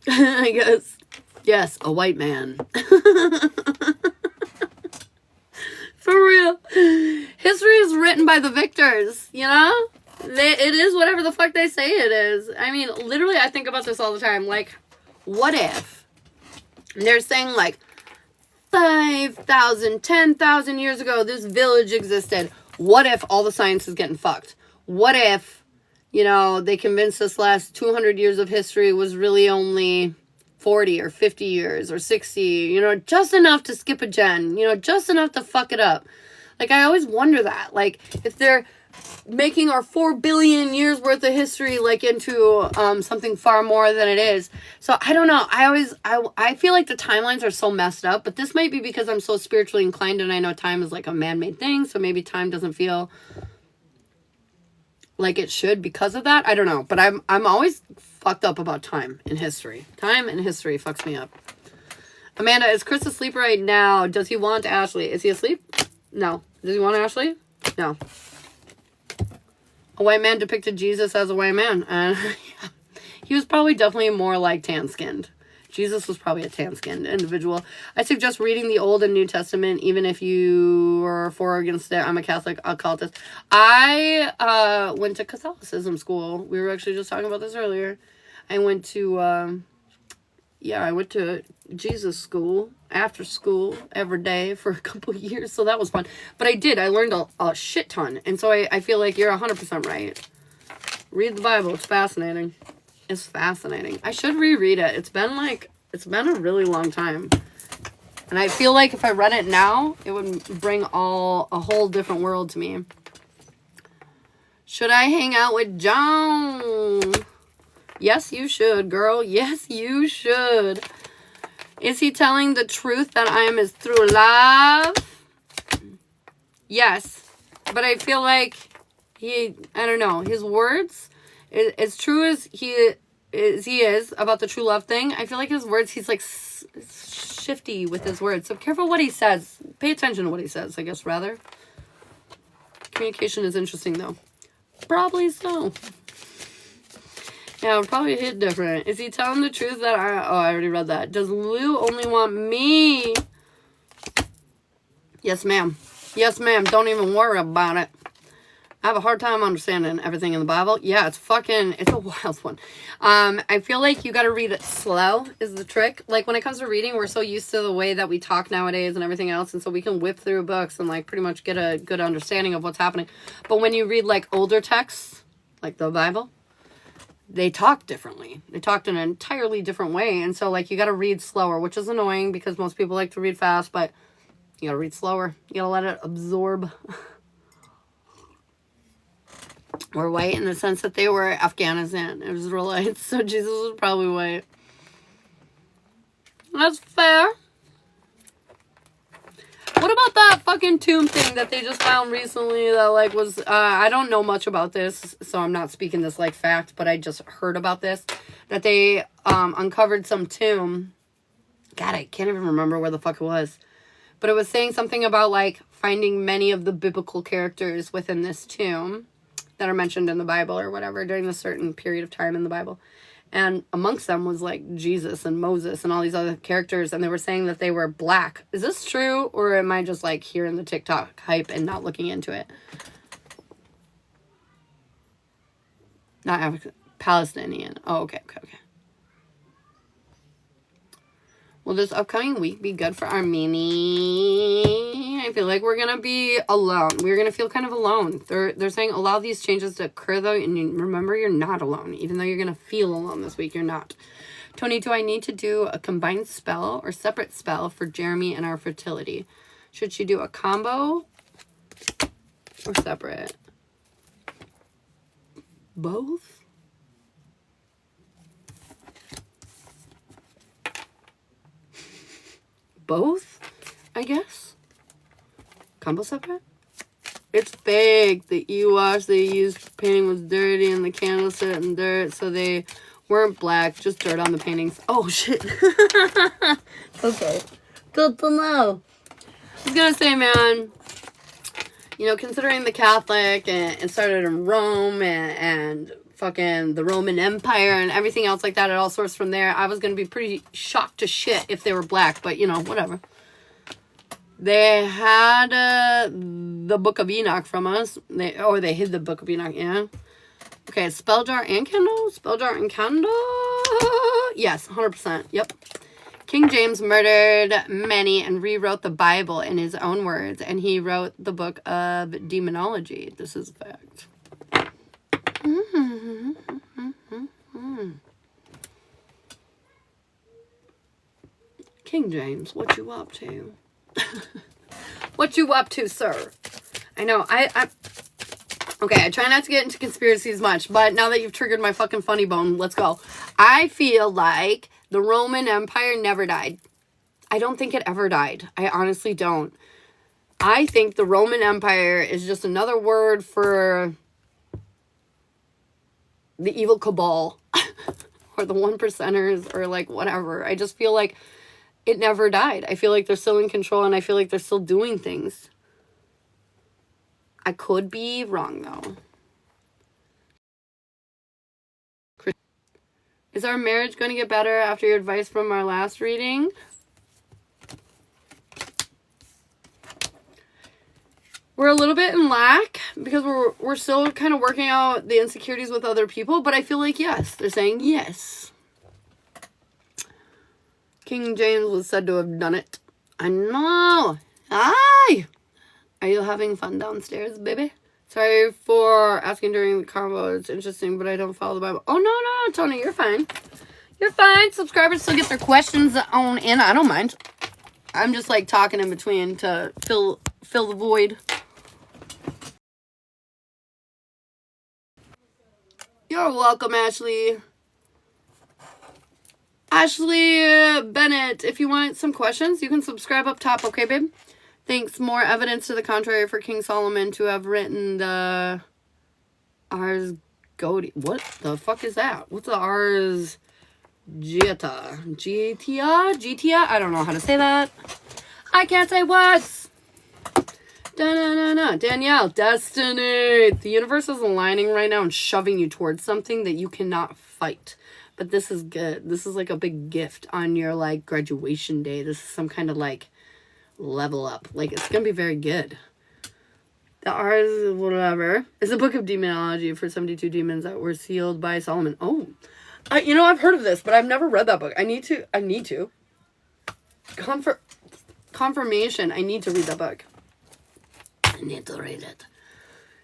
I guess. Yes, a white man. For real. History is written by the victors, you know? It is whatever the fuck they say it is. I mean, literally, I think about this all the time. Like, what if they're saying, like, 5,000, 10,000 years ago, this village existed. What if all the science is getting fucked? What if, you know, they convinced us last 200 years of history was really only 40 or 50 years or 60, you know, just enough to skip a gen, you know, just enough to fuck it up. Like, I always wonder that. Like, if they're making our 4 billion years worth of history like into something far more than it is. So I don't know. I feel like the timelines are so messed up, but this might be because I'm so spiritually inclined and I know time is like a man-made thing, so maybe time doesn't feel like it should because of that. I don't know, but I'm always fucked up about time in history. Time in history fucks me up. Amanda, is Chris asleep right now? Does he want Ashley? Is he asleep? No. Does he want Ashley? No. A white man depicted Jesus as a white man. And he was probably definitely more like tan-skinned. Jesus was probably a tan-skinned individual. I suggest reading the Old and New Testament, even if you are for or against it. I'm a Catholic occultist. I went to Catholicism school. We were actually just talking about this earlier. I went to Jesus school, after school, every day for a couple of years. So that was fun. But I learned a shit ton. And so I feel like you're 100% right. Read the Bible. It's fascinating. It's fascinating. I should reread it. It's been a really long time. And I feel like if I read it now, it would bring a whole different world to me. Should I hang out with John? Yes, you should, girl. Yes, you should. Is he telling the truth that I am his true love? Yes. But I feel like I don't know, his words, as true as he is about the true love thing, I feel like his words, he's like shifty with his words. So careful what he says. Pay attention to what he says, I guess, rather. Communication is interesting, though. Probably so. Yeah, it would probably hit different. Is he telling the truth that I already read that. Does Lou only want me? Yes, ma'am. Yes, ma'am. Don't even worry about it. I have a hard time understanding everything in the Bible. Yeah, it's a wild one. I feel like you got to read it slow is the trick. Like when it comes to reading, we're so used to the way that we talk nowadays and everything else. And so we can whip through books and like pretty much get a good understanding of what's happening. But when you read like older texts, like the Bible, they talk differently. They talked in an entirely different way. And so like you got to read slower, which is annoying because most people like to read fast, but you got to read slower. You got to let it absorb. Were white in the sense that they were Afghanistan Israelites, so Jesus was probably white. That's fair. What about that fucking tomb thing that they just found recently that like was I don't know much about this, so I'm not speaking this like fact, but I just heard about this, that they uncovered some tomb. God, I can't even remember where the fuck it was, but it was saying something about like finding many of the biblical characters within this tomb that are mentioned in the Bible or whatever during a certain period of time in the Bible. And amongst them was like Jesus and Moses and all these other characters. And they were saying that they were black. Is this true? Or am I just like hearing the TikTok hype and not looking into it? Not African, Palestinian. Oh, okay. Will this upcoming week be good for our mini? I feel like we're going to be alone. We're going to feel kind of alone. They're saying allow these changes to occur, though, and remember you're not alone. Even though you're going to feel alone this week, you're not. Tony, do I need to do a combined spell or separate spell for Jeremy and our fertility? Should she do a combo or separate? Both? Both, I guess. Combo separate? It's fake. The e-wash they used painting was dirty and the candle set in dirt, so they weren't black, just dirt on the paintings. Oh, shit. Okay. Good to know. I was gonna say, man, you know, considering the Catholic and started in Rome and fucking the Roman Empire and everything else like that, it all sourced from there. I was going to be pretty shocked to shit if they were black, but you know, whatever. They had the Book of Enoch from us. They hid the Book of Enoch, yeah. Okay, spell jar and candle? Spell jar and candle? Yes, 100%. Yep. King James murdered many and rewrote the Bible in his own words, and he wrote the book of demonology. This is a fact. King James, what you up to? What you up to, sir? I know, okay, I try not to get into conspiracies much, but now that you've triggered my fucking funny bone, let's go. I feel like the Roman Empire never died. I don't think it ever died. I honestly don't. I think the Roman Empire is just another word for the evil cabal or the 1%ers or like whatever. I just feel like it never died. I feel like they're still in control and I feel like they're still doing things. I could be wrong though. Is our marriage going to get better after your advice from our last reading? We're a little bit in lack because we're still kind of working out the insecurities with other people, but I feel like yes. They're saying yes. King James was said to have done it. I know. Hi. Are you having fun downstairs, baby? Sorry for asking during the convo. It's interesting, but I don't follow the Bible. Oh, no, Tony, you're fine. You're fine. Subscribers still get their questions on in. I don't mind. I'm just like talking in between to fill the void. You're welcome, Ashley. Ashley Bennett, if you want some questions, you can subscribe up top, okay, babe? Thanks. More evidence to the contrary for King Solomon to have written the Ars Goetia. What the fuck is that? What's the Ars Goetia? Goetia? I don't know how to say that. I can't say words. Da-na-na-na. Danielle, destiny. The universe is aligning right now and shoving you towards something that you cannot fight. But this is good. This is like a big gift on your like graduation day. This is some kind of like level up. Like it's gonna be very good. The Ars, whatever, is a book of demonology for 72 demons that were sealed by Solomon. Oh, I've heard of this, but I've never read that book. I need to. Confirmation. I need to read that book. I need to read it.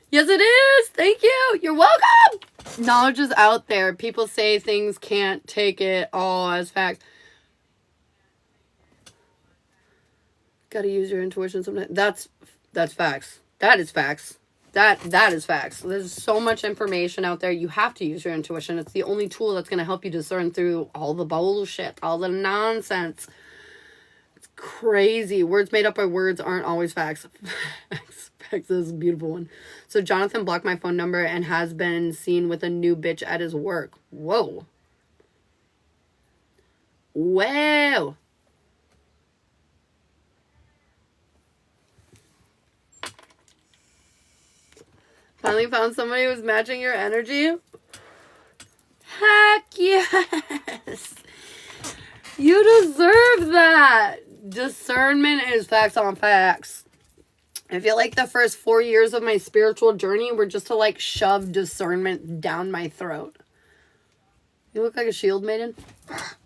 Yes, it is. Thank you. You're welcome. Knowledge is out there. People say things, can't take it all as fact. Gotta use your intuition sometimes. That's facts. That is facts. That is facts. There's so much information out there. You have to use your intuition. It's the only tool that's going to help you discern through all the bullshit, all the nonsense. It's crazy. Words made up by words aren't always facts. Facts is a beautiful one. So Jonathan blocked my phone number and has been seen with a new bitch at his work. Whoa. Wow. Finally found somebody who was matching your energy? Heck yes! You deserve that! Discernment is facts on facts. I feel like the first 4 years of my spiritual journey were just to like shove discernment down my throat. You look like a shield maiden.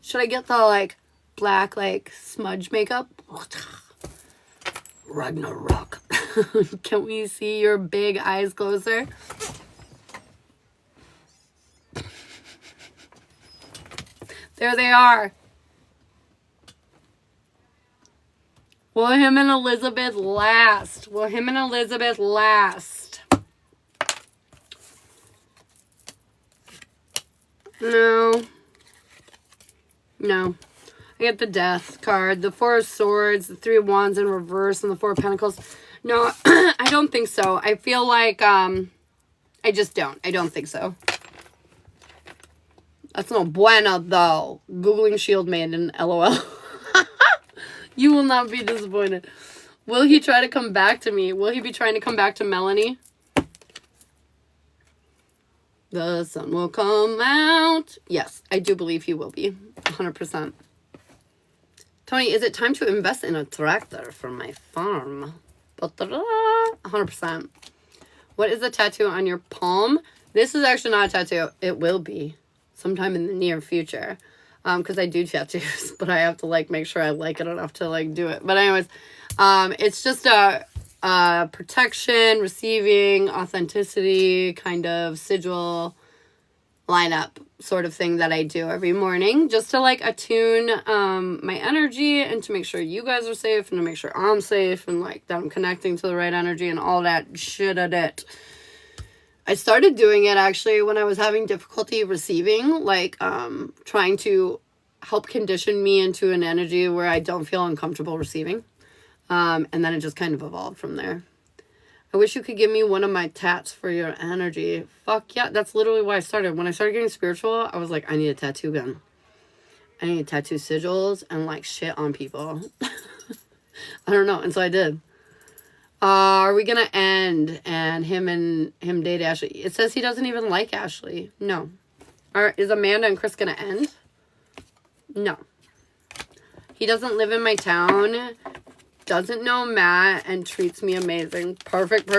Should I get the like black like smudge makeup? Ragnarok. Can we see your big eyes closer? There they are. Will him and Elizabeth last? Will him and Elizabeth last? No. No. I get the Death card, the Four of Swords, the Three of Wands in reverse, and the Four of Pentacles. No, I don't think so. I feel like, I just don't. I don't think so. That's no bueno, though. Googling Shield Maiden, LOL. You will not be disappointed. Will he try to come back to me? Will he be trying to come back to Melanie? The sun will come out. Yes, I do believe he will be. 100%. Tony, is it time to invest in a tractor for my farm? 100%. What is the tattoo on your palm? This is actually not a tattoo. It will be sometime in the near future. Because I do tattoos, but I have to like make sure I like it enough to like do it. But anyways, it's just a protection, receiving, authenticity kind of sigil lineup sort of thing that I do every morning just to like attune my energy and to make sure you guys are safe and to make sure I'm safe and like that I'm connecting to the right energy and all that shit at it. I started doing it actually when I was having difficulty receiving, like trying to help condition me into an energy where I don't feel uncomfortable receiving. And then it just kind of evolved from there. I wish you could give me one of my tats for your energy. Fuck yeah, that's literally why I started. When I started getting spiritual, I was like, I need a tattoo gun. I need to tattoo sigils and like shit on people. I don't know, and so I did. Are we gonna end and him date Ashley? It says he doesn't even like Ashley. No. Is Amanda and Chris gonna end? No. He doesn't live in my town, doesn't know Matt, and treats me amazing. Perfect.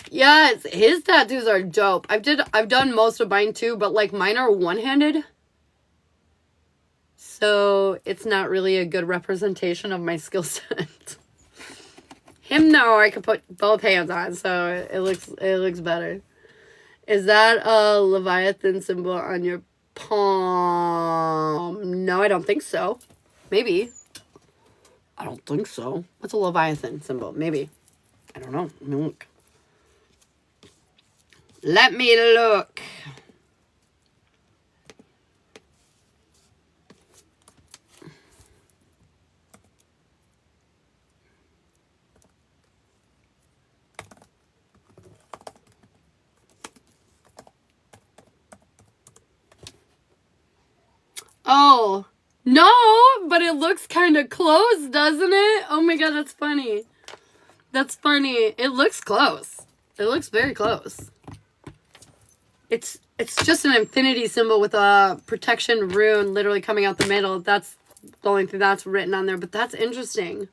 Yes, his tattoos are dope. I've done most of mine too, but like mine are one-handed. So it's not really a good representation of my skill set. Him, no, I could put both hands on, so it looks better. Is that a Leviathan symbol on your palm? No, I don't think so. Maybe. I don't think so. What's a Leviathan symbol? Maybe. I don't know. Let me look. Let me look. Oh, no, but it looks kind of close, doesn't it? Oh my god, that's funny. That's funny. It looks close. It looks very close. It's just an infinity symbol with a protection rune literally coming out the middle. That's the only thing that's written on there, but that's interesting.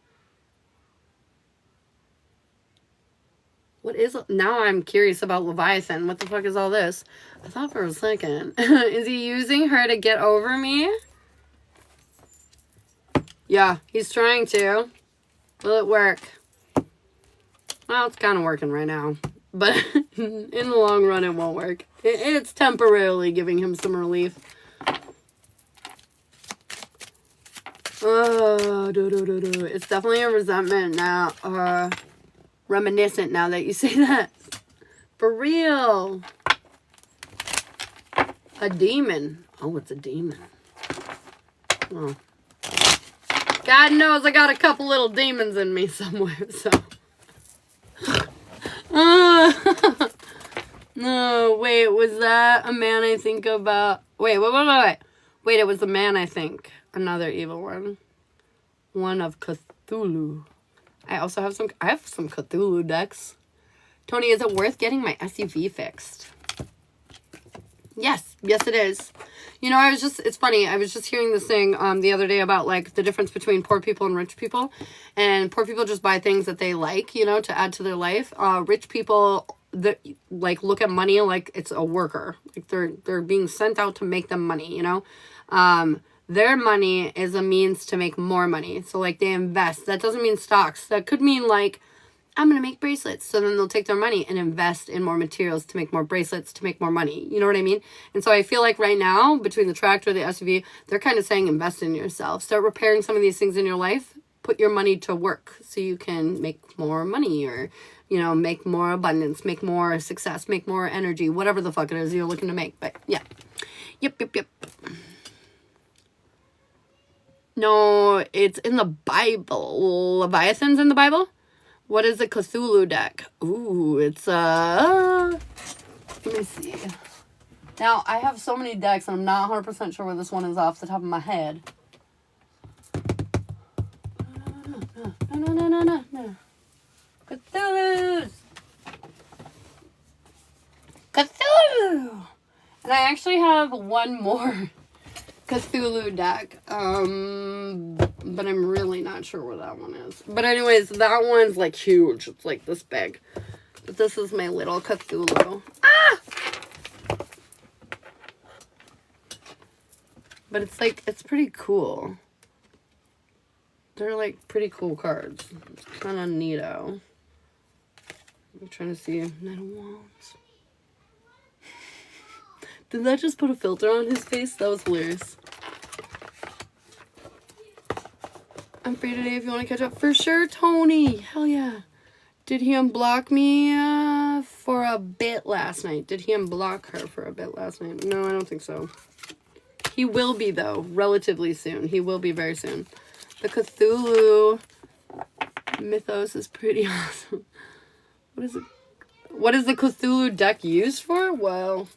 What is... Now I'm curious about Leviathan. What the fuck is all this? I thought for a second. Is he using her to get over me? Yeah, he's trying to. Will it work? Well, it's kind of working right now. But in the long run, it won't work. It's temporarily giving him some relief. Oh, it's definitely a resentment now. Reminiscent now that you say that. For real. A demon. Oh, it's a demon. Oh. God knows I got a couple little demons in me somewhere, so. No, wait, was that a man I think about? Wait. Wait, it was the man I think. Another evil one. One of Cthulhu. I have some Cthulhu decks. Tony, is it worth getting my SUV fixed? Yes it is. You know, it's funny, I was just hearing this thing the other day about, like, the difference between poor people and rich people. And poor people just buy things that they like, you know, to add to their life. Rich people, like, look at money like it's a worker. Like, they're being sent out to make them money, you know? Their money is a means to make more money. So, like, they invest. That doesn't mean stocks. That could mean, like, I'm going to make bracelets. So then they'll take their money and invest in more materials to make more bracelets, to make more money. You know what I mean? And so I feel like right now, between the tractor, the SUV, they're kind of saying invest in yourself. Start repairing some of these things in your life. Put your money to work so you can make more money or, you know, make more abundance, make more success, make more energy, whatever the fuck it is you're looking to make. But yeah. Yep. No, it's in the Bible. Leviathan's in the Bible? What is a Cthulhu deck? Ooh, it's let me see. Now, I have so many decks, and I'm not 100% sure where this one is off the top of my head. No. Cthulhu! And I actually have one more Cthulhu deck, but I'm really not sure where that one is. But anyways, that one's like huge. It's like this big. But this is my little Cthulhu. Ah! But it's like, it's pretty cool. They're like pretty cool cards. It's kind of neato. I'm trying to see. Knight of Wands. Did that just put a filter on his face? That was hilarious. I'm free today if you want to catch up. For sure, Tony. Hell yeah. Did he unblock me for a bit last night? Did he unblock her for a bit last night? No, I don't think so. He will be, though, relatively soon. He will be very soon. The Cthulhu mythos is pretty awesome. What is it? What is the Cthulhu deck used for? Well,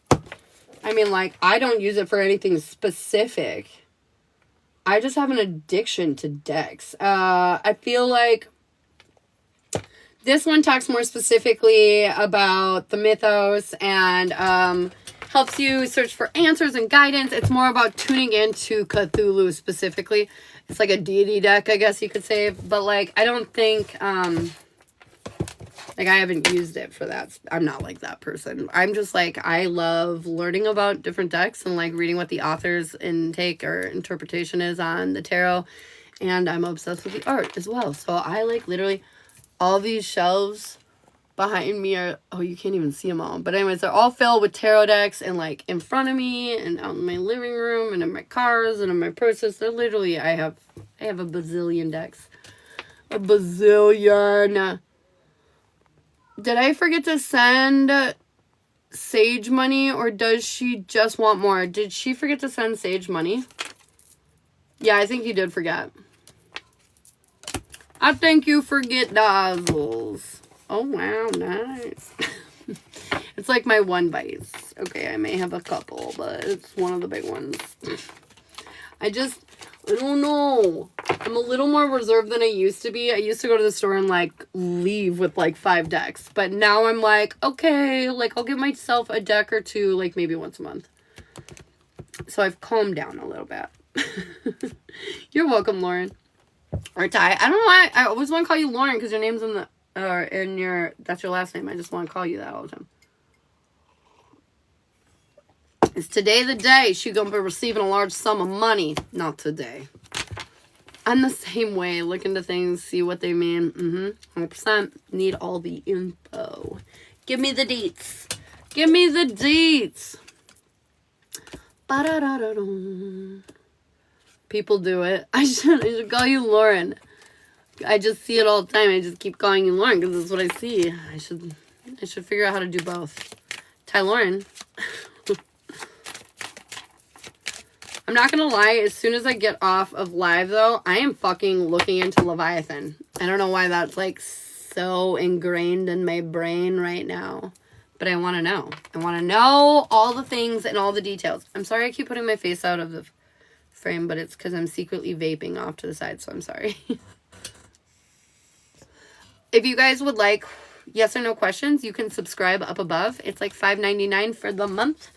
I mean, like, I don't use it for anything specific. I just have an addiction to decks. I feel like this one talks more specifically about the mythos and helps you search for answers and guidance. It's more about tuning into Cthulhu specifically. It's like a deity deck, I guess you could say. But, like, I don't think... like, I haven't used it for that. I'm not like that person. I'm just like, I love learning about different decks and like reading what the author's intake or interpretation is on the tarot. And I'm obsessed with the art as well. So I like literally all these shelves behind me are, oh, you can't even see them all. But anyways, they're all filled with tarot decks and like in front of me and out in my living room and in my cars and in my purses. They're literally, I have a bazillion decks. A bazillion. Did I forget to send Sage money, or does she just want more? Did she forget to send Sage money? Yeah, I think you did forget. I think you forget dazzles. Oh, wow, nice. It's like my one vice. Okay, I may have a couple, but it's one of the big ones. I don't know. I'm a little more reserved than I used to be. I used to go to the store and, like, leave with, like, 5 decks. But now I'm like, okay, like, I'll give myself a deck or two, like, maybe once a month. So I've calmed down a little bit. You're welcome, Lauren. Or Ty. I don't know why. I always want to call you Lauren because your name's in the or in your, that's your last name. I just want to call you that all the time. Is today the day she gonna be receiving a large sum of money? Not today. I'm the same way. Look into things, see what they mean. 100%. Need all the info. Give me the deets. Give me the deets. Ba-da-da-da-dum. People do it. I should call you Lauren. I just see it all the time. I just keep calling you Lauren because that's what I see. I should figure out how to do both. Ty Lauren. I'm not gonna lie, as soon as I get off of live though, I am fucking looking into Leviathan. I don't know why that's like so ingrained in my brain right now. But I want to know. I want to know all the things and all the details. I'm sorry I keep putting my face out of the frame, but it's because I'm secretly vaping off to the side, so I'm sorry. If you guys would like yes or no questions, you can subscribe up above. It's like $5.99 for the month.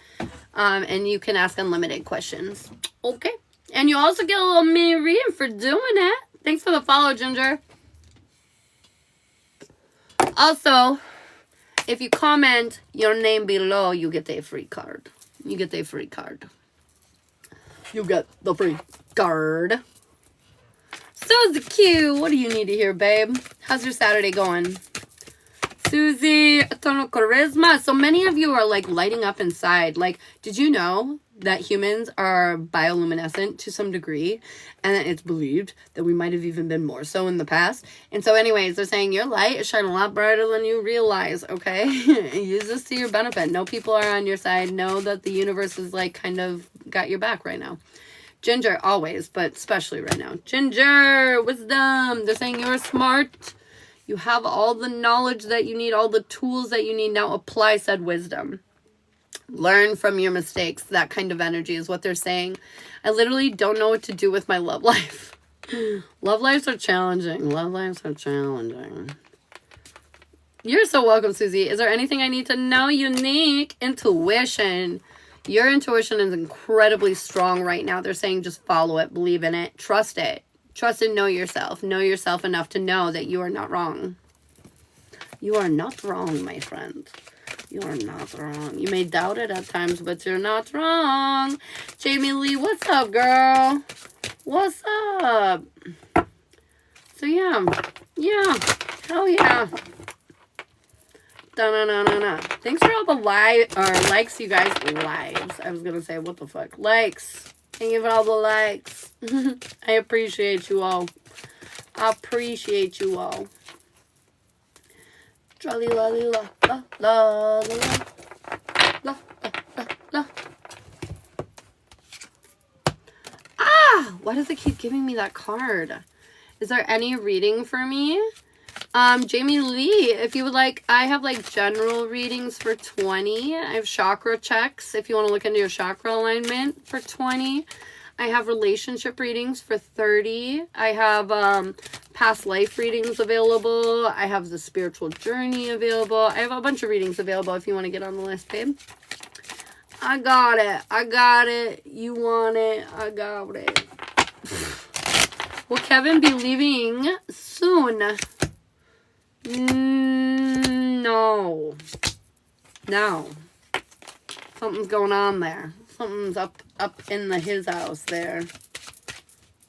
And you can ask unlimited questions. Okay. And you also get a little mini reading for doing it. Thanks for the follow, Ginger. Also, if you comment your name below, you get a free card. You get a free card. You get the free card. Susie Q, what do you need to hear, babe? How's your Saturday going? Susie, a ton of charisma. So many of you are like lighting up inside. Like, did you know that humans are bioluminescent to some degree? And that it's believed that we might have even been more so in the past. And so anyways, they're saying your light is shining a lot brighter than you realize, okay? Use this to your benefit. Know people are on your side. Know that the universe is like kind of got your back right now. Ginger, always, but especially right now. Ginger, wisdom. They're saying you're smart. You have all the knowledge that you need, all the tools that you need. Now apply said wisdom. Learn from your mistakes. That kind of energy is what they're saying. I literally don't know what to do with my love life. Love lives are challenging. Love lives are challenging. You're so welcome, Susie. Is there anything I need to know? Unique intuition. Your intuition is incredibly strong right now. They're saying just follow it, believe in it, trust it. Trust and know yourself. Know yourself enough to know that you are not wrong. You are not wrong, my friend. You are not wrong. You may doubt it at times, but you're not wrong. Jamie Lee, what's up, girl? What's up? So, yeah. Yeah. Hell yeah. Da-na-na-na-na. Thanks for all the likes, you guys. Lives. I was going to say, what the fuck? Likes. Thank you for all the likes. I appreciate you all. I appreciate you all. Ah! Why does it keep giving me that card? Is there any reading for me? Jamie Lee, if you would like, I have like general readings for 20. I have chakra checks if you want to look into your chakra alignment for 20. I have relationship readings for 30. I have past life readings available. I have the spiritual journey available. I have a bunch of readings available if you want to get on the list, babe. I got it. I got it. You want it. I got it. Will Kevin be leaving soon? No. No. Something's going on there. Something's up in his house there.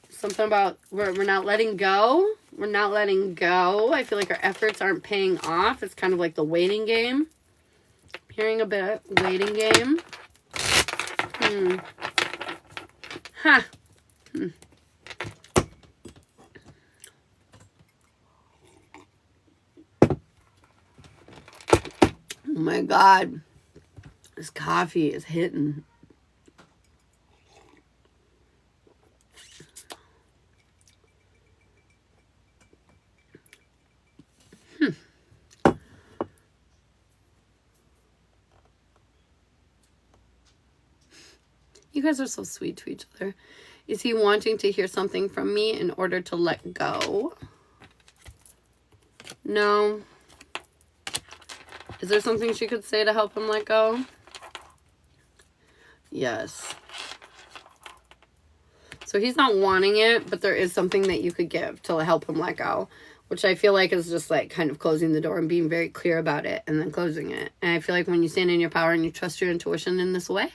Something about we're not letting go. We're not letting go. I feel like our efforts aren't paying off. It's kind of like the waiting game. Hearing a bit. Waiting game. Huh. Oh my God. This coffee is hitting. You guys are so sweet to each other. Is he wanting to hear something from me in order to let go? No. Is there something she could say to help him let go? Yes. So he's not wanting it, but there is something that you could give to help him let go. which I feel like is just like kind of closing the door and being very clear about it and then closing it. And I feel like when you stand in your power and you trust your intuition in this way,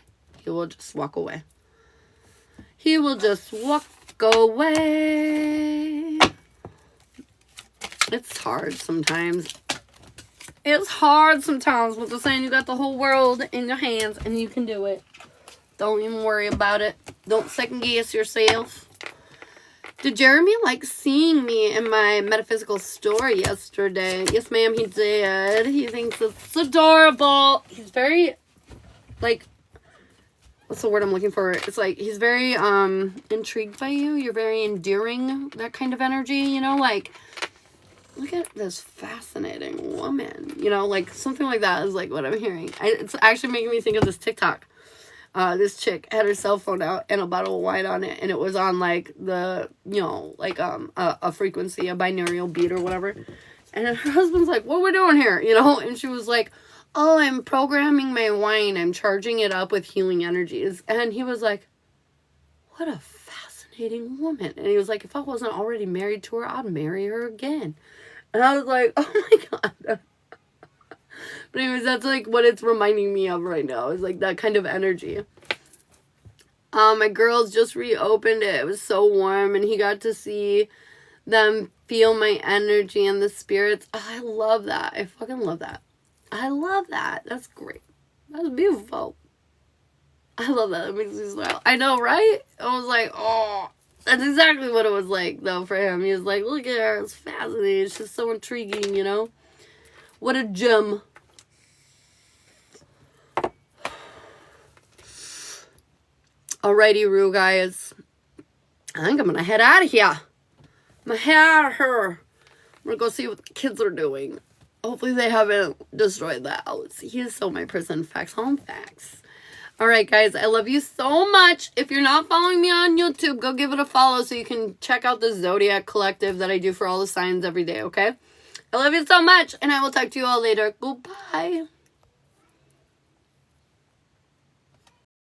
he will just walk away. He will just walk away. It's hard sometimes. It's hard sometimes, but the saying you got the whole world in your hands and you can do it. Don't even worry about it. Don't second guess yourself. Did Jeremy like seeing me in my metaphysical store yesterday? Yes, ma'am, he did. He thinks it's adorable. He's very, like, what's the word I'm looking for? It's like, he's very intrigued by you. You're very endearing, that kind of energy, you know, like, look at this fascinating woman, you know, like, something like that is, like, what I'm hearing. It's actually making me think of this TikTok. This chick had her cell phone out and a bottle of wine on it, and it was on, like, the, you know, like, a frequency, a binaural beat or whatever, and her husband's like, what are we doing here, you know, and she was like, oh, I'm programming my wine, I'm charging it up with healing energies, and he was like, what a fascinating woman, and he was like, if I wasn't already married to her, I'd marry her again, and I was like, oh my god. But anyways, that's like what it's reminding me of right now. Is like that kind of energy. My girls just reopened it. It was so warm and he got to see them feel my energy and the spirits. Oh, I love that. I fucking love that. I love that. That's great. That's beautiful. I love that. That makes me smile. I know, right? I was like, oh. That's exactly what it was like, though, for him. He was like, look at her. It's fascinating. It's just so intriguing, you know? What a gem. Alrighty, Rue, guys. I think I'm going to head out of here. I'm going to head out of here. I'm going to go see what the kids are doing. Hopefully they haven't destroyed the house. He is so my person. Facts on facts. Alright, guys. I love you so much. If you're not following me on YouTube, go give it a follow so you can check out the Zodiac collective that I do for all the signs every day, okay? I love you so much, and I will talk to you all later. Goodbye.